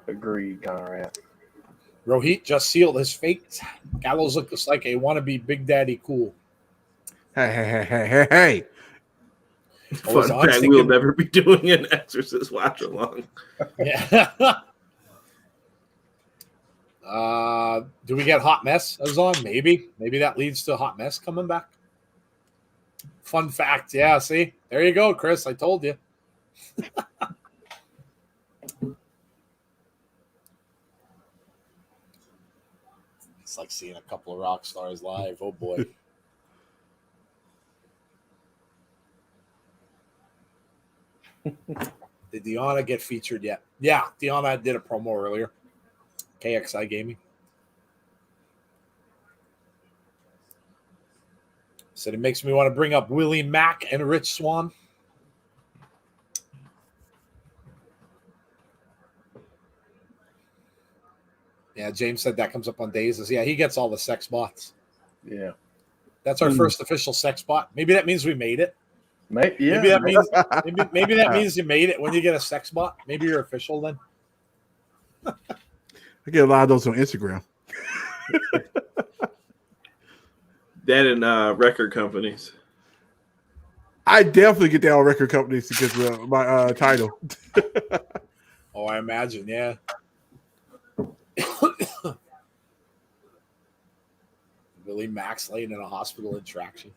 Agreed, Conrad. Rohit just sealed his fate. Gallows looks like a wannabe Big Daddy Cool. Hey. Oh, Fun fact, we'll never be doing an Exorcist watch along. Yeah. Do we get Hot Mess as on? Maybe that leads to Hot Mess coming back. Fun fact. Yeah, see? There you go, Chris. I told you. It's like seeing a couple of rock stars live. Oh, boy. Did Deanna get featured yet? Yeah, Deanna did a promo earlier. KXI Gaming. Said it makes me want to bring up Willie Mack and Rich Swann. Yeah, James said that comes up on Days. Yeah, he gets all the sex bots. Yeah. That's our first official sex bot. Maybe that means we made it. Maybe that means maybe that means you made it when you get a sex bot. Maybe you're official then. I get a lot of those on Instagram. That and record companies. I definitely get that on record companies because of my title. Oh, I imagine, yeah. Willie Max laying in a hospital in traction.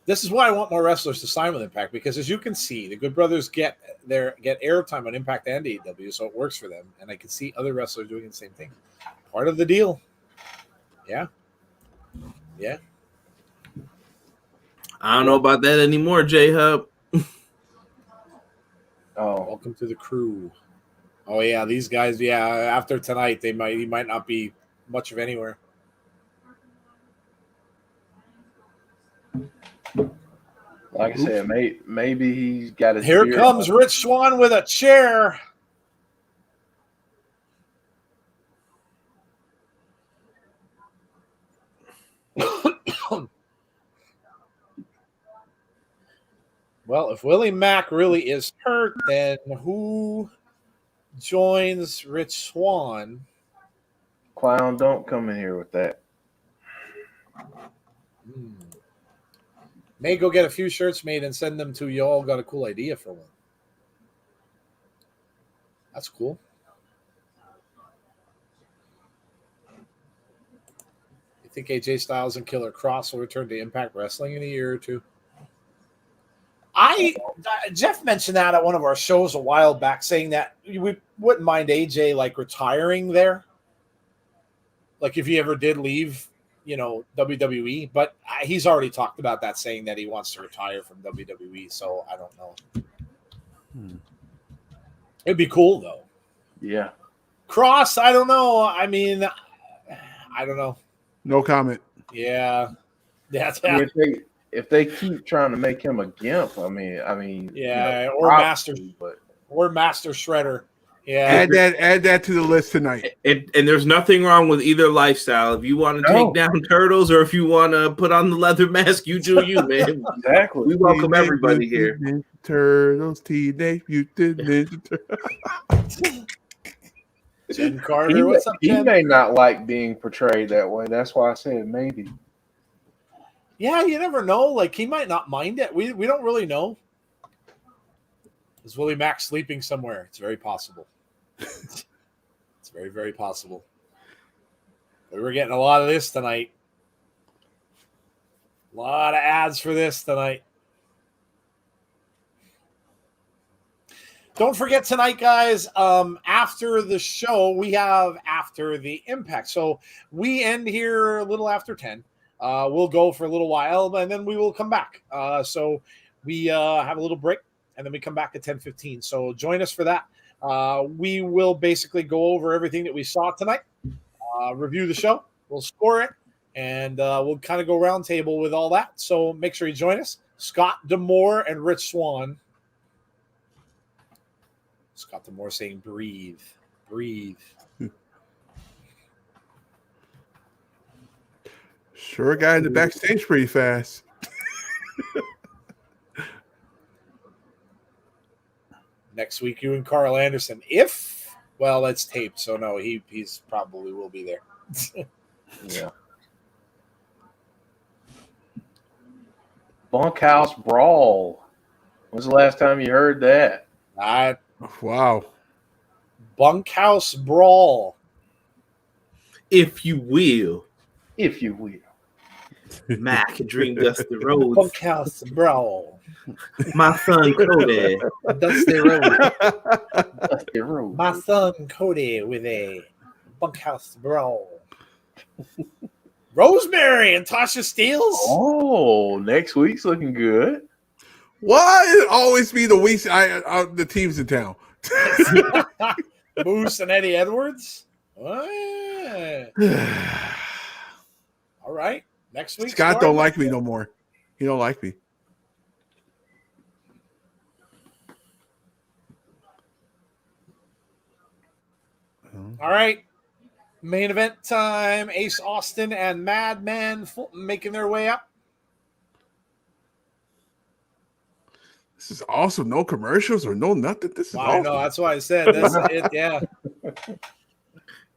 This is why I want more wrestlers to sign with Impact, because as you can see, the Good Brothers get airtime on Impact and AEW, so it works for them. And I can see other wrestlers doing the same thing. Part of the deal. Yeah. Yeah. I don't know about that anymore, J-Hub. Oh, Welcome to the crew. Oh yeah, these guys. Yeah, after tonight, he might not be much of anywhere. like I said, maybe he's got his. Here beard comes up. Rich Swann with a chair. Well, if Willie Mack really is hurt, then who joins Rich Swann? Clown, don't come in here with that. May go get a few shirts made and send them to you. All got a cool idea for one. That's cool. You think AJ Styles and Killer Cross will return to Impact Wrestling in a year or two? Jeff mentioned that at one of our shows a while back, saying that we wouldn't mind AJ like retiring there, like if he ever did leave, WWE. But he's already talked about that, saying that he wants to retire from WWE. So I don't know. It'd be cool though. Yeah. Cross, I don't know. I mean, I don't know. No comment. Yeah, that's If they keep trying to make him a gimp, I mean, yeah, or Master Shredder. Yeah, Add that to the list tonight. And there's nothing wrong with either lifestyle. If you want to take down turtles or if you want to put on the leather mask, you do you, man. Exactly. We welcome everybody here. Ninja Turtles, Teenage Mutant Ninja Turtles. Jen Carter, what's up, He Jen? may not like being portrayed that way. That's why I said maybe. Yeah, you never know. Like, he might not mind it. We don't really know. Is Willie Mack sleeping somewhere? It's very possible. It's very, very possible. We were getting a lot of this tonight. A lot of ads for this tonight. Don't forget tonight, guys, after the show, we have After the Impact. So we end here a little after 10. We'll go for a little while, and then we will come back. So we have a little break, and then we come back at 10:15. So join us for that. We will basically go over everything that we saw tonight, review the show, we'll score it, and we'll kind of go round table with all that. So make sure you join us. Scott Demore and Rich Swan. Scott Demore saying, breathe, breathe. Sure got in the backstage pretty fast. Next week, you and Carl Anderson. Well, that's taped, so no, he's probably will be there. Yeah. Bunkhouse Brawl. When's the last time you heard that? Wow. Bunkhouse Brawl. If you will. If you will. Mac Dream Dusty Rhodes. Bunkhouse Brawl. My son Cody. Dusty Rhodes. Dusty Rhodes. My son Cody with a Bunkhouse Brawl. Rosemary and Tasha Steeles. Oh, next week's looking good. Why it always be the weeks the teams in town? Moose and Eddie Edwards. All right. Next week. Scott don't like me no more. He don't like me. All right. Main event time. Ace Austin and Madman Fulton making their way up. This is awesome. No commercials or no nothing. This is I awesome. know. That's why I said that's it. Yeah.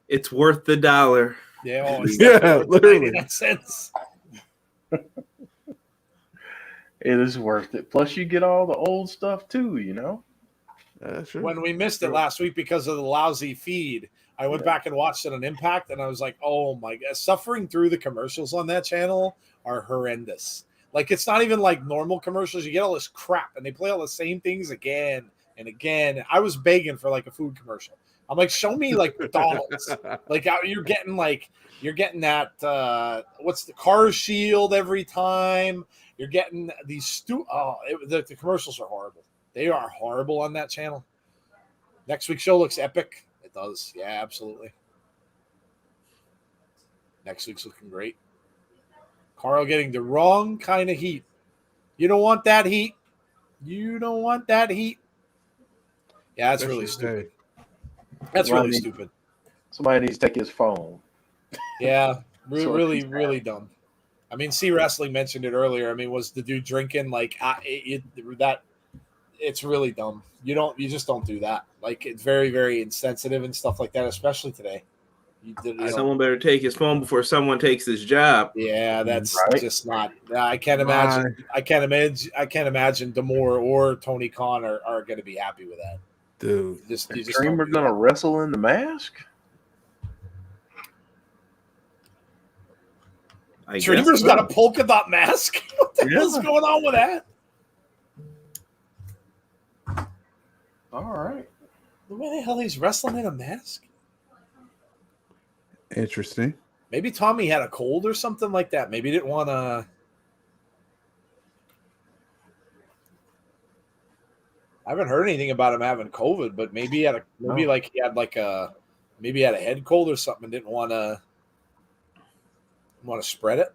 It's worth the $1. Yeah. Oh, Yeah, literally. 99 cents. It is worth it. Plus, you get all the old stuff too, you know? Sure. When we missed it last week because of the lousy feed, I went back and watched it on Impact, and I was like, oh my God. Suffering through the commercials on that channel are horrendous. Like, it's not even like normal commercials. You get all this crap, and they play all the same things again and again. I was begging for like a food commercial. I'm like, show me like McDonald's. Like, you're getting that, what's the Car Shield every time. You're getting these the commercials are horrible. They are horrible on that channel. Next week's show looks epic. It does. Yeah, absolutely. Next week's looking great. Carl getting the wrong kind of heat. You don't want that heat. You don't want that heat. Yeah, that's really stupid. That's really stupid. Somebody needs to take his phone. Yeah, really, really dumb. I mean, C Wrestling mentioned it earlier. I mean, was the dude drinking? Like, it's really dumb. You just don't do that. Like, it's very, very insensitive and stuff like that, especially today. Someone better take his phone before someone takes his job. Yeah, that's just not. I can't imagine. I can't imagine Demore or Tony Khan are going to be happy with that. Dude, you just Dreamer going to wrestle in the mask? Dreamer's got a polka dot mask. What the hell's going on with that? All right. The way the hell he's wrestling in a mask? Interesting. Maybe Tommy had a cold or something like that. Maybe he didn't want to. I haven't heard anything about him having COVID, but maybe he had a head cold or something and didn't want to spread it.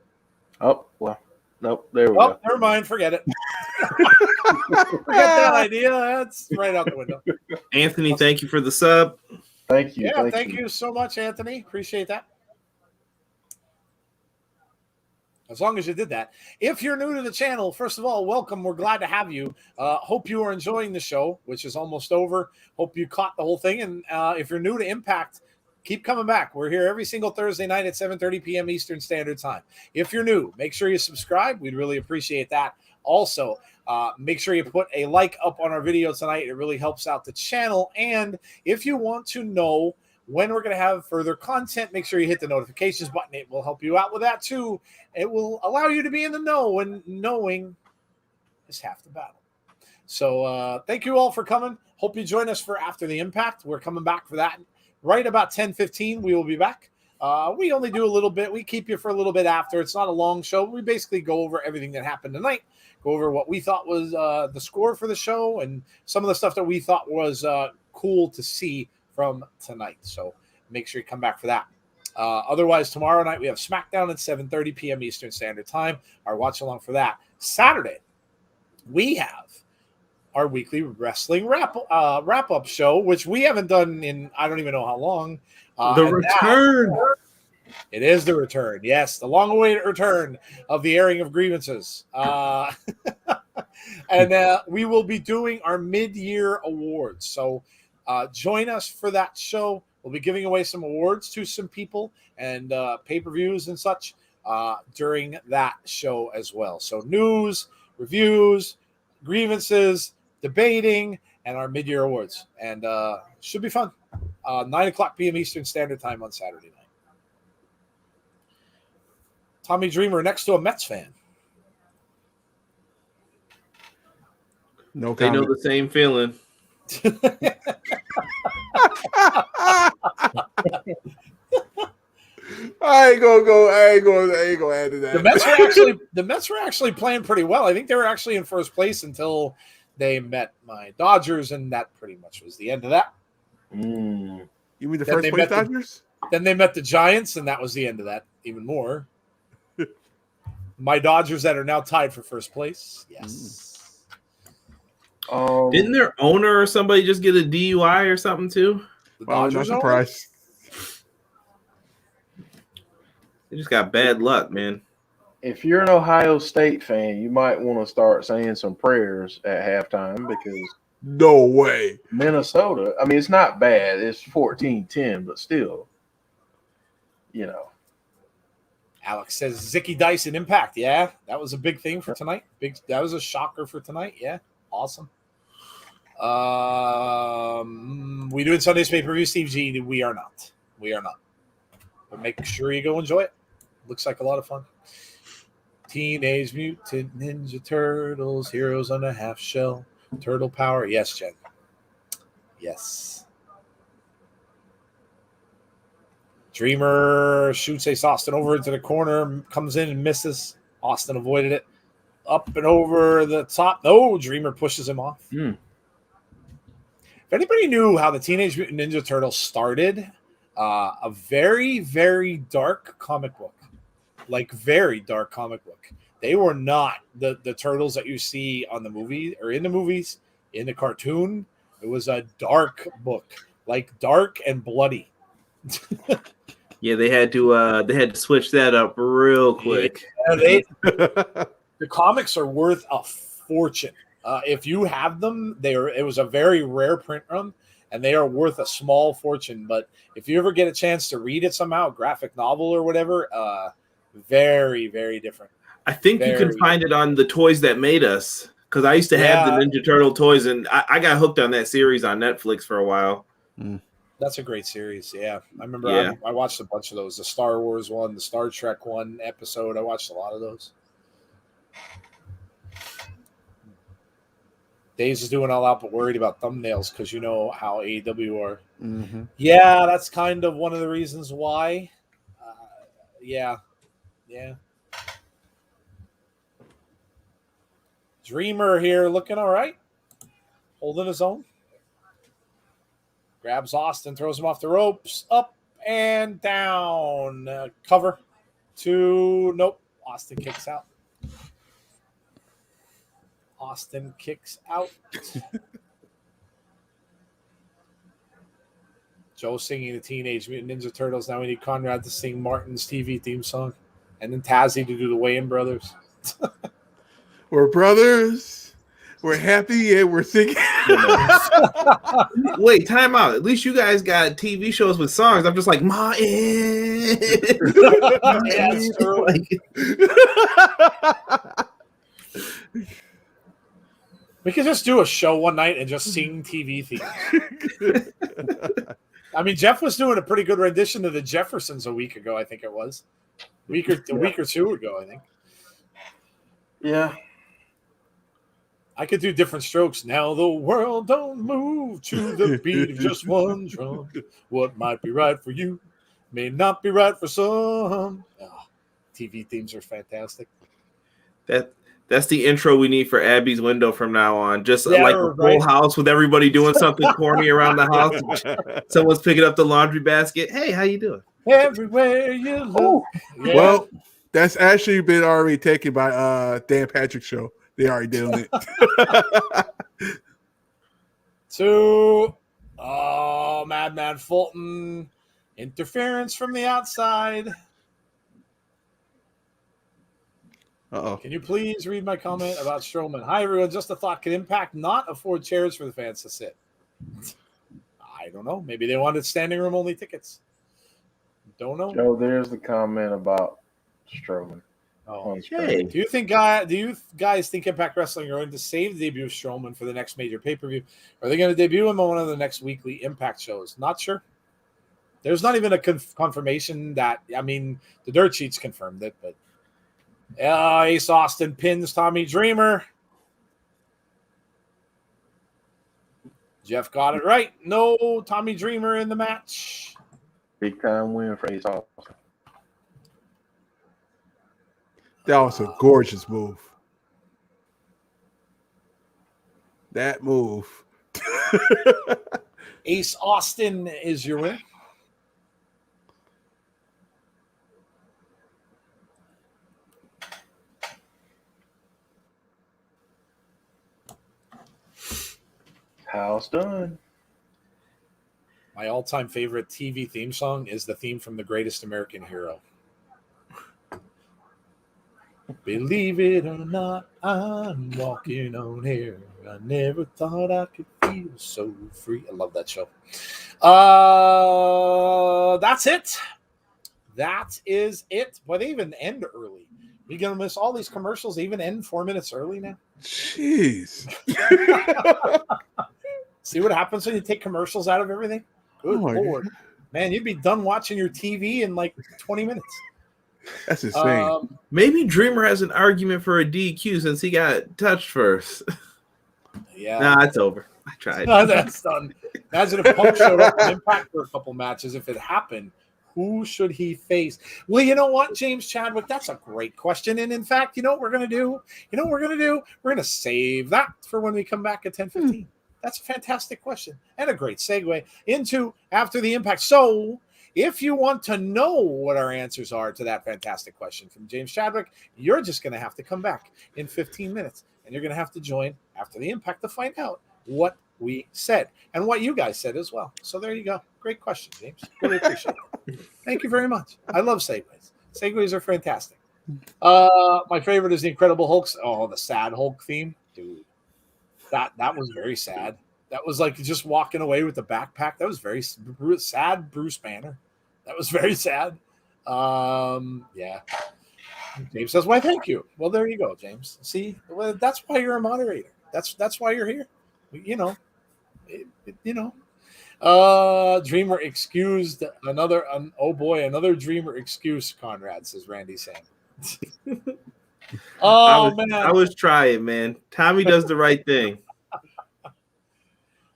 Oh, well. Nope, there we go. Never mind. Forget it. Forget that idea. That's right out the window. Anthony, thank you for the sub. Thank you. Yeah, thank you so much, Anthony. Appreciate that. As long as you did that. If you're new to the channel, first of all, welcome. We're glad to have you. Hope you are enjoying the show, which is almost over. Hope you caught the whole thing. And if you're new to Impact, keep coming back. We're here every single Thursday night at 7:30 p.m. Eastern Standard Time. If you're new, make sure you subscribe. We'd really appreciate that. Also, make sure you put a like up on our video tonight. It really helps out the channel. And if you want to know when we're going to have further content, make sure you hit the notifications button. It will help you out with that too. It will allow you to be in the know, and knowing is half the battle. So thank you all for coming. Hope you join us for After the Impact. We're coming back for that. Right about 10:15, we will be back. We only do a little bit. We keep you for a little bit after. It's not a long show. We basically go over everything that happened tonight, go over what we thought was the score for the show, and some of the stuff that we thought was cool to see from tonight. So make sure you come back for that. Otherwise, tomorrow night we have SmackDown at 7:30 p.m. Eastern Standard Time. Our watch along for that. Saturday, we have our weekly wrestling wrap-up show, which we haven't done in I don't even know how long. The return. It is the return. Yes, the long-awaited return of the airing of grievances. And we will be doing our mid-year awards. So join us for that show. We'll be giving away some awards to some people and pay-per-views and such during that show as well. So news, reviews, grievances, debating, and our mid-year awards. And should be fun. 9:00 p.m. Eastern Standard Time on Saturday night. Tommy Dreamer next to a Mets fan. No They know comment. the same feeling. I ain't gonna add to that. The Mets were actually playing pretty well. I think they were actually in first place until they met my Dodgers, and that pretty much was the end of that. Mm. You mean the Then first they place met the- Dodgers? Then they met the Giants, and that was the end of that even more. My Dodgers that are now tied for first place. Yes. Didn't their owner or somebody just get a DUI or something too? The Well, not Dodgers are surprised. They just got bad luck, man. If you're an Ohio State fan, you might want to start saying some prayers at halftime because No way. Minnesota, I mean, it's not bad. It's 14-10, but still, you know. Alex says Zicky Dice and Impact. Yeah, that was a big thing for tonight. That was a shocker for tonight. Yeah, awesome. We doing Sunday's pay-per-view, Steve G. We are not. But make sure you go enjoy it. Looks like a lot of fun. Teenage Mutant Ninja Turtles, Heroes on a Half Shell, Turtle Power. Yes, Jen. Yes. Dreamer shoots Ace Austin over into the corner, comes in and misses. Austin avoided it. Up and over the top. No, Dreamer pushes him off. Mm. If anybody knew how the Teenage Mutant Ninja Turtles started, a very, very dark comic book. Like, very dark comic book. They were not the turtles that you see on the movie or in the movies, in the cartoon. It was a dark book, like dark and bloody. Yeah, they had to switch that up real quick. Yeah, the comics are worth a fortune. If you have them, it was a very rare print run, and they are worth a small fortune. But if you ever get a chance to read it somehow, graphic novel or whatever, very, very different. I think you can find it on the Toys That Made Us, because I used to have the Ninja Turtle toys, and I got hooked on that series on Netflix for a while. That's a great series. Yeah, I remember. Yeah. I watched a bunch of those. The Star Wars one, the Star Trek one episode. I watched a lot of those. Days is doing all out, but worried about thumbnails because you know how AEW are. Mm-hmm. Yeah, that's kind of one of the reasons why. Yeah. Dreamer here looking all right. Holding his own. Grabs Austin, throws him off the ropes. Up and down. Cover. 2. Nope. Austin kicks out. Joe singing the Teenage Mutant Ninja Turtles. Now we need Conrad to sing Martin's TV theme song. And then Tazzy to do the Wayans Brothers. We're brothers. We're happy and we're singing. Wait, time out. At least you guys got TV shows with songs. I'm just like, Ma. Yeah, it's true. We could just do a show one night and just sing TV themes. I mean, Jeff was doing a pretty good rendition of the Jeffersons a week ago. I think it was a week or two ago. I think. Yeah. I could do different strokes. Now the world don't move to the beat of just one drum. What might be right for you may not be right for some. Oh, TV themes are fantastic. That's the intro we need for Abby's window from now on. Just Yeah, like a right. full house with everybody doing something corny around the house. Someone's picking up the laundry basket. Hey, how you doing? Everywhere you look. Yeah. Well, that's actually been already taken by Dan Patrick's show. They already did it. To Madman Fulton, interference from the outside. Uh-oh. Can you please read my comment about Strowman? Hi, everyone. Just a thought. Could Impact not afford chairs for the fans to sit? I don't know. Maybe they wanted standing room only tickets. Don't know. Joe, there's the comment about Strowman. Oh, Hey. Do you guys think Impact Wrestling are going to save the debut of Strowman for the next major pay-per-view? Are they going to debut him on one of the next weekly Impact shows? Not sure. There's not even a confirmation that, I mean, the dirt sheets confirmed it, but Ace Austin pins Tommy Dreamer. Jeff got it right. No Tommy Dreamer in the match. Big time win for Ace Austin. That was a gorgeous move. That move. Ace Austin is your winner. House done. My all-time favorite TV theme song is the theme from The Greatest American Hero. Believe it or not, I'm walking on air. I never thought I could feel so free. I love that show. That's it. That is it. Boy, they even end early. We're going to miss all these commercials. They even end 4 minutes early now. Jeez. See what happens when you take commercials out of everything? Good Lord. God. Man, you'd be done watching your TV in like 20 minutes. That's insane. Maybe Dreamer has an argument for a DQ since he got touched first. Yeah. Nah, it's over. I tried. No, that's done. Imagine if Punk showed up in Impact for a couple matches. If it happened, who should he face? Well, you know what, James Chadwick? That's a great question. And in fact, you know what we're going to do? We're going to save that for when we come back at 10:15. That's a fantastic question and a great segue into After the Impact. So if you want to know what our answers are to that fantastic question from James Chadwick, you're just going to have to come back in 15 minutes. And you're going to have to join After the Impact to find out what we said and what you guys said as well. So there you go. Great question, James. Really appreciate it. Thank you very much. I love segues. Segues are fantastic. My favorite is the Incredible Hulk. Oh, the sad Hulk theme. Dude, that was very sad. That was like just walking away with the backpack. That was very sad, Bruce Banner. That was very sad. Yeah. James says, "Why, thank you." Well, there you go, James. See, well, that's why you're a moderator. That's why you're here. Dreamer excused another. Another Dreamer excuse. Conrad says, Randy saying. Man, I was trying, man. Tommy does the right thing.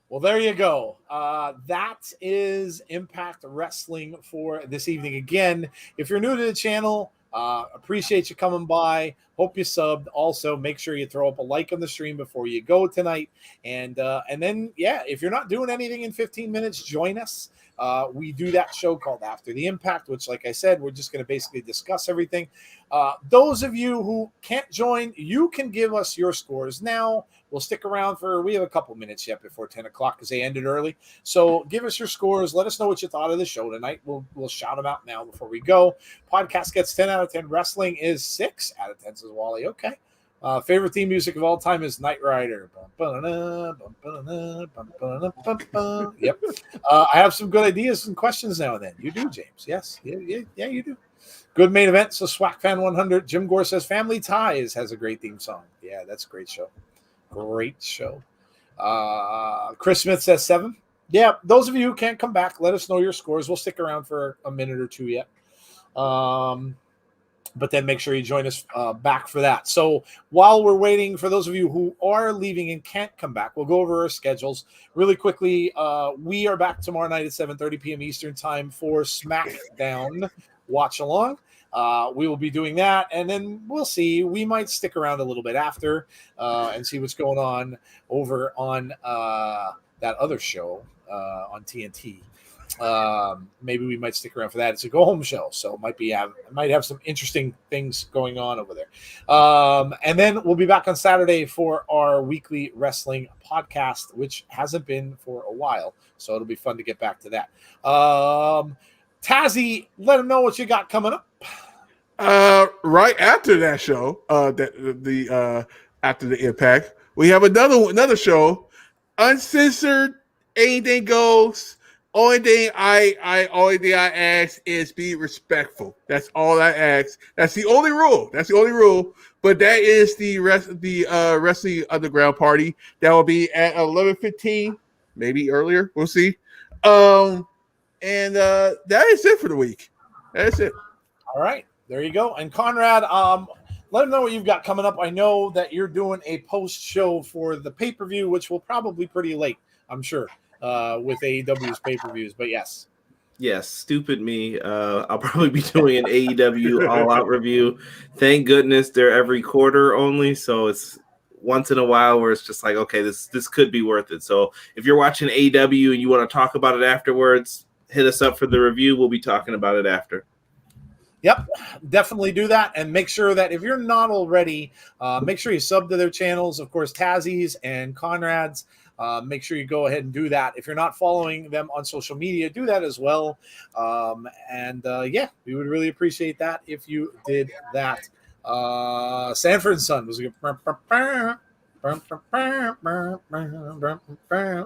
Well, there you go. That is Impact Wrestling for this evening. Again, if you're new to the channel, appreciate you coming by. Hope you subbed. Also, make sure you throw up a like on the stream before you go tonight. And then, if you're not doing anything in 15 minutes, join us. We do that show called After the Impact, which, like I said, we're just going to basically discuss everything. Those of you who can't join, you can give us your scores now. We'll stick around we have a couple minutes yet before 10 o'clock because they ended early. So give us your scores. Let us know what you thought of the show tonight. We'll shout them out now before we go. Podcast gets 10 out of 10. Wrestling is 6 out of 10, says Wally. Okay. Favorite theme music of all time is Knight Rider. Yep. I have some good ideas and questions now and then. You do, James. Yes. Yeah, you do. Good main event. So Swack Fan 100. Jim Gore says Family Ties has a great theme song. Yeah, that's a great show. Great show. Chris Smith says 7. Yeah, those of you who can't come back, let us know your scores. We'll stick around for a minute or two yet. But then make sure you join us back for that. So while we're waiting for those of you who are leaving and can't come back, we'll go over our schedules really quickly. We are back tomorrow night at 7:30 p.m. Eastern time for SmackDown watch along. We will be doing that, and then we'll see. We might stick around a little bit after and see what's going on over on that other show on TNT. Maybe we might stick around for that. It's a go home show, so it might have some interesting things going on over there. And then we'll be back on Saturday for our weekly wrestling podcast, which hasn't been for a while, so it'll be fun to get back to that. Tazzy, let them know what you got coming up. Right after that show, after the Impact, we have another show, Uncensored. Anything goes. Only thing I ask is be respectful. That's all I ask. That's the only rule. But that is the Wrestling Underground party. That will be at 11:15, maybe earlier. We'll see. And that is it for the week. That's it. All right, there you go. And Conrad, let them know what you've got coming up. I know that you're doing a post show for the pay-per-view, which will probably pretty late, I'm sure. With AEW's pay-per-views, but yes, stupid me. I'll probably be doing an AEW all-out review. Thank goodness they're every quarter only, so it's once in a while where it's just like, okay, this could be worth it. So if you're watching AEW and you want to talk about it afterwards, hit us up for the review. We'll be talking about it after. Yep, definitely do that, and make sure that if you're not already, make sure you sub to their channels. Of course, Tazzy's and Conrad's. Make sure you go ahead and do that. If you're not following them on social media, do that as well. Yeah, we would really appreciate that if you did that. Sanford and Son was a good.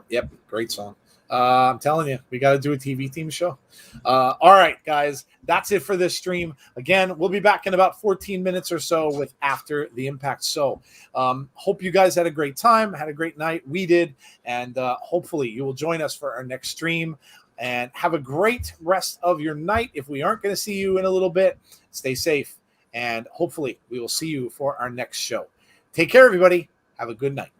Yep, great song. I'm telling you, we got to do a TV theme show. All right, guys, that's it for this stream. Again, we'll be back in about 14 minutes or so with After the Impact. So hope you guys had a great time, had a great night. We did. And hopefully you will join us for our next stream. And have a great rest of your night. If we aren't going to see you in a little bit, stay safe. And hopefully we will see you for our next show. Take care, everybody. Have a good night.